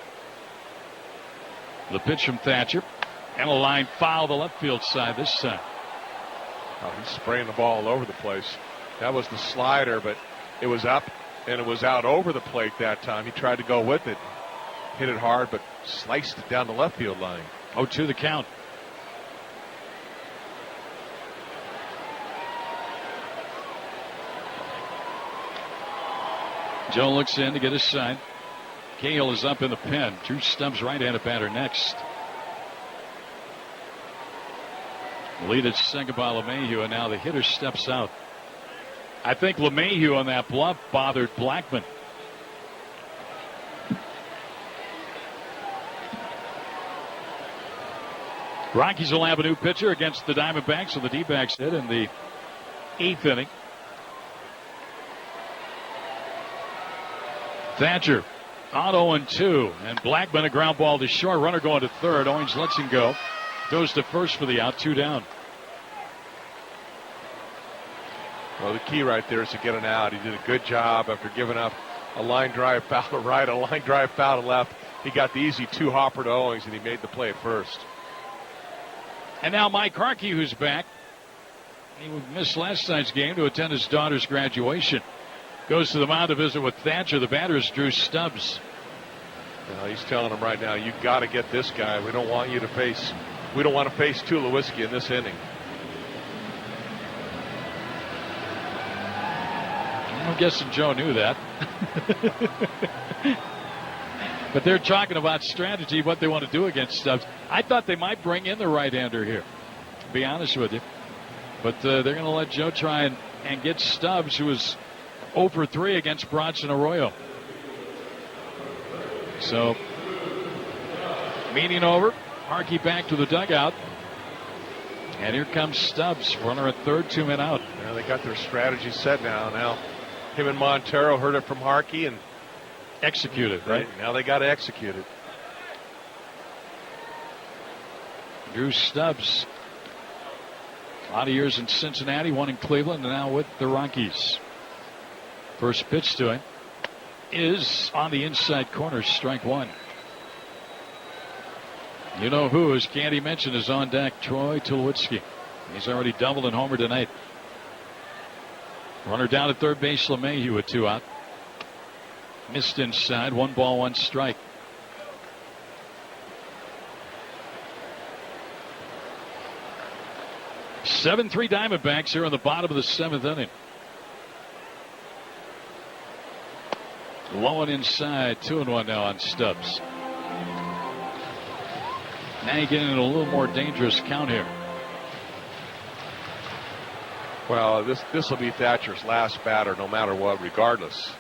A: The pitch from Thatcher. And a line foul the left field side this time.
B: Oh, he's spraying the ball all over the place. That was the slider, but it was up and it was out over the plate that time. He tried to go with it. Hit it hard, but sliced it down the left field line.
A: 0-2 the count. Joe looks in to get his sign. Cahill is up in the pen. Drew Stubbs right-handed batter next. Lead at second by LeMahieu, and now the hitter steps out. I think LeMahieu on that bluff bothered Blackmon. Rockies will have a new pitcher against the Diamondbacks, so the D-backs hit in the 8th inning. Thatcher on 0-2, and Blackmon a ground ball to short. Runner going to third. Owings lets him go. Goes to first for the out. 2 down.
B: Well, the key right there is to get an out. He did a good job after giving up a line drive foul to right, a line drive foul to left. He got the easy 2-hopper to Owings, and he made the play at first.
A: And now Mike Harkey, who's back. He missed last night's game to attend his daughter's graduation. Goes to the mound to visit with Thatcher. The batter is Drew Stubbs.
B: He's telling him right now, you got to get this guy. We don't want you to face. We don't want to face Tulowitzki in this inning.
A: I'm guessing Joe knew that. But they're talking about strategy, what they want to do against Stubbs. I thought they might bring in the right-hander here, to be honest with you. But they're going to let Joe try and get Stubbs, who was 0 for 3 against Bronson Arroyo. So, meeting over. Harkey back to the dugout. And here comes Stubbs, runner at third, 2 men out.
B: Yeah, they got their strategy set now. Now, him and Montero heard it from Harkey and
A: executed, right?
B: Now they got to execute it.
A: Drew Stubbs. A lot of years in Cincinnati, one in Cleveland, and now with the Rockies. First pitch to him is on the inside corner, strike one. You know who, as Candy mentioned, is on deck, Troy Tulowitzki. He's already doubled and homered tonight. Runner down at third base, LeMahieu with 2 out. Missed inside, 1 ball, 1 strike. (7-3) Diamondbacks here in the bottom of the 7th inning. Low and inside, 2-1 now on Stubbs. Now you get into a little more dangerous count here.
B: Well, this will be Thatcher's last batter, no matter what, regardless.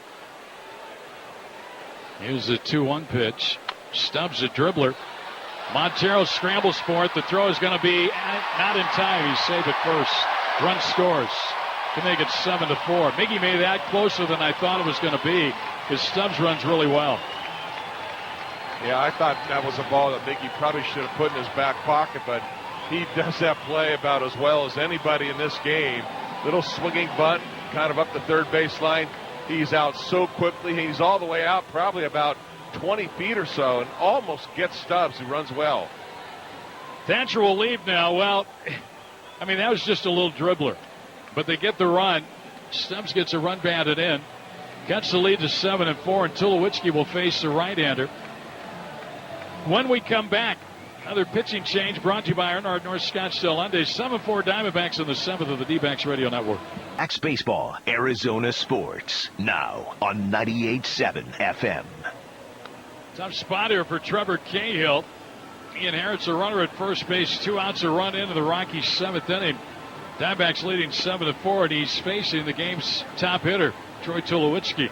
A: Here's the 2-1 pitch. Stubbs a dribbler. Montero scrambles for it. The throw is going to be not in time. He's safe at first. Run scores to make it 7-4. Miggy made that closer than I thought it was going to be, because Stubbs runs really well.
B: Yeah, I thought that was a ball that Miggy probably should have put in his back pocket, but he does that play about as well as anybody in this game. Little swinging bunt, kind of up the third baseline. He's out so quickly. He's all the way out, probably about 20 feet or so, and almost gets Stubbs, who runs well.
A: Thatcher will leave now. Well, I mean, that was just a little dribbler. But they get the run. Stubbs gets a run batted in. Cuts the lead to 7-4, and Tulowitzki will face the right-hander. When we come back, another pitching change brought to you by Earnhardt North Scottsdale Hyundai. 7-4 Diamondbacks in the 7th of the D-backs Radio Network.
E: Axe Baseball, Arizona Sports, now on 98.7 FM.
A: Tough spot here for Trevor Cahill. He inherits a runner at first base. 2 outs, a run into the Rockies' 7th inning. Diamondbacks leading 7-4, and he's facing the game's top hitter, Troy Tulowitzki.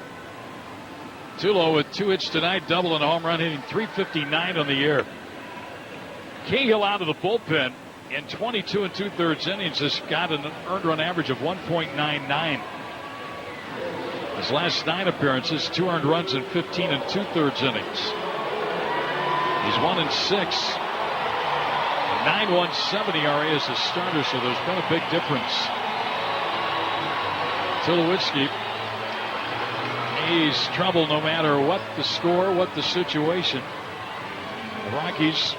A: Tulo with 2 hits tonight, double and a home run, hitting .359 on the year. Cahill out of the bullpen in 22 2/3 innings has got an earned run average of 1.99. His last 9 appearances, 2 earned runs in 15 2/3 innings. He's 1-6. 9.17 ERA as a starter, so there's been a big difference. Tulowitzki, he's trouble no matter what the score, what the situation. The Rockies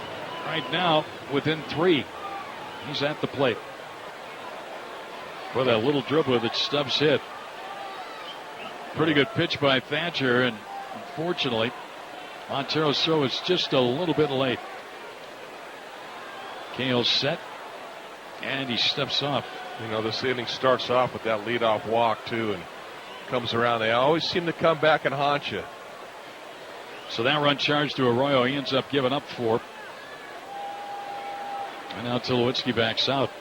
A: right now within 3. He's at the plate. For that little dribbler that Stubbs hit. Pretty good pitch by Thatcher, and unfortunately, Montero's throw is just a little bit late. Cahill's set, and he steps off.
B: You know, this inning starts off with that leadoff walk, too, and comes around. They always seem to come back and haunt you.
A: So that run charged to Arroyo. He ends up giving up 4. And now Tulowitzki backs out.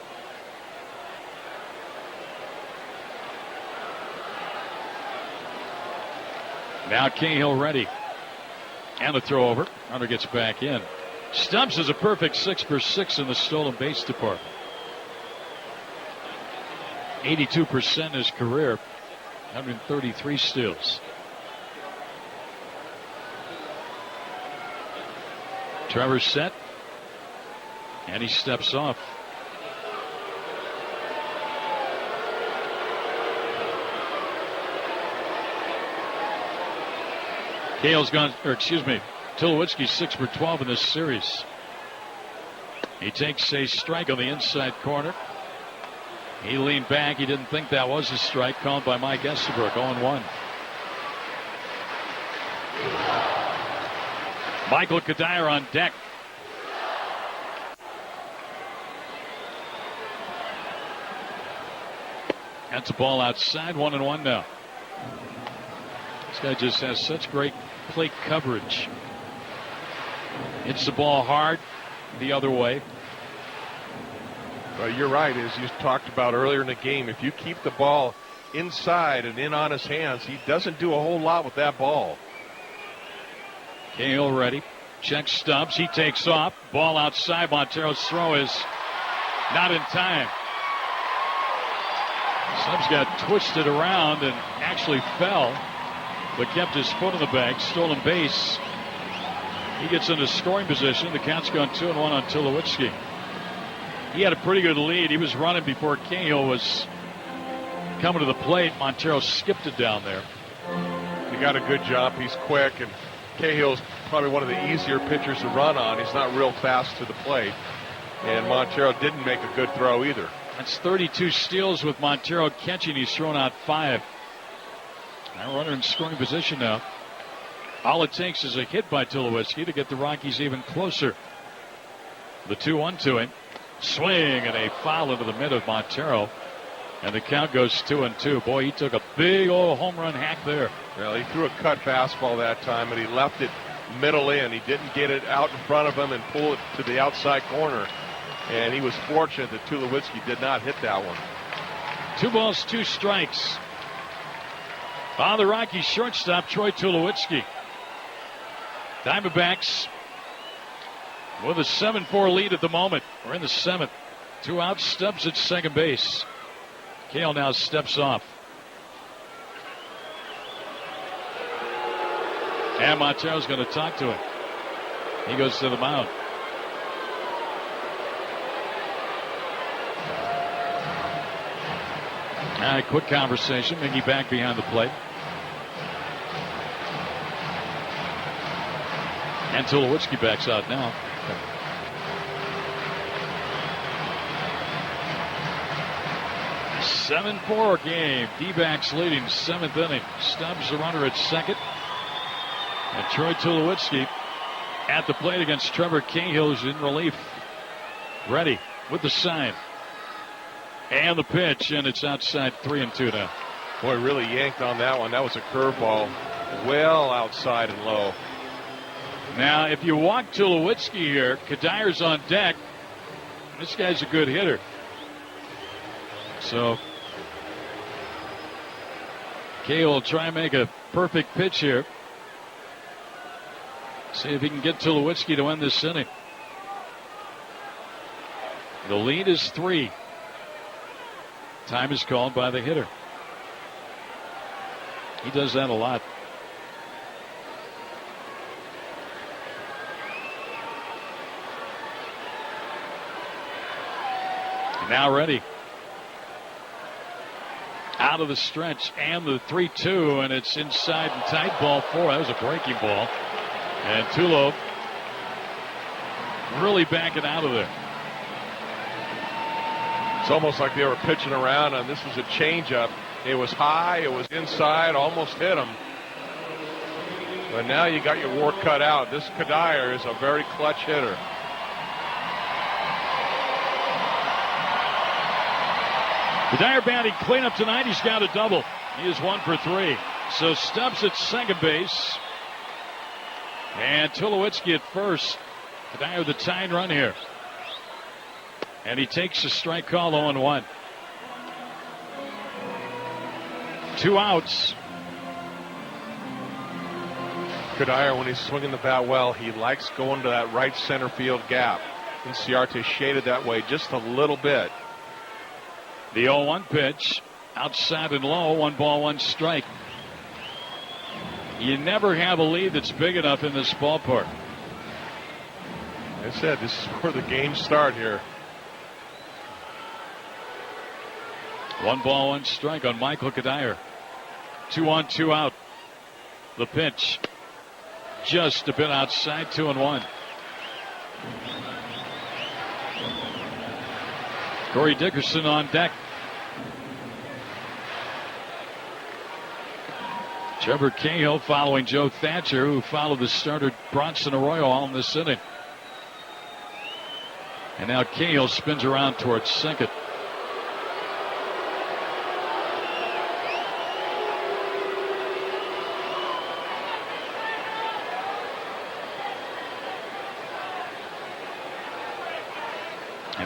A: Now Cahill ready. And a throw over. Runner gets back in. Stubbs is a perfect 6 for 6 in the stolen base department. 82% in his career. 133 steals. Trevor's set. And he steps off. Cahill's gone, or excuse me, Tulowitzki's 6 for 12 in this series. He takes a strike on the inside corner. He leaned back. He didn't think that was a strike, called by Mike Estabrook. 0-1. Michael Kadire on deck. That's a ball outside. 1-1 now. This guy just has such great plate coverage. Hits the ball hard the other way.
B: Well, you're right. As you talked about earlier in the game, if you keep the ball inside and in on his hands, he doesn't do a whole lot with that ball.
A: Cahill ready. Checks Stubbs. He takes off. Ball outside. Montero's throw is not in time. Stubbs got twisted around and actually fell, but kept his foot in the bag. Stolen base. He gets into scoring position. The count's gone 2-1 on Tulowitzki. He had a pretty good lead. He was running before Cahill was coming to the plate. Montero skipped it down there.
B: He got a good jump. He's quick, and Cahill's probably one of the easier pitchers to run on. He's not real fast to the plate, and Montero didn't make a good throw either.
A: That's 32 steals with Montero catching. He's thrown out 5. Now runner in scoring position now. All it takes is a hit by Tulowitzki to get the Rockies even closer. The 2-1 to him. Swing and a foul into the mid of Montero. And the count goes 2-2. Boy, he took a big old home run hack there.
B: Well, he threw a cut fastball that time, and he left it middle in. He didn't get it out in front of him and pull it to the outside corner. And he was fortunate that Tulowitzki did not hit that one.
A: 2 balls, 2 strikes. On the Rockies shortstop, Troy Tulowitzki. Diamondbacks with a 7-4 lead at the moment. We're in the 7th. 2 outs. Stubbs at second base. Cahill now steps off. And Montero's going to talk to him. He goes to the mound. Quick conversation. Miggy back behind the plate. And Tulowitzki backs out now. Okay. 7-4 game. D-backs leading 7th inning. Stubbs the runner at second. And Troy Tulowitzki at the plate against Trevor Cahill, who's in relief. Ready with the sign. And the pitch, and it's outside 3-2 now.
B: Boy, really yanked on that one. That was a curveball well outside and low.
A: Now, if you walk Tulowitzki here, Kadyr's on deck. This guy's a good hitter. So, Cahill will try and make a perfect pitch here. See if he can get Tulowitzki to win this inning. The lead is 3. Time is called by the hitter. He does that a lot. Now ready. Out of the stretch and the 3-2, and it's inside and tight. Ball 4. That was a breaking ball. And Tulo really backing out of there.
B: It's almost like they were pitching around, and this was a changeup. It was high, it was inside, almost hit him. But now you got your work cut out. This Kadir is a very clutch hitter.
A: Kadir batting cleanup tonight. He's got a double. He is 1 for 3. So Stubbs at second base. And Tulowitzki at first. Kadir the tying run here. And he takes a strike call 0-1. 2 outs.
B: Kadir, when he's swinging the bat well, he likes going to that right center field gap. Inciarte shaded that way just a little bit.
A: The 0-1 pitch. Outside and low. 1 ball, 1 strike. You never have a lead that's big enough in this ballpark.
B: I said, this is where the games start here.
A: 1 ball, 1 strike on Michael Kadir. 2 on, 2 out. The pitch. Just a bit outside, 2-1. Corey Dickerson on deck. Trevor Cahill following Joe Thatcher, who followed the starter Bronson Arroyo all in this inning. And now Cahill spins around towards second.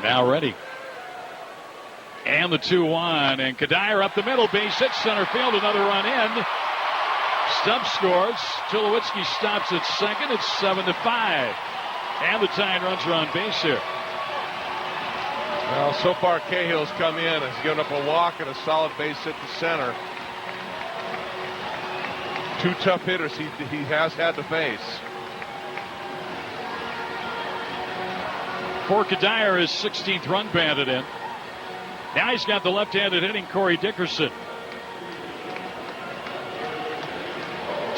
A: And now ready. And the 2-1. And Kadire up the middle. Base hit center field. Another run in. Stubbs scores. Tulowitzki stops at second. It's 7-5. And the tying runs are on base here.
B: Well, so far Cahill's come in. Has given up a walk and a solid base hit to center. Two tough hitters he has had to face.
A: For Kadire, his 16th run batted in. Now he's got the left-handed hitting Corey Dickerson.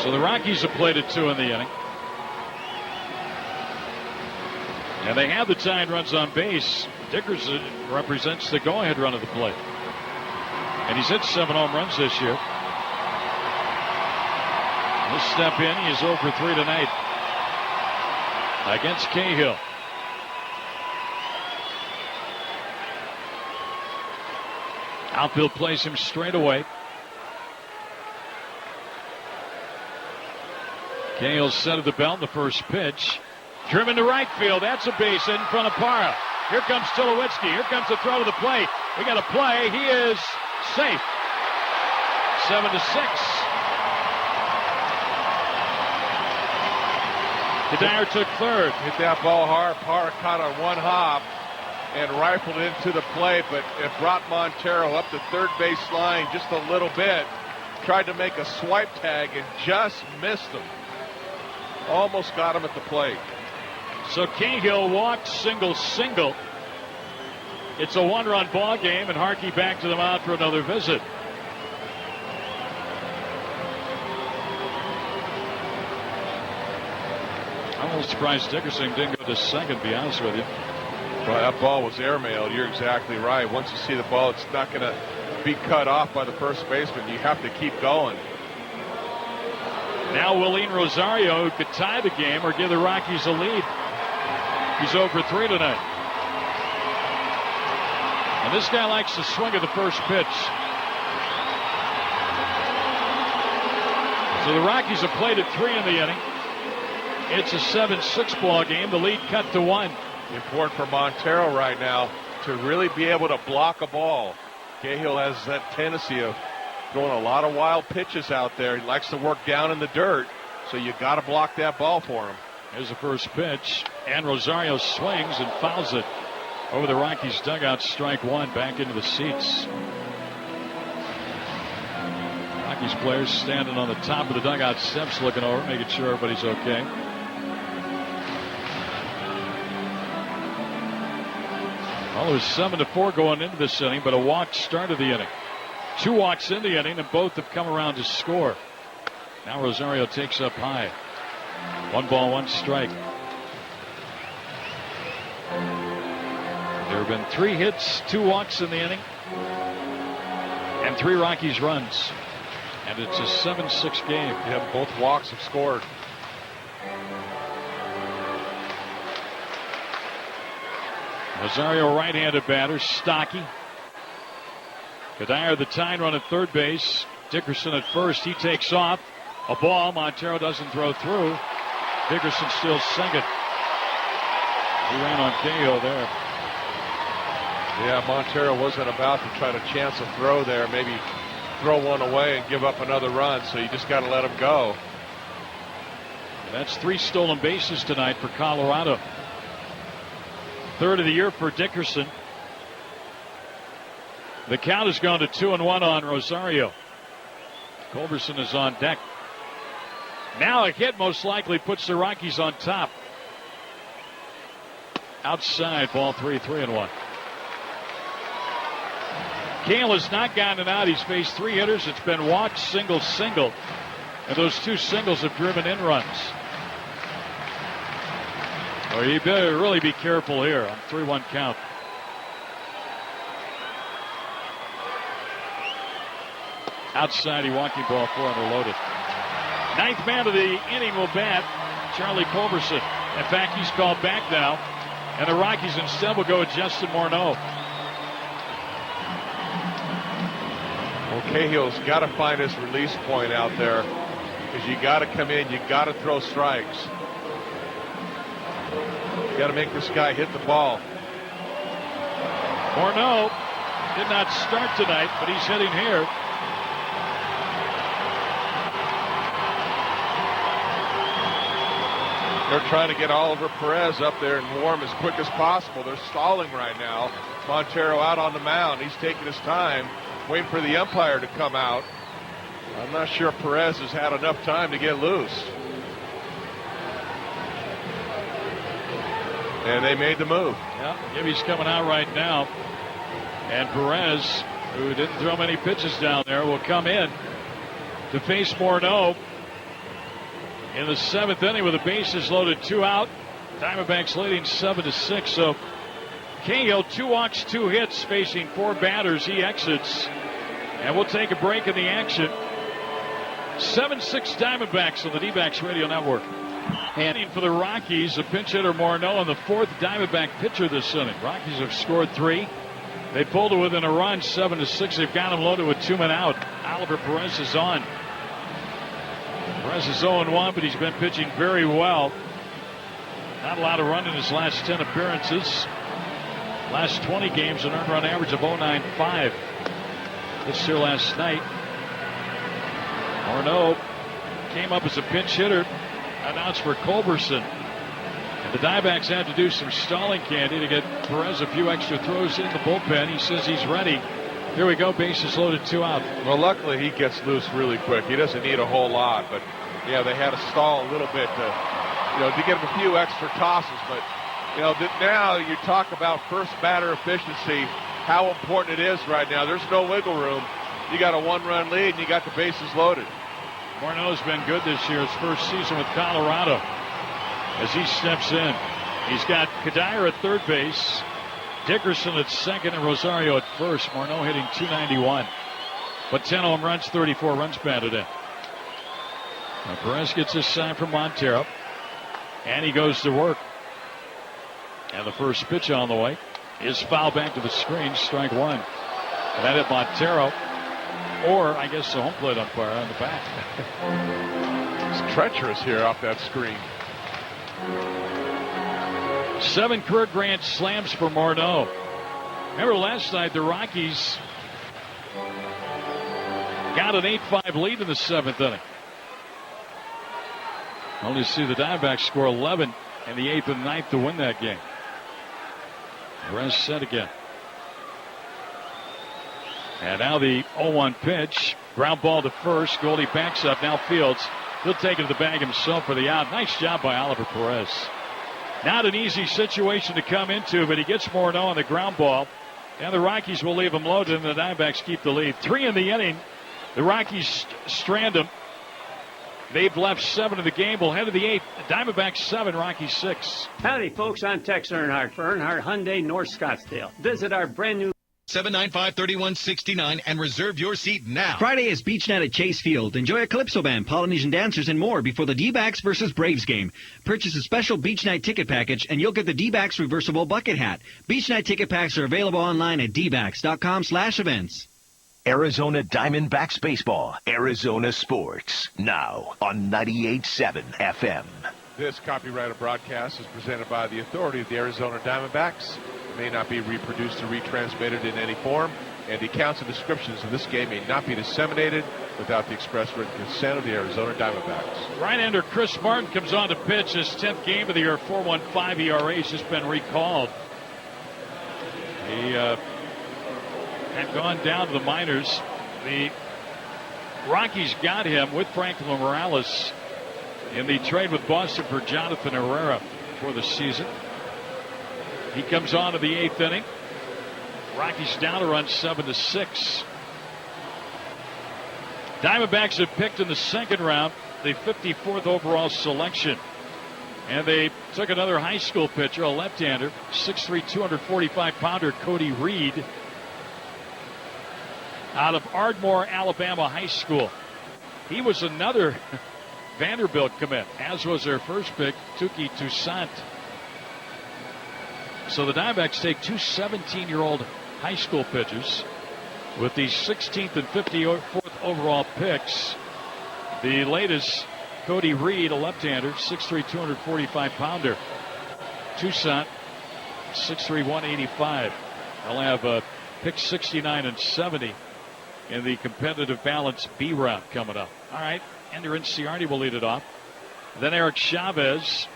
A: So the Rockies have played at 2 in the inning. And they have the tying runs on base. Dickerson represents the go-ahead run of the play. And he's hit 7 home runs this year. He'll step in. He is 0 for 3 tonight against Cahill. Outfield plays him straight away. Cahill's set of the belt in the first pitch. Driven to right field. That's a base hit in front of Parra. Here comes Tulowitzki. Here comes the throw to the plate. We got a play. He is safe. 7-6. Kadire took third.
B: Hit that ball hard. Parra caught on one hop and rifled into the plate, but it brought Montero up the third base line just a little bit. Tried to make a swipe tag and just missed him. Almost got him at the plate.
A: So Cahill walked single. It's a 1-run ball game, and Harkey back to the mound for another visit. I'm a little surprised Dickerson didn't go to second, to be honest with you.
B: Well, that ball was airmailed. You're exactly right. Once you see the ball, it's not going to be cut off by the first baseman. You have to keep going.
A: Now Willeen Rosario, who could tie the game or give the Rockies a lead. He's 0 for 3 tonight. And this guy likes to swing at the first pitch. So the Rockies have played at 3 in the inning. It's a 7-6 ball game. The lead cut to 1.
B: Important for Montero right now to really be able to block a ball. Cahill has that tendency of throwing a lot of wild pitches out there. He likes to work down in the dirt, so you got to block that ball for him.
A: Here's the first pitch, and Rosario swings and fouls it over the Rockies dugout. Strike 1, back into the seats. Rockies players standing on the top of the dugout steps looking over, making sure everybody's okay. Well, it was 7-4 going into this inning, but a walk started the inning. 2 walks in the inning, and both have come around to score. Now Rosario takes up high. 1 ball, 1 strike. There have been 3 hits, 2 walks in the inning, and 3 Rockies runs. And it's a 7-6 game.
B: Yeah, both walks have scored.
A: Rosario, right-handed batter, stocky. Kadire, the tying run at third base. Dickerson at first. He takes off. A ball. Montero doesn't throw through. Dickerson still second. He ran on Cahill there.
B: Yeah, Montero wasn't about to try to chance a throw there. Maybe throw one away and give up another run. So you just got to let him go.
A: That's 3 stolen bases tonight for Colorado. 3rd of the year for Dickerson. The count has gone to 2-1 on Rosario. Culberson is on deck. Now a hit most likely puts the Rockies on top. Outside, ball 3, 3-1. Cahill has not gotten out. He's faced 3 hitters. It's been walk, single. And those 2 singles have driven in runs. Well, you better really be careful here on 3-1 count. Outside, he walking ball 4 underloaded. 9th man of the inning will bat Charlie Culberson. In fact, he's called back now, and the Rockies instead will go with Justin Morneau.
B: Well, Cahill's got to find his release point out there, because you got to come in, you got to throw strikes. You got to make this guy hit the ball.
A: Morneau did not start tonight, but he's hitting here.
B: They're trying to get Oliver Perez up there and warm as quick as possible. They're stalling right now. Montero out on the mound. He's taking his time, waiting for the umpire to come out. I'm not sure Perez has had enough time to get loose. And they made the move.
A: Yeah, Gibby's coming out right now. And Perez, who didn't throw many pitches down there, will come in to face Morneau in the 7th inning with the bases loaded, 2 out. Diamondbacks leading 7-6. So Cahill, 2 walks, 2 hits, facing 4 batters. He exits. And we'll take a break in the action. 7-6 Diamondbacks on the D-backs radio network. And for the Rockies, a pinch hitter Morneau and the 4th Diamondback pitcher this inning. Rockies have scored 3. They pulled it within a run, 7-6. They've got him loaded with 2 men out. Oliver Perez is on. Perez is 0-1, but he's been pitching very well. Not a lot of run in his last 10 appearances. Last 20 games, an earned run average of 0.95. Pitched here last night. Morneau came up as a pinch hitter, announced for Culberson. And the Diamondbacks had to do some stalling candy to get Perez a few extra throws in the bullpen. He says he's ready. Here we go, bases loaded, 2 out.
B: Well, luckily he gets loose really quick. He doesn't need a whole lot, but yeah, they had to stall a little bit to get him a few extra tosses. But now you talk about first batter efficiency, how important it is right now. There's no wiggle room. You got a 1-run lead and you got the bases loaded.
A: Morneau's been good this year, his first season with Colorado. As he steps in, he's got Kadire at third base, Dickerson at second, and Rosario at first. Morneau hitting .291. But 10 home runs, 34 runs batted in. Now Perez gets this sign from Montero, and he goes to work. And the first pitch on the way is foul back to the screen, strike 1. And that hit Montero, or I guess the home plate umpire on the back.
B: It's treacherous here off that screen.
A: 7 career grand slams for Morneau. Remember last night the Rockies got an 8-5 lead in the 7th inning. Only see the Diamondbacks score 11 in the 8th and 9th to win that game. Perez set again. And now the 0-1 pitch. Ground ball to first. Goldie backs up. Now Fields. He'll take it to the bag himself for the out. Nice job by Oliver Perez. Not an easy situation to come into, but he gets Morneau on the ground ball. And the Rockies will leave him loaded, and the Diamondbacks keep the lead. 3 in the inning. The Rockies strand him. They've left 7 of the game. We'll head to the 8th. Diamondbacks 7, Rockies 6.
L: Howdy, folks. I'm Tex Earnhardt for Earnhardt Hyundai North Scottsdale. Visit our brand new
M: 795-3169 and reserve your seat now.
D: Friday is beach night at Chase Field. Enjoy a calypso band, Polynesian dancers, and more before the D-backs versus Braves game. Purchase a special beach night ticket package, and you'll get the D-backs reversible bucket hat. Beach night ticket packs are available online at dbacks.com/events.
E: Arizona Diamondbacks baseball, Arizona sports, now on 98.7 FM.
B: This copyrighted broadcast is presented by the authority of the Arizona Diamondbacks. It may not be reproduced or retransmitted in any form, and the accounts and descriptions of this game may not be disseminated without the express written consent of the Arizona Diamondbacks.
A: Right-hander Chris Martin comes on to pitch his 10th game of the year. 4.15 ERA. He's just been recalled. He had gone down to the minors. The Rockies got him with Franklin Morales in the trade with Boston for Jonathan Herrera for the season. He comes on to the 8th inning. Rockies down a run, 7-6. Diamondbacks have picked in the 2nd round the 54th overall selection. And they took another high school pitcher, a left-hander, 6'3", 245-pounder Cody Reed, out of Ardmore, Alabama High School. He was another Vanderbilt commit, as was their first pick, Tuki Toussaint. So the Diamondbacks take 2 17-year-old high school pitchers with the 16th and 54th overall picks. The latest, Cody Reed, a left-hander, 6'3", 245-pounder. Toussaint, 6'3", 185. They'll have pick 69 and 70 in the competitive balance B round coming up. All right, Ender Inciardi will lead it off. Then Eric Chavez.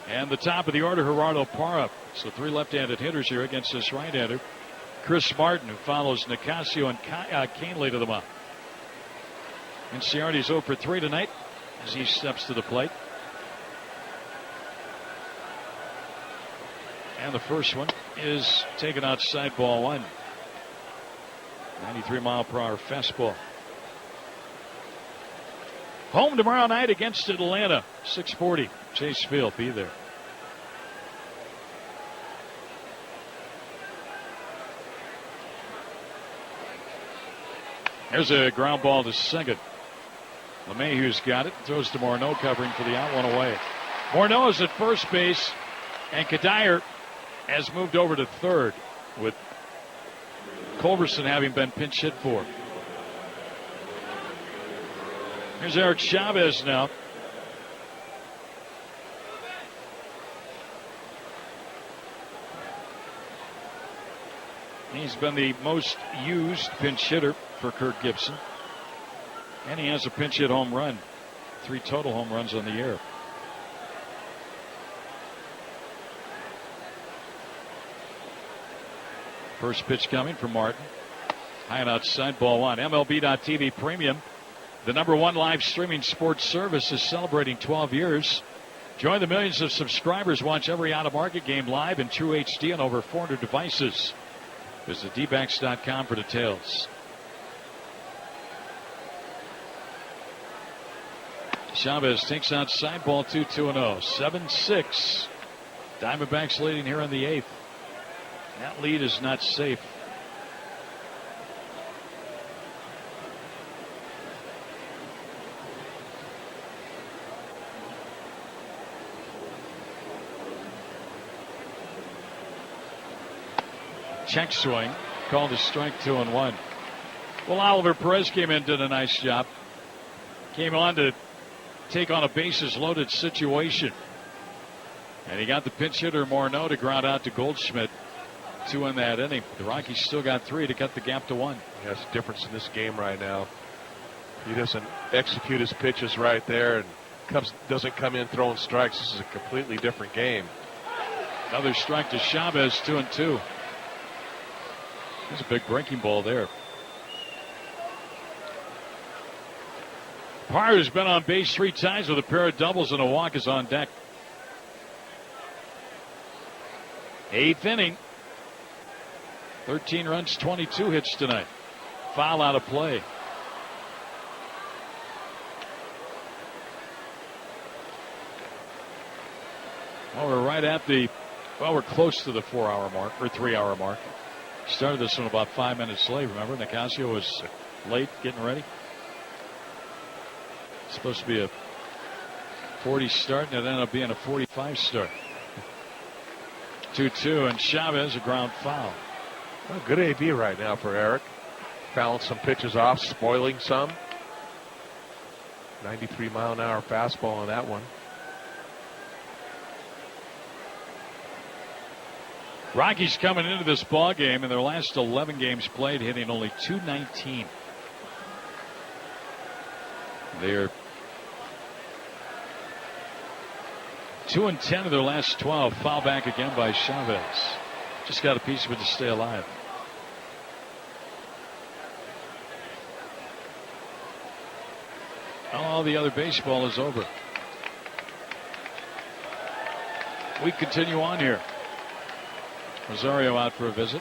A: And the top of the order, Gerardo Parra. So 3 left-handed hitters here against this right-hander. Chris Martin, who follows Nicasio and Canely to the mound. Inciardi's 0 for 3 tonight as he steps to the plate. And the first one is taken outside, ball 1. 93-mile-per-hour fastball. Home tomorrow night against Atlanta. 6:40. Chase Field. Be there. There's a ground ball to second. LeMahieu's got it. Throws to Morneau, covering for the out, one away. Morneau is at first base, and Kadire has moved over to third, with Culberson having been pinch hit for. Here's Eric Chavez now. He's been the most used pinch hitter for Kirk Gibson. And he has a pinch hit home run. 3 total home runs on the year. First pitch coming from Martin. High and outside, ball 1. MLB.TV Premium, the #1 live streaming sports service, is celebrating 12 years. Join the millions of subscribers. Watch every out-of-market game live in true HD on over 400 devices. Visit dbacks.com for details. Chavez takes outside, ball 2, 2-0. 7-6. Diamondbacks leading here in the 8th. That lead is not safe. Check swing, called a strike, 2-1. Well, Oliver Perez came in, did a nice job. Came on to take on a bases loaded situation. And he got the pinch hitter Morneau to ground out to Goldschmidt. 2 in that inning. The Rockies still got 3 to cut the gap to 1.
B: That's the difference in this game right now. He doesn't execute his pitches right there and doesn't come in throwing strikes. This is a completely different game.
A: Another strike to Chavez, 2-2. There's a big breaking ball there. Parr, who's been on base 3 times with a pair of doubles and a walk, is on deck. 8th inning. 13 runs, 22 hits tonight. Foul out of play. Well, we're right at we're close to the 4-hour mark, or 3-hour mark. Started this one about 5 minutes late, remember? Nicasio was late getting ready. It's supposed to be a 40 start, and it ended up being a 45 start. 2-2, and Chavez a ground foul.
B: Well, good AB right now for Eric. Fouling some pitches off, spoiling some. 93-mile-an-hour fastball on that one.
A: Rockies coming into this ball game in their last 11 games played, hitting only .219. They're 2-10 of their last 12. Foul back again by Chavez. Just got a piece of it to stay alive. All the other baseball is over. We continue on here. Rosario out for a visit.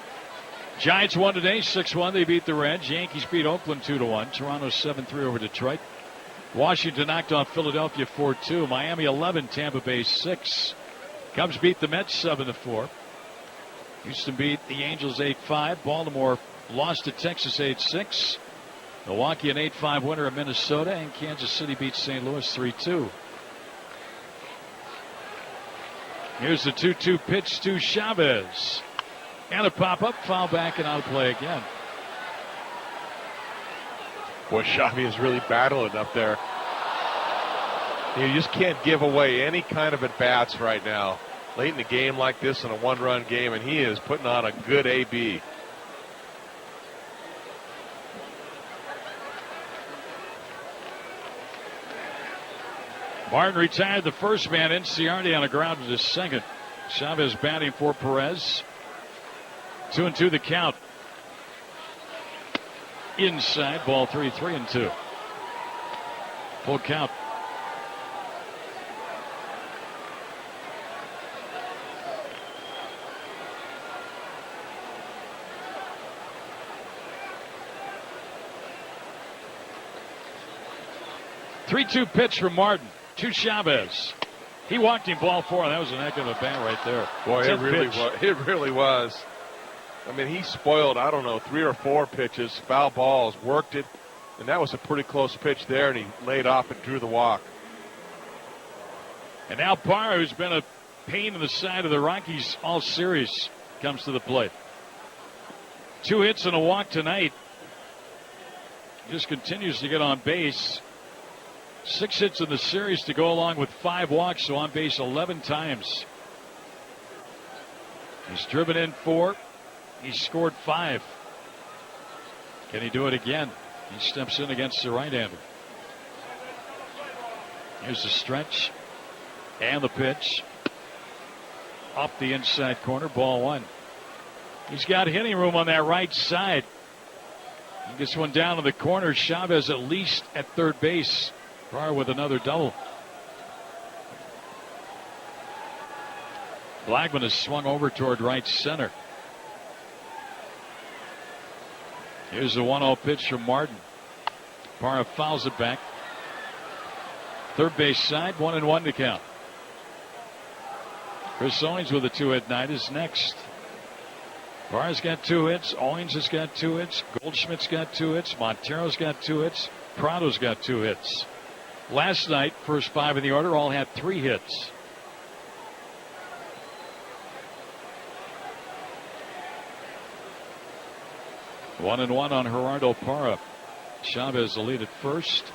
A: Giants won today, 6-1. They beat the Reds. Yankees beat Oakland 2-1. Toronto 7-3 over Detroit. Washington knocked off Philadelphia 4-2. Miami 11, Tampa Bay 6. Cubs beat the Mets 7-4. Houston beat the Angels 8-5. Baltimore lost to Texas 8-6. Milwaukee an 8-5 winner of Minnesota, and Kansas City beat St. Louis 3-2. Here's the 2-2 pitch to Chavez. And a pop-up, foul back, and out of play again.
B: Boy, Chavez is really battling up there. You just can't give away any kind of at-bats right now. late in the game like this in a one-run game, and he is putting on a good AB.
A: Martin retired the first man in. Ciardi on a ground to the second. Chavez batting for Perez. 2-2 the count. Inside, ball 3, 3-2. Full count. Three-two pitch from Martin to Chavez. He walked him ball 4. That was an heck of a bat right there.
B: Boy, it really
A: pitch.
B: was. It really was. I mean, he spoiled, I don't know, 3 or 4 pitches, foul balls, worked it, and that was a pretty close pitch there, and he laid off and drew the walk.
A: And now Parra, who's been a pain in the side of the Rockies all series, comes to the plate. 2 hits and a walk tonight. Just continues to get on base. 6 hits in the series to go along with 5 walks, so on base 11 times. He's driven in 4. He's scored 5. Can he do it again? He steps in against the right-hander. Here's the stretch and the pitch. Off the inside corner, ball 1. He's got hitting room on that right side. He gets one down to the corner. Chavez at least at third base. Parra with another double. Blackman has swung over toward right center. Here's the 1-0 pitch from Martin. Parra fouls it back. Third base side, 1-1 to count. Chris Owings with a 2-hit night is next. Parra's got 2 hits. Owings has got 2 hits. Goldschmidt's got 2 hits. Montero's got 2 hits. Prado's got 2 hits. Last night, first 5 in the order all had 3 hits. One and one on Gerardo Parra. Chavez the lead at first.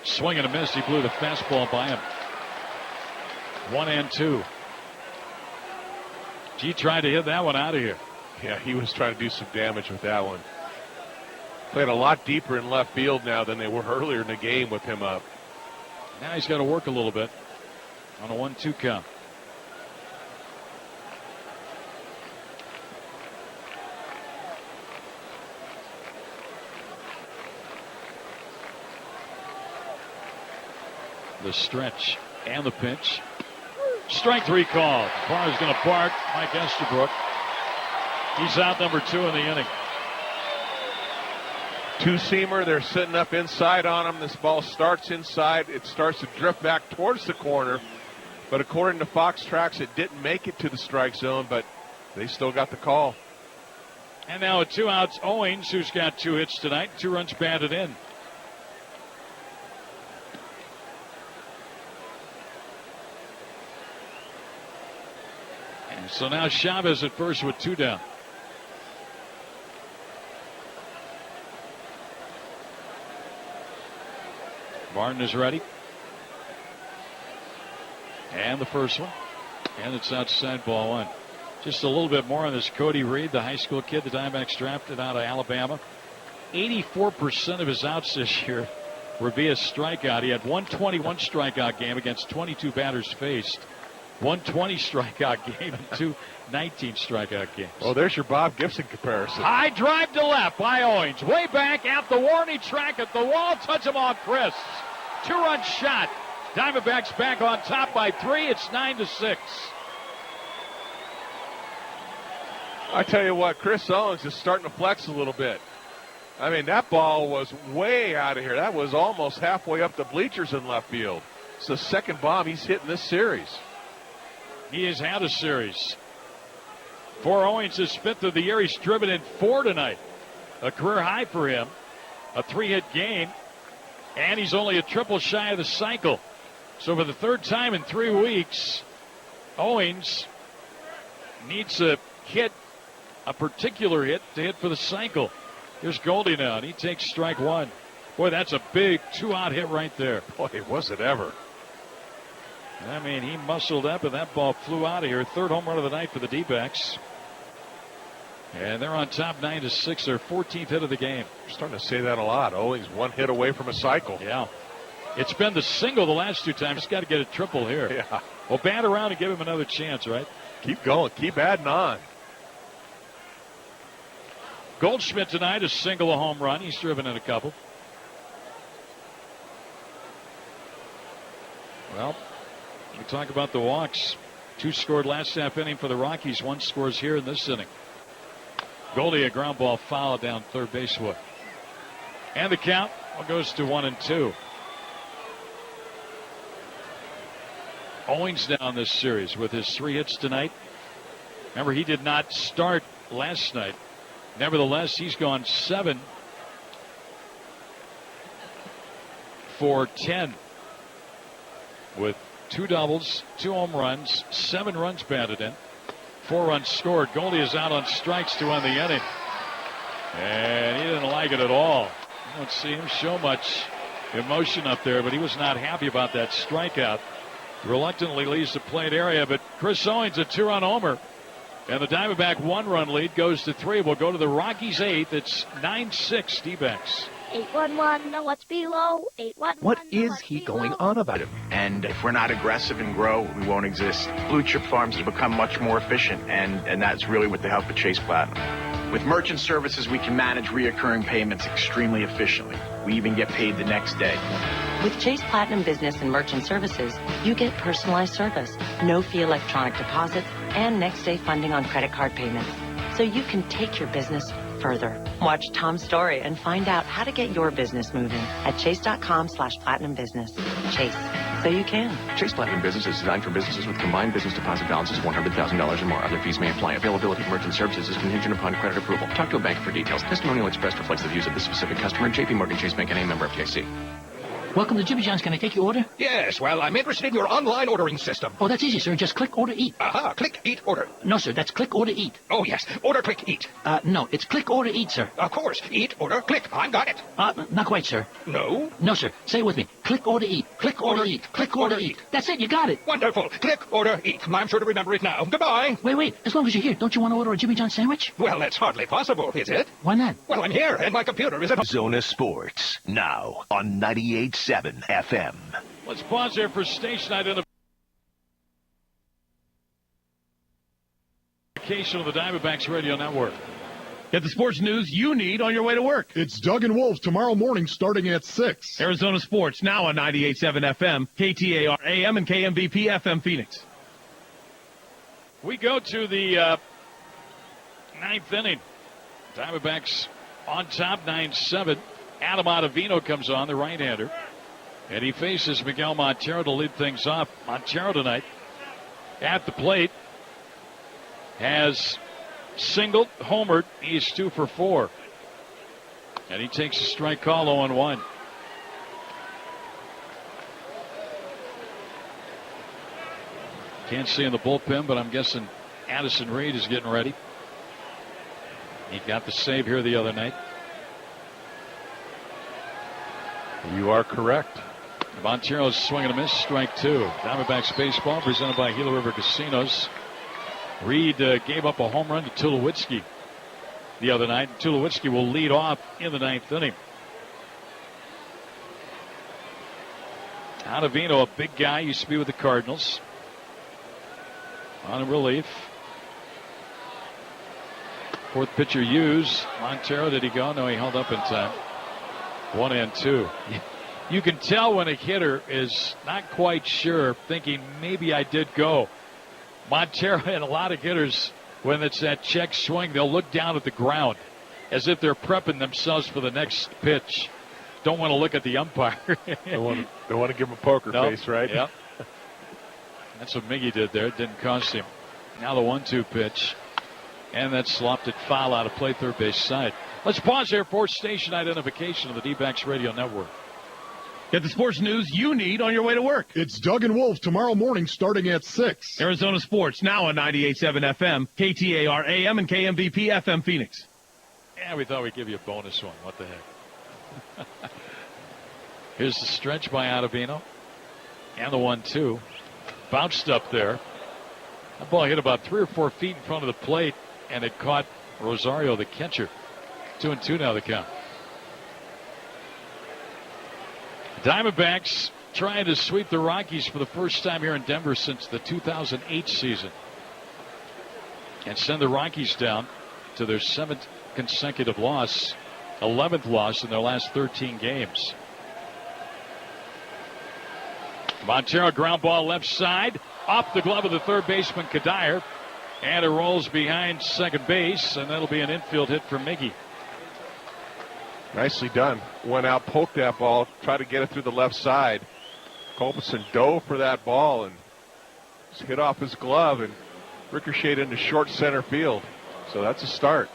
A: Swing and a miss. He blew the fastball by him. 1-2. G tried to hit that one out of here.
B: Yeah, he was trying to do some damage with that one. Played a lot deeper in left field now than they were earlier in the game with him up.
A: Now he's got to work a little bit on a 1-2 count. The stretch and the pitch. Strike 3 call. Parra's going to bark. Mike Estabrook. He's out number 2 in the inning.
B: Two-seamer, they're sitting up inside on him. This ball starts inside. It starts to drift back towards the corner. But according to Fox Tracks, it didn't make it to the strike zone, but they still got the call.
A: And now at 2 outs, Owings, who's got 2 hits tonight, 2 runs batted in. And so now Chavez at first with 2 down. Martin is ready. And the first one. And it's outside, ball 1. Just a little bit more on this Cody Reed, the high school kid the Diamondbacks drafted out of Alabama. 84% of his outs this year were via strikeout. He had 121 strikeout game against 22 batters faced. 120 strikeout game and 219 strikeout games.
B: Oh, there's your Bob Gibson comparison.
A: High drive to left by Owings. Way back at the warning track at the wall. Touch him off Chris. 2-run shot. Diamondbacks back on top by 3. It's 9-6.
B: I tell you what, Chris Owings is starting to flex a little bit. I mean, that ball was way out of here. That was almost halfway up the bleachers in left field. It's the second bomb he's hit in this series.
A: He has had a series. For Owings, his 5th of the year. He's driven in 4 tonight. A career high for him. A 3-hit game. And he's only a triple shy of the cycle. So for the 3rd time in 3 weeks, Owings needs to hit a particular hit to hit for the cycle. Here's Goldie now, and he takes strike 1. Boy, that's a big 2-out hit right there.
B: Boy, was it ever.
A: I mean, he muscled up, and that ball flew out of here. Third home run of the night for the D-backs. And they're on top 9-6, their 14th hit of the game.
B: We're starting to say that a lot. Owings one hit away from a cycle.
A: Yeah. It's been the single the last two times. He's got to get a triple here.
B: Yeah.
A: Well, bat around and give him another chance, right?
B: Keep going. Keep adding on.
A: Goldschmidt tonight is single a home run. He's driven in a couple. Well, we talk about the walks. 2 scored last half inning for the Rockies. 1 scores here in this inning. Goldie, a ground ball foul down third basewood. And the count goes to 1-2. Owings down this series with his 3 hits tonight. Remember, he did not start last night. Nevertheless, he's gone 7 for 10 with 2 doubles, 2 home runs, 7 runs batted in, 4 runs scored. Goldie is out on strikes to end the inning. And he didn't like it at all. You don't see him show much emotion up there, but he was not happy about that strikeout. Reluctantly leaves the plate area, but Chris Owings, a 2-run homer. And the Diamondback 1-run lead goes to 3. We'll go to the Rockies' 8th. It's 9-6 D-backs.
U: 811, know what's below. 811.
N: What is he going on about?
O: And if we're not aggressive and grow, we won't exist. Blue Chip Farms has become much more efficient, and that's really with the help of Chase Platinum. With merchant services, we can manage reoccurring payments extremely efficiently. We even get paid the next day.
W: With Chase Platinum Business and Merchant Services, you get personalized service, no-fee electronic deposits, and next-day funding on credit card payments, so you can take your business further. Watch Tom's story and find out how to get your business moving at chase.com/platinumbusiness. Chase, so you can.
X: Chase Platinum Business is designed for businesses with combined business deposit balances of $100,000 or more. Other fees may apply. Availability of merchant services is contingent upon credit approval. Talk to a bank for details. Testimonial expressed reflects the views of the specific customer. J.P. Morgan Chase Bank and a member of FDIC.
Y: Welcome to Jimmy John's. Can I take your order?
M: Yes, well, I'm interested in your online ordering system.
Y: Oh, that's easy, sir. Just click, order, eat.
M: Aha, click, eat, order.
Y: No, sir. That's click, order, eat.
M: Oh, yes. Order, click, eat.
Y: No, it's click, order, eat, sir.
M: Of course. Eat, order, click. I've got it.
Y: Not quite, sir.
M: No?
Y: No, sir. Say it with me. Click, order, eat. Click, order, eat. Click, order, eat. That's it. You got it.
M: Wonderful. Click, order, eat. I'm sure to remember it now. Goodbye.
Y: Wait. As long as you're here, don't you want to order a Jimmy John's sandwich?
M: Well, that's hardly possible, is it?
Y: Why not?
M: Well, I'm here, and my computer is at...
E: Arizona Sports, now on 98.7 FM.
A: Let's pause here for station identification of the Diamondbacks Radio Network.
R: Get the sports news you need on your way to work.
S: It's Doug and Wolf tomorrow morning starting at 6.
R: Arizona Sports, now on 98.7 FM, KTAR AM, and KMVP FM Phoenix.
A: We go to the 9th inning. Diamondbacks on top, 9-7. Adam Ottavino comes on, the right-hander. And he faces Miguel Montero to lead things off. Montero tonight at the plate has singled, homered. He's 2 for 4. And he takes a strike call 0-1. Can't see in the bullpen, but I'm guessing Addison Reed is getting ready. He got the save here the other night.
B: You are correct.
A: Montero's swing and a miss, strike 2. Diamondbacks baseball presented by Gila River Casinos. Reed gave up a home run to Tulowitzki the other night. Tulowitzki will lead off in the 9th inning. Ottavino, a big guy, used to be with the Cardinals. On relief. 4th pitcher used. Montero, did he go? No, he held up in time. 1-2. You can tell when a hitter is not quite sure, thinking maybe I did go. Montero and a lot of hitters, when it's that check swing, they'll look down at the ground as if they're prepping themselves for the next pitch. Don't want to look at the umpire.
B: Don't want to give him a poker face, right?
A: Yep. That's what Miggy did there. It didn't cost him. Now the 1-2 pitch. And that slopped it foul out of play, third base side. Let's pause here for station identification of the D-backs Radio Network.
R: Get the sports news you need on your way to work.
S: It's Doug and Wolf tomorrow morning starting at 6.
R: Arizona Sports, now on 98.7 FM, KTAR AM, and KMVP FM Phoenix.
A: Yeah, we thought we'd give you a bonus one. What the heck? Here's the stretch by Ottavino. And the 1-2. bounced up there. That ball hit about 3 or 4 feet in front of the plate, and it caught Rosario, the catcher. 2-2 now the count. Diamondbacks trying to sweep the Rockies for the first time here in Denver since the 2008 season, and send the Rockies down to their 7th consecutive loss, 11th loss in their last 13 games. Montero ground ball left side, off the glove of the third baseman Kadire, and it rolls behind second base, and that'll be an infield hit for Miggy.
B: Nicely done. Went out, poked that ball, tried to get it through the left side. Culberson dove for that ball and just hit off his glove and ricocheted into short center field. So that's a start.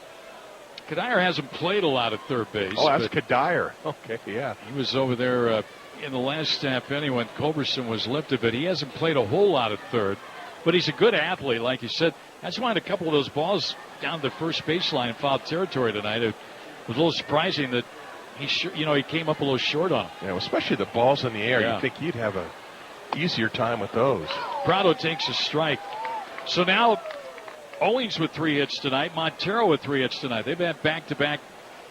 A: Kadire hasn't played a lot at third base.
B: Oh, that's Kadire. Okay, yeah.
A: He was over there in the last half inning when Culberson was lifted, but he hasn't played a whole lot at third. But he's a good athlete, like you said. That's why a couple of those balls down the first baseline in foul territory tonight. It was a little surprising that he came up a little short on him.
B: Yeah, especially the balls in the air.
A: Yeah.
B: You'd think he'd have a easier time with those.
A: Prado takes a strike. So now Owings with 3 hits tonight. Montero with 3 hits tonight. They've had back-to-back.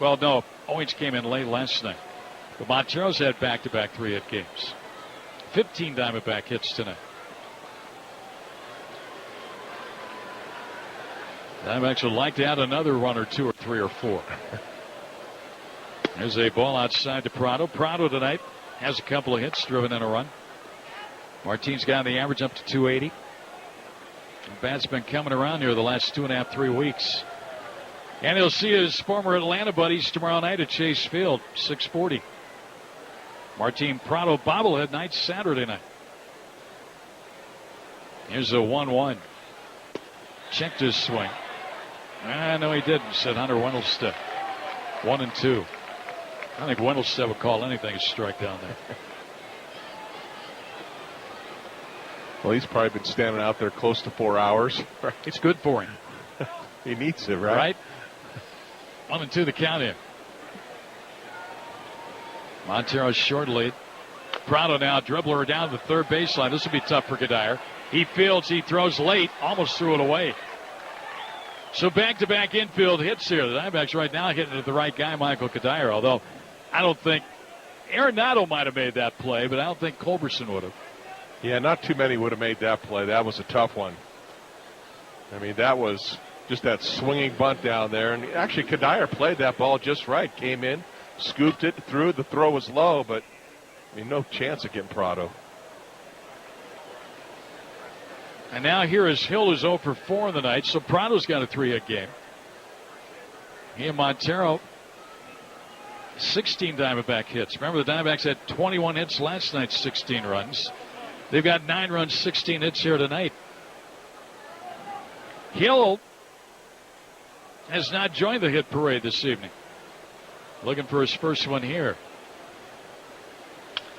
A: Well, no, Owings came in late last night. But Montero's had back-to-back 3-hit games. 15 Diamondback hits tonight. Diamondbacks would like to add another run or 2 or 3 or 4. There's a ball outside to Prado. Prado tonight has a couple of hits, driven in a run. Martin's got the average up to 280. The bat's been coming around here the last 2.5, 3 weeks. And he'll see his former Atlanta buddies tomorrow night at Chase Field, 6:40. Martin Prado bobblehead night Saturday night. Here's a 1-1. Checked his swing. No, he didn't, said Hunter Wendelstedt. 1-2. I think Wendelstedt would call anything a strike down there.
B: Well, he's probably been standing out there close to 4 hours.
A: Right? It's good for him.
B: He needs it, right?
A: 1-2 the count here. Montero's short lead. Prado now dribbler down the third baseline. This will be tough for Kadire. He fields, he throws late, almost threw it away. So back-to-back infield hits here. The Diamondbacks right now hitting at the right guy, Michael Kadire. Although I don't think Arenado might have made that play, but I don't think Culberson would have.
B: Yeah, not too many would have made that play. That was a tough one. I mean, that was just that swinging bunt down there. And actually, Kadire played that ball just right. Came in, scooped it, threw. The throw was low, but I mean, no chance of getting Prado.
A: And now here is Hill, who's 0 for 4 in the night. So Prado's got a 3-hit game. He and Montero, 16 Diamondback hits. Remember, the Diamondbacks had 21 hits last night, 16 runs. They've got 9 runs, 16 hits here tonight. Hill has not joined the hit parade this evening. Looking for his first one here.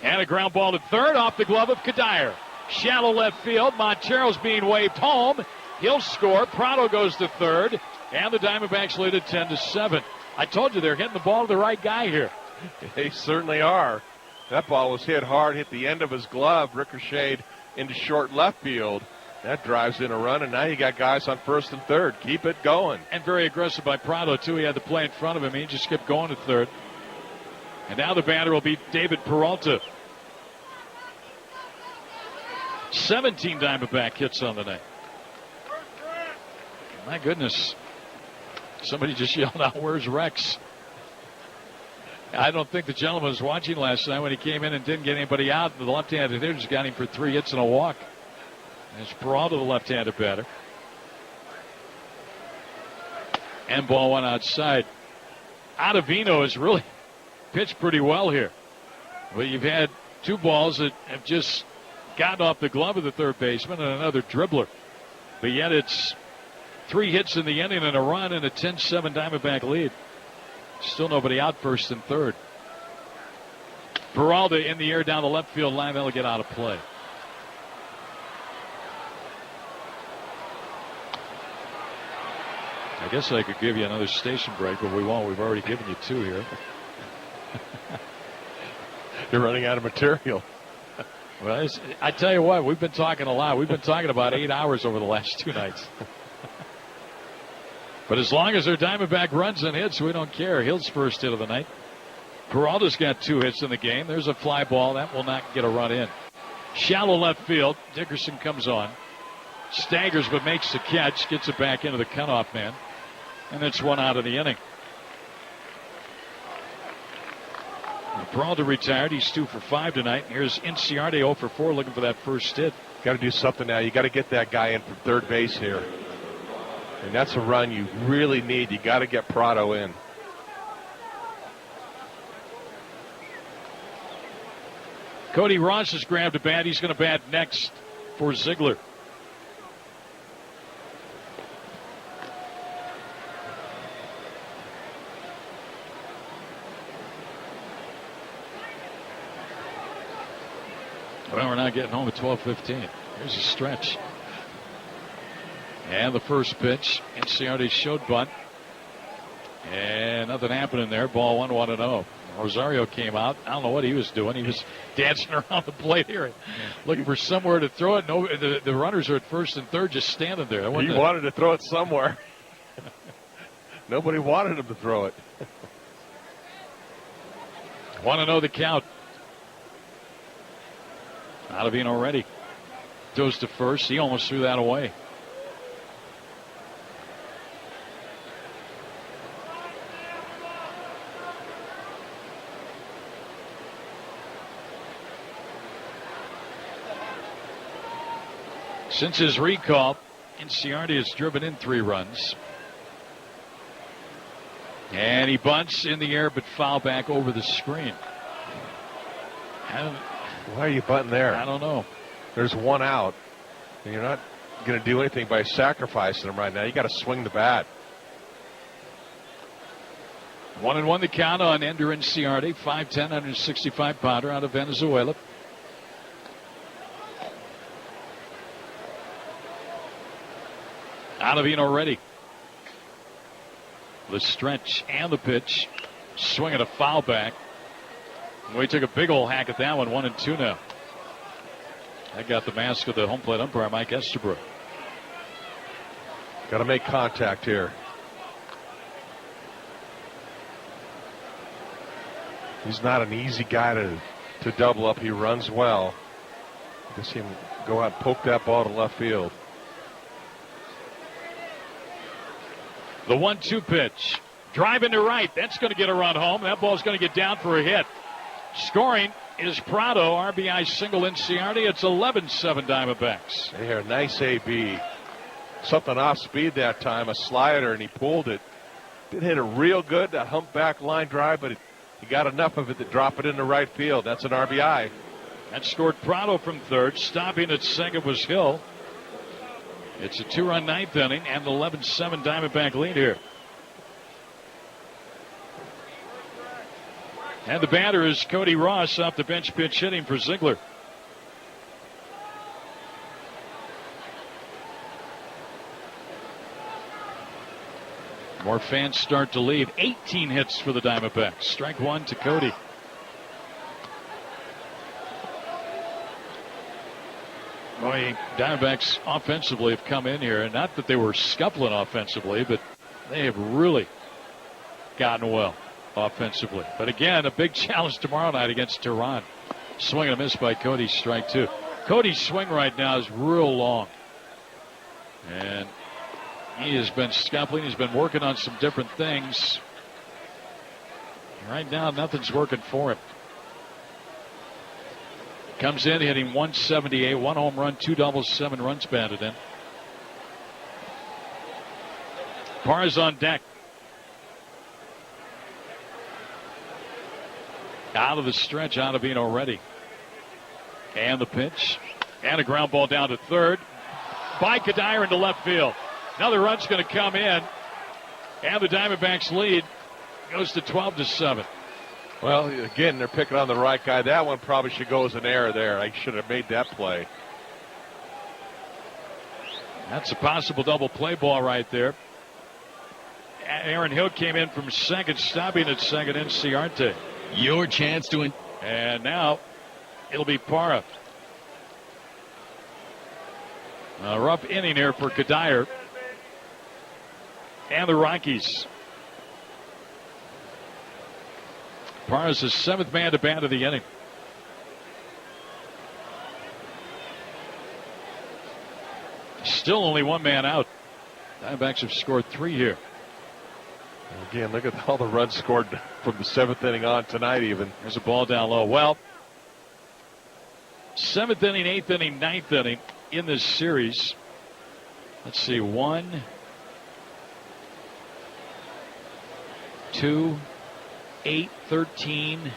A: And a ground ball to third off the glove of Kadire. Shallow left field. Montero's being waved home. He'll score. Prado goes to third. And the Diamondbacks lead at 10-7. I told you they're hitting the ball to the right guy here.
B: They certainly are. That ball was hit hard, hit the end of his glove, ricocheted into short left field. That drives in a run, and now you got guys on first and third. Keep it going.
A: And very aggressive by Prado, too. He had the play in front of him. He just kept going to third. And now the batter will be David Peralta. 17 Diamondback hits on the night. My goodness. Somebody just yelled out, "Where's Rex?" I don't think the gentleman was watching last night when he came in and didn't get anybody out. The left-handed hitter just got him for 3 hits and a walk. And it's Peralta, the left-handed batter. And ball one outside. Ottavino has really pitched pretty well here. Well, you've had 2 balls that have just gotten off the glove of the third baseman and another dribbler. But yet it's 3 hits in the inning and a run and a 10-7 Diamondback lead. Still nobody out first and third. Peralta in the air down the left field line. That'll get out of play. I guess I could give you another station break, but we won't. We've already given you 2 here.
B: You're running out of material.
A: Well, I tell you what, we've been talking a lot. We've been talking about 8 hours over the last 2 nights. But as long as their Diamondback runs and hits, we don't care. Hill's first hit of the night. Peralta's got 2 hits in the game. There's a fly ball. That will not get a run in. Shallow left field. Dickerson comes on. Staggers but makes the catch. Gets it back into the cutoff man. And it's 1 out of the inning. Peralta retired. He's 2 for 5 tonight. Here's Inciarte 0 for 4 looking for that first hit.
B: Got to do something now. You got to get that guy in from third base here. And that's a run you really need. You got to get Prado in.
A: Cody Ross has grabbed a bat. He's going to bat next for Ziegler. Well, we're not getting home at 12:15. Here's a stretch. And the first pitch, Inciarte showed bunt. And nothing happening there. Ball 1-1-0. Rosario came out. I don't know what he was doing. He was dancing around the plate here, looking for somewhere to throw it. No, the runners are at first and third, just standing there.
B: He wanted to throw it somewhere. Nobody wanted him to throw it.
A: 1-0 the count. Ottavino ready. Goes to first. He almost threw that away. Since his recall, Inciarte has driven in 3 runs. And he bunts in the air but foul back over the screen.
B: Why are you bunting there?
A: I don't know.
B: There's 1 out. And you're not going to do anything by sacrificing him right now. You got to swing the bat.
A: 1-1 the count on Ender Inciarte, 5'10", 165-pounder out of Venezuela. Ottavino ready. The stretch and the pitch. Swinging a foul back. We took a big old hack at that one. 1-2 now. That got the mask of the home plate umpire, Mike Estabrook.
B: Got to make contact here. He's not an easy guy to double up. He runs well. You can see him go out and poke that ball to left field.
A: The 1-2 pitch. Driving to right. That's going to get a run home. That ball's going to get down for a hit. Scoring is Prado. RBI single Inciarte. It's 11-7 Diamondbacks.
B: Here, nice AB. Something off speed that time. A slider, and he pulled it. Did hit it real good, that humpback line drive, but he got enough of it to drop it into right field. That's an RBI.
A: That scored Prado from third. Stopping at second was Hill. It's a 2-run ninth inning and 11-7 Diamondback lead here. And the batter is Cody Ross off the bench pitch hitting for Ziegler. More fans start to leave. 18 hits for the Diamondbacks. Strike 1 to Cody. Boy, Diamondbacks offensively have come in here, and not that they were scuffling offensively, but they have really gotten well offensively. But again, a big challenge tomorrow night against Tehran. Swing and a miss by Cody, strike 2. Cody's swing right now is real long. And he has been scuffling. He's been working on some different things. Right now, nothing's working for him. Comes in hitting 178, 1 home run, 2 doubles, 7 runs batted in. Parr's on deck. Out of the stretch, Ottavino ready. And the pitch. And a ground ball down to third. By Kadire into left field. Another run's going to come in. And the Diamondbacks lead goes to 12-7.
B: Well, again, they're picking on the right guy. That one probably should go as an error there. I should have made that play.
A: That's a possible double play ball right there. Aaron Hill came in from second, stopping at second, Inciarte.
M: Your chance to...
A: And now it'll be Parra. A rough inning here for Kadire and the Rockies. Parra's the 7th man to bat of the inning. Still only one man out. Diamondbacks have scored 3 here.
B: Again, look at all the runs scored from the 7th inning on tonight even.
A: There's a ball down low. Well, 7th inning, 8th inning, 9th inning in this series. Let's see, 1, 2, 8, 13,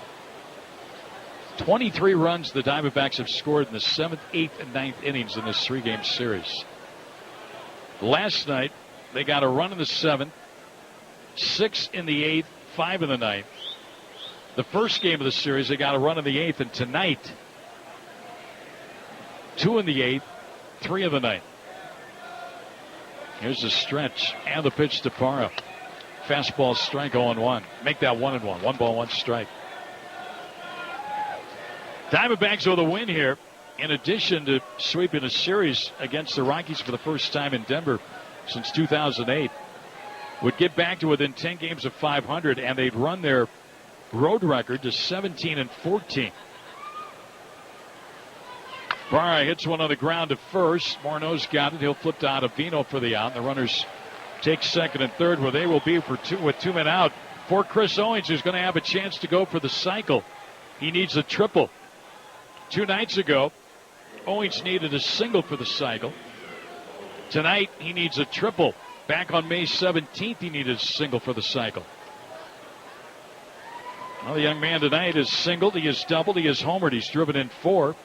A: 23 runs the Diamondbacks have scored in the 7th, 8th, and 9th innings in this 3-game series. Last night, they got a run in the 7th, 6 in the 8th, 5 in the 9th. The first game of the series, they got a run in the 8th, and tonight, 2 in the 8th, 3 in the 9th. Here's the stretch and the pitch to Parra. Fastball strike 0-1. Make that 1-1. 1 ball, 1 strike. Diamondbacks with a win here. In addition to sweeping a series against the Rockies for the first time in Denver since 2008, would get back to within 10 games of 500, and they'd run their road record to 17-14. Parra hits one on the ground to first. Morneau's got it. He'll flip to Ottavino for the out. The runners take second and third, where they will be for 2 with 2 men out. For Chris Owings, who's going to have a chance to go for the cycle. He needs a triple. 2 nights ago, Owings needed a single for the cycle. Tonight, he needs a triple. Back on May 17th, he needed a single for the cycle. Well, the young man tonight has singled, he has doubled, he has homered, he's driven in 4.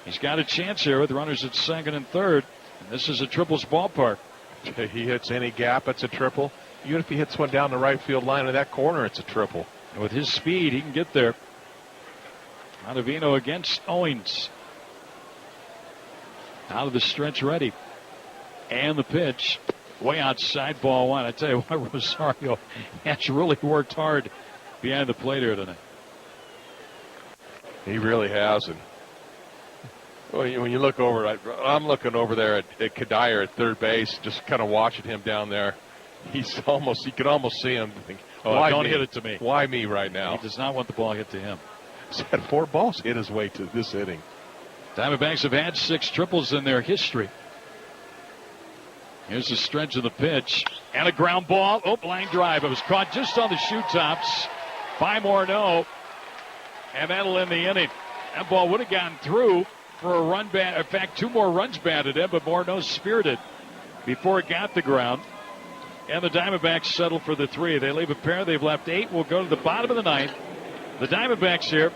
A: He's got a chance here with runners at second and third. And this is a triples ballpark.
B: He hits any gap, it's a triple. Even if he hits one down the right field line in that corner, it's a triple.
A: And with his speed, he can get there. Ottavino against Owings. Out of the stretch ready. And the pitch. Way outside, ball 1. I tell you what, Rosario has really worked hard behind the plate here tonight.
B: He really has. And when you look over, I'm looking over there at Kadire at third base, just kind of watching him down there. You could almost see him think,
A: don't hit it to me.
B: Why me right now?
A: He does not want the ball hit to him.
B: He's had 4 balls hit his way to this inning.
A: Diamondbacks have had 6 triples in their history. Here's the stretch of the pitch. And a ground ball. Oh, line drive. It was caught just on the shoe tops by Morneau. And that'll end the inning. That ball would have gone through for a run bat. In fact, 2 more runs batted in, but Morneau speared it before it got the ground. And the Diamondbacks settle for the 3. They leave a pair. They've left 8. We'll go to the bottom of the 9th. The Diamondbacks here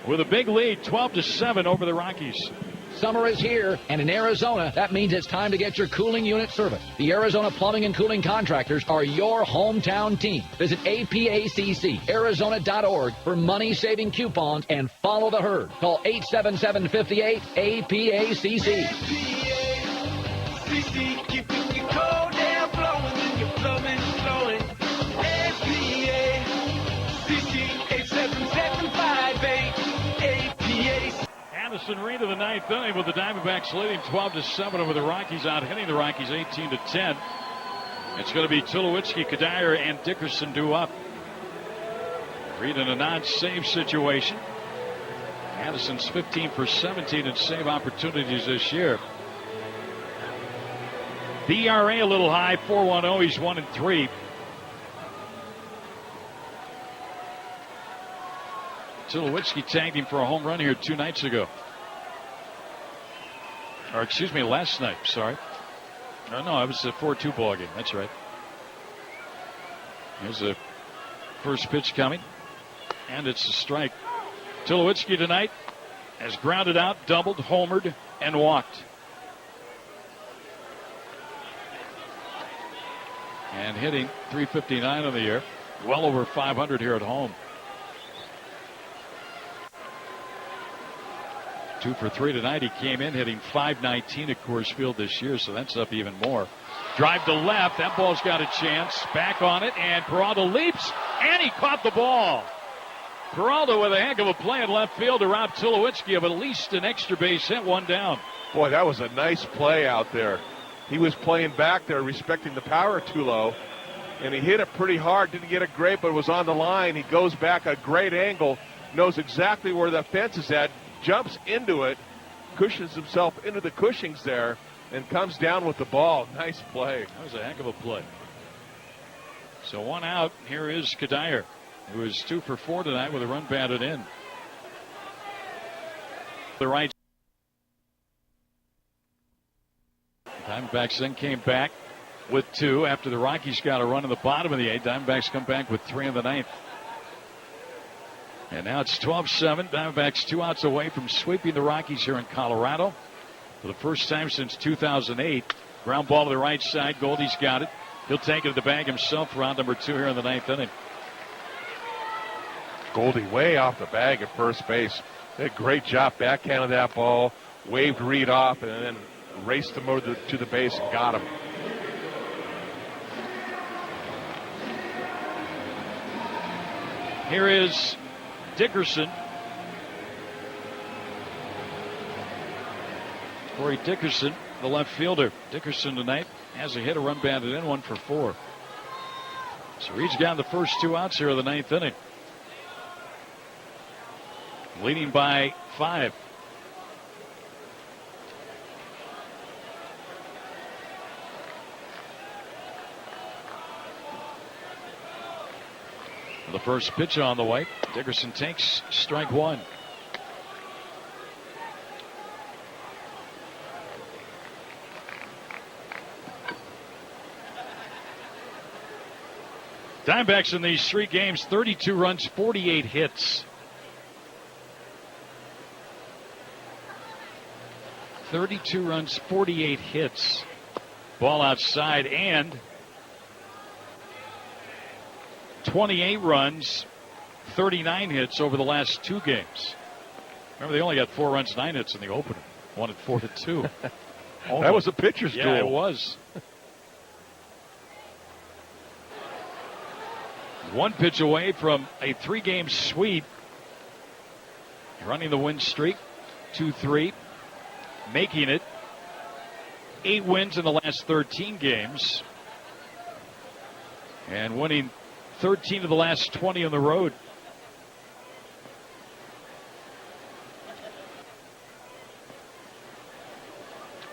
A: with a big lead, 12-7 over the Rockies.
Y: Summer is here, and in Arizona, that means it's time to get your cooling unit service. The Arizona Plumbing and Cooling Contractors are your hometown team. Visit APACCArizona.org for money-saving coupons and follow the herd. Call 877-58-APACC.
I: Keeping your cold air flowing and your plumbing flowing.
A: Addison Reed of the 9th inning with the Diamondbacks leading 12-7 over the Rockies, out hitting the Rockies 18-10. It's going to be Tulowitzki, Kadire, and Dickerson due up. Reed in a non-save situation. Addison's 15 for 17 in save opportunities this year. The ERA a little high, 4.10. He's 1-3. Tulowitzki tagged him for a home run here 2 nights ago. Or, excuse me, last night. Sorry. No, it was a 4-2 ball game. That's right. Here's the first pitch coming. And it's a strike. Tulowitzki tonight has grounded out, doubled, homered, and walked. And hitting .359 on the year. Well over 500 here at home. 2 for 3 tonight. He came in hitting .519 at Coors Field this year, so that's up even more. Drive to left. That ball's got a chance. Back on it, and Peralta leaps, and he caught the ball. Peralta with a heck of a play in left field to rob Tulowitzki of at least an extra base hit, one down.
B: Boy, that was a nice play out there. He was playing back there, respecting the power too low, and he hit it pretty hard. Didn't get it great, but it was on the line. He goes back a great angle, knows exactly where the fence is at, jumps into it, cushions himself into the Cushings there, and comes down with the ball. Nice play.
A: That was a heck of a play. So one out. Here is Kadire, who is 2 for 4 tonight with a run batted in. The right. Diamondbacks then came back with 2 after the Rockies got a run in the bottom of the 8th. Diamondbacks come back with 3 in the 9th. And now it's 12-7. Diamondbacks 2 outs away from sweeping the Rockies here in Colorado for the first time since 2008. Ground ball to the right side. Goldie's got it. He'll take it to the bag himself. Round number 2 here in the 9th inning.
B: Goldie way off the bag at first base. Did a great job backhanded that ball, waved Reed off, and then raced him over to the base and got him.
A: Here is Dickerson. Corey Dickerson, the left fielder. Dickerson tonight has a hit, a run batted in, 1 for 4. So Reed's got the first 2 outs here of the 9th inning. Leading by 5. The first pitch on the way. Dickerson takes strike 1. Diamondbacks in these 3 games, 32 runs, 48 hits. 32 runs, 48 hits. Ball outside, and 28 runs, 39 hits over the last 2 games. Remember, they only got 4 runs, 9 hits in the opener. Won it 4-2.
B: That was a pitcher's duel.
A: Yeah, it was. 1 pitch away from a 3-game sweep. Running the win streak, 2-3. Making it 8 wins in the last 13 games. And winning 13 of the last 20 on the road.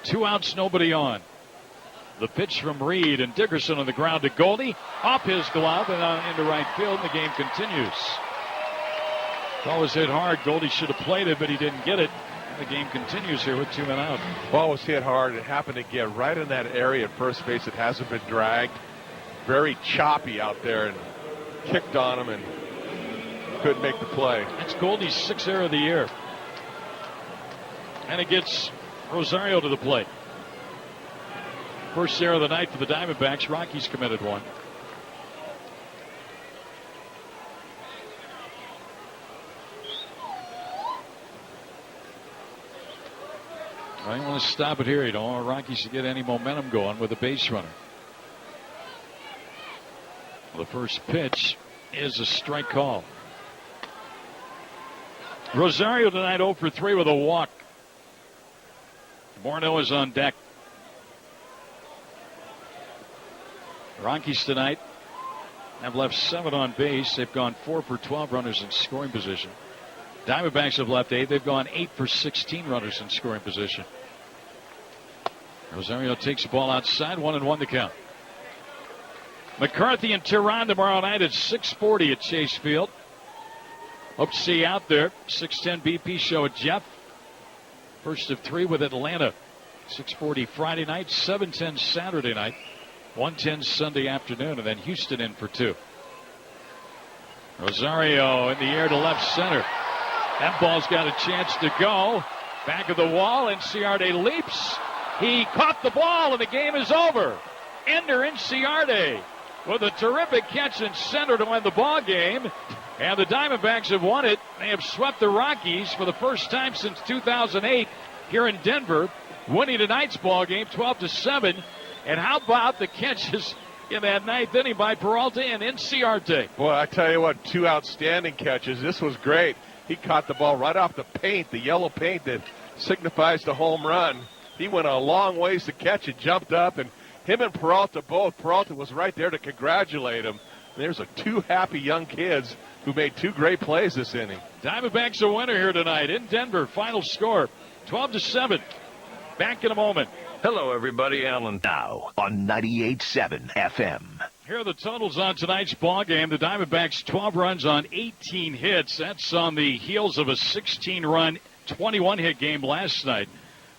A: Two outs, nobody on. The pitch from Reed, and Dickerson on the ground to Goldie. Off his glove and into right field, and the game continues. Ball was hit hard. Goldie should have played it, but he didn't get it. And the game continues here with 2 men out.
B: Ball was hit hard. It happened to get right in that area at first base. It hasn't been dragged. Very choppy out there, and kicked on him and couldn't make the play.
A: That's Goldie's 6th error of the year. And it gets Rosario to the plate. First error of the night for the Diamondbacks. Rockies committed 1. I don't want to stop it here. You don't want Rockies to get any momentum going with a base runner. The first pitch is a strike call. Rosario tonight 0 for 3 with a walk. Morneau is on deck. Rockies tonight have left 7 on base. They've gone 4 for 12 runners in scoring position. Diamondbacks have left 8. They've gone 8 for 16 runners in scoring position. Rosario takes the ball outside. 1-1 to count. McCarthy and Tehran tomorrow night at 6:40 at Chase Field. Hope to see you out there. 6:10 BP show at Jeff. First of 3 with Atlanta. 6:40 Friday night, 7:10 Saturday night, 1:10 Sunday afternoon, and then Houston in for 2. Rosario in the air to left center. That ball's got a chance to go. Back of the wall, and Ciarte leaps. He caught the ball, and the game is over. Ender Inciarte with a terrific catch in center to win the ball game. And the Diamondbacks have won it. They have swept the Rockies for the first time since 2008 here in Denver, winning tonight's ball game 12-7. And how about the catches in that ninth inning by Peralta and Inciarte.
B: Boy, I tell you what, two outstanding catches. This was great. He caught the ball right off the paint, the yellow paint that signifies the home run. He went a long ways to catch it, jumped up, and him and Peralta both. Peralta was right there to congratulate him. There's two happy young kids who made two great plays this inning.
A: Diamondbacks a winner here tonight in Denver. Final score, 12-7. Back in a moment.
E: Hello, everybody. Alan now on 98.7 FM.
A: Here are the totals on tonight's ball game. The Diamondbacks 12 runs on 18 hits. That's on the heels of a 16-run, 21-hit game last night.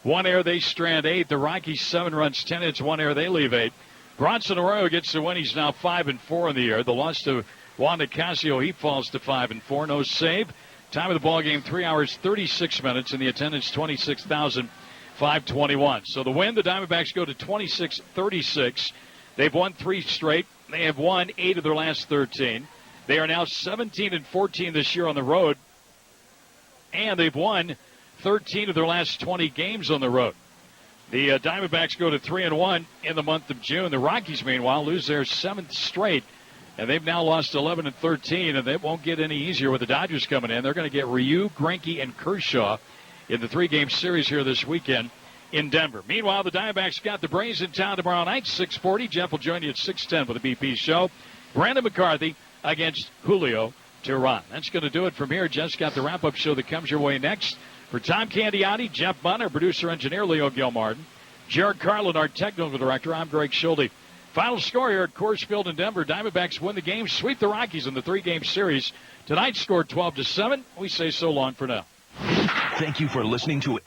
A: 1 error, they strand 8. The Rockies 7 runs, 10 hits, 1 error, they leave 8. Bronson Arroyo gets the win. He's now 5-4 in the year. The loss to Juan Nicasio, he falls to 5-4. No save. Time of the ball game, 3 hours, 36 minutes, and the attendance 26,521. So the win, the Diamondbacks go to 26-36. They've won 3 straight. They have won 8 of their last 13. They are now 17-14 this year on the road, and they've won 13 of their last 20 games on the road. The Diamondbacks go to 3-1 in the month of June. The Rockies, meanwhile, lose their 7th straight, and they've now lost 11-13, and it won't get any easier with the Dodgers coming in. They're going to get Ryu, Greinke, and Kershaw in the 3-game series here this weekend in Denver. Meanwhile, the Diamondbacks got the Braves in town tomorrow night, 6:40. Jeff will join you at 6:10 for the BP show. Brandon McCarthy against Julio Teheran. That's going to do it from here. Jeff's got the wrap-up show that comes your way next. For Tom Candiotti, Jeff Bunn, our producer-engineer, Leo Gilmartin, Jared Carlin, our technical director, I'm Greg Schulte. Final score here at Coors Field in Denver. Diamondbacks win the game, sweep the Rockies in the 3-game series. Tonight scored 12-7. We say so long for now.
E: Thank you for listening to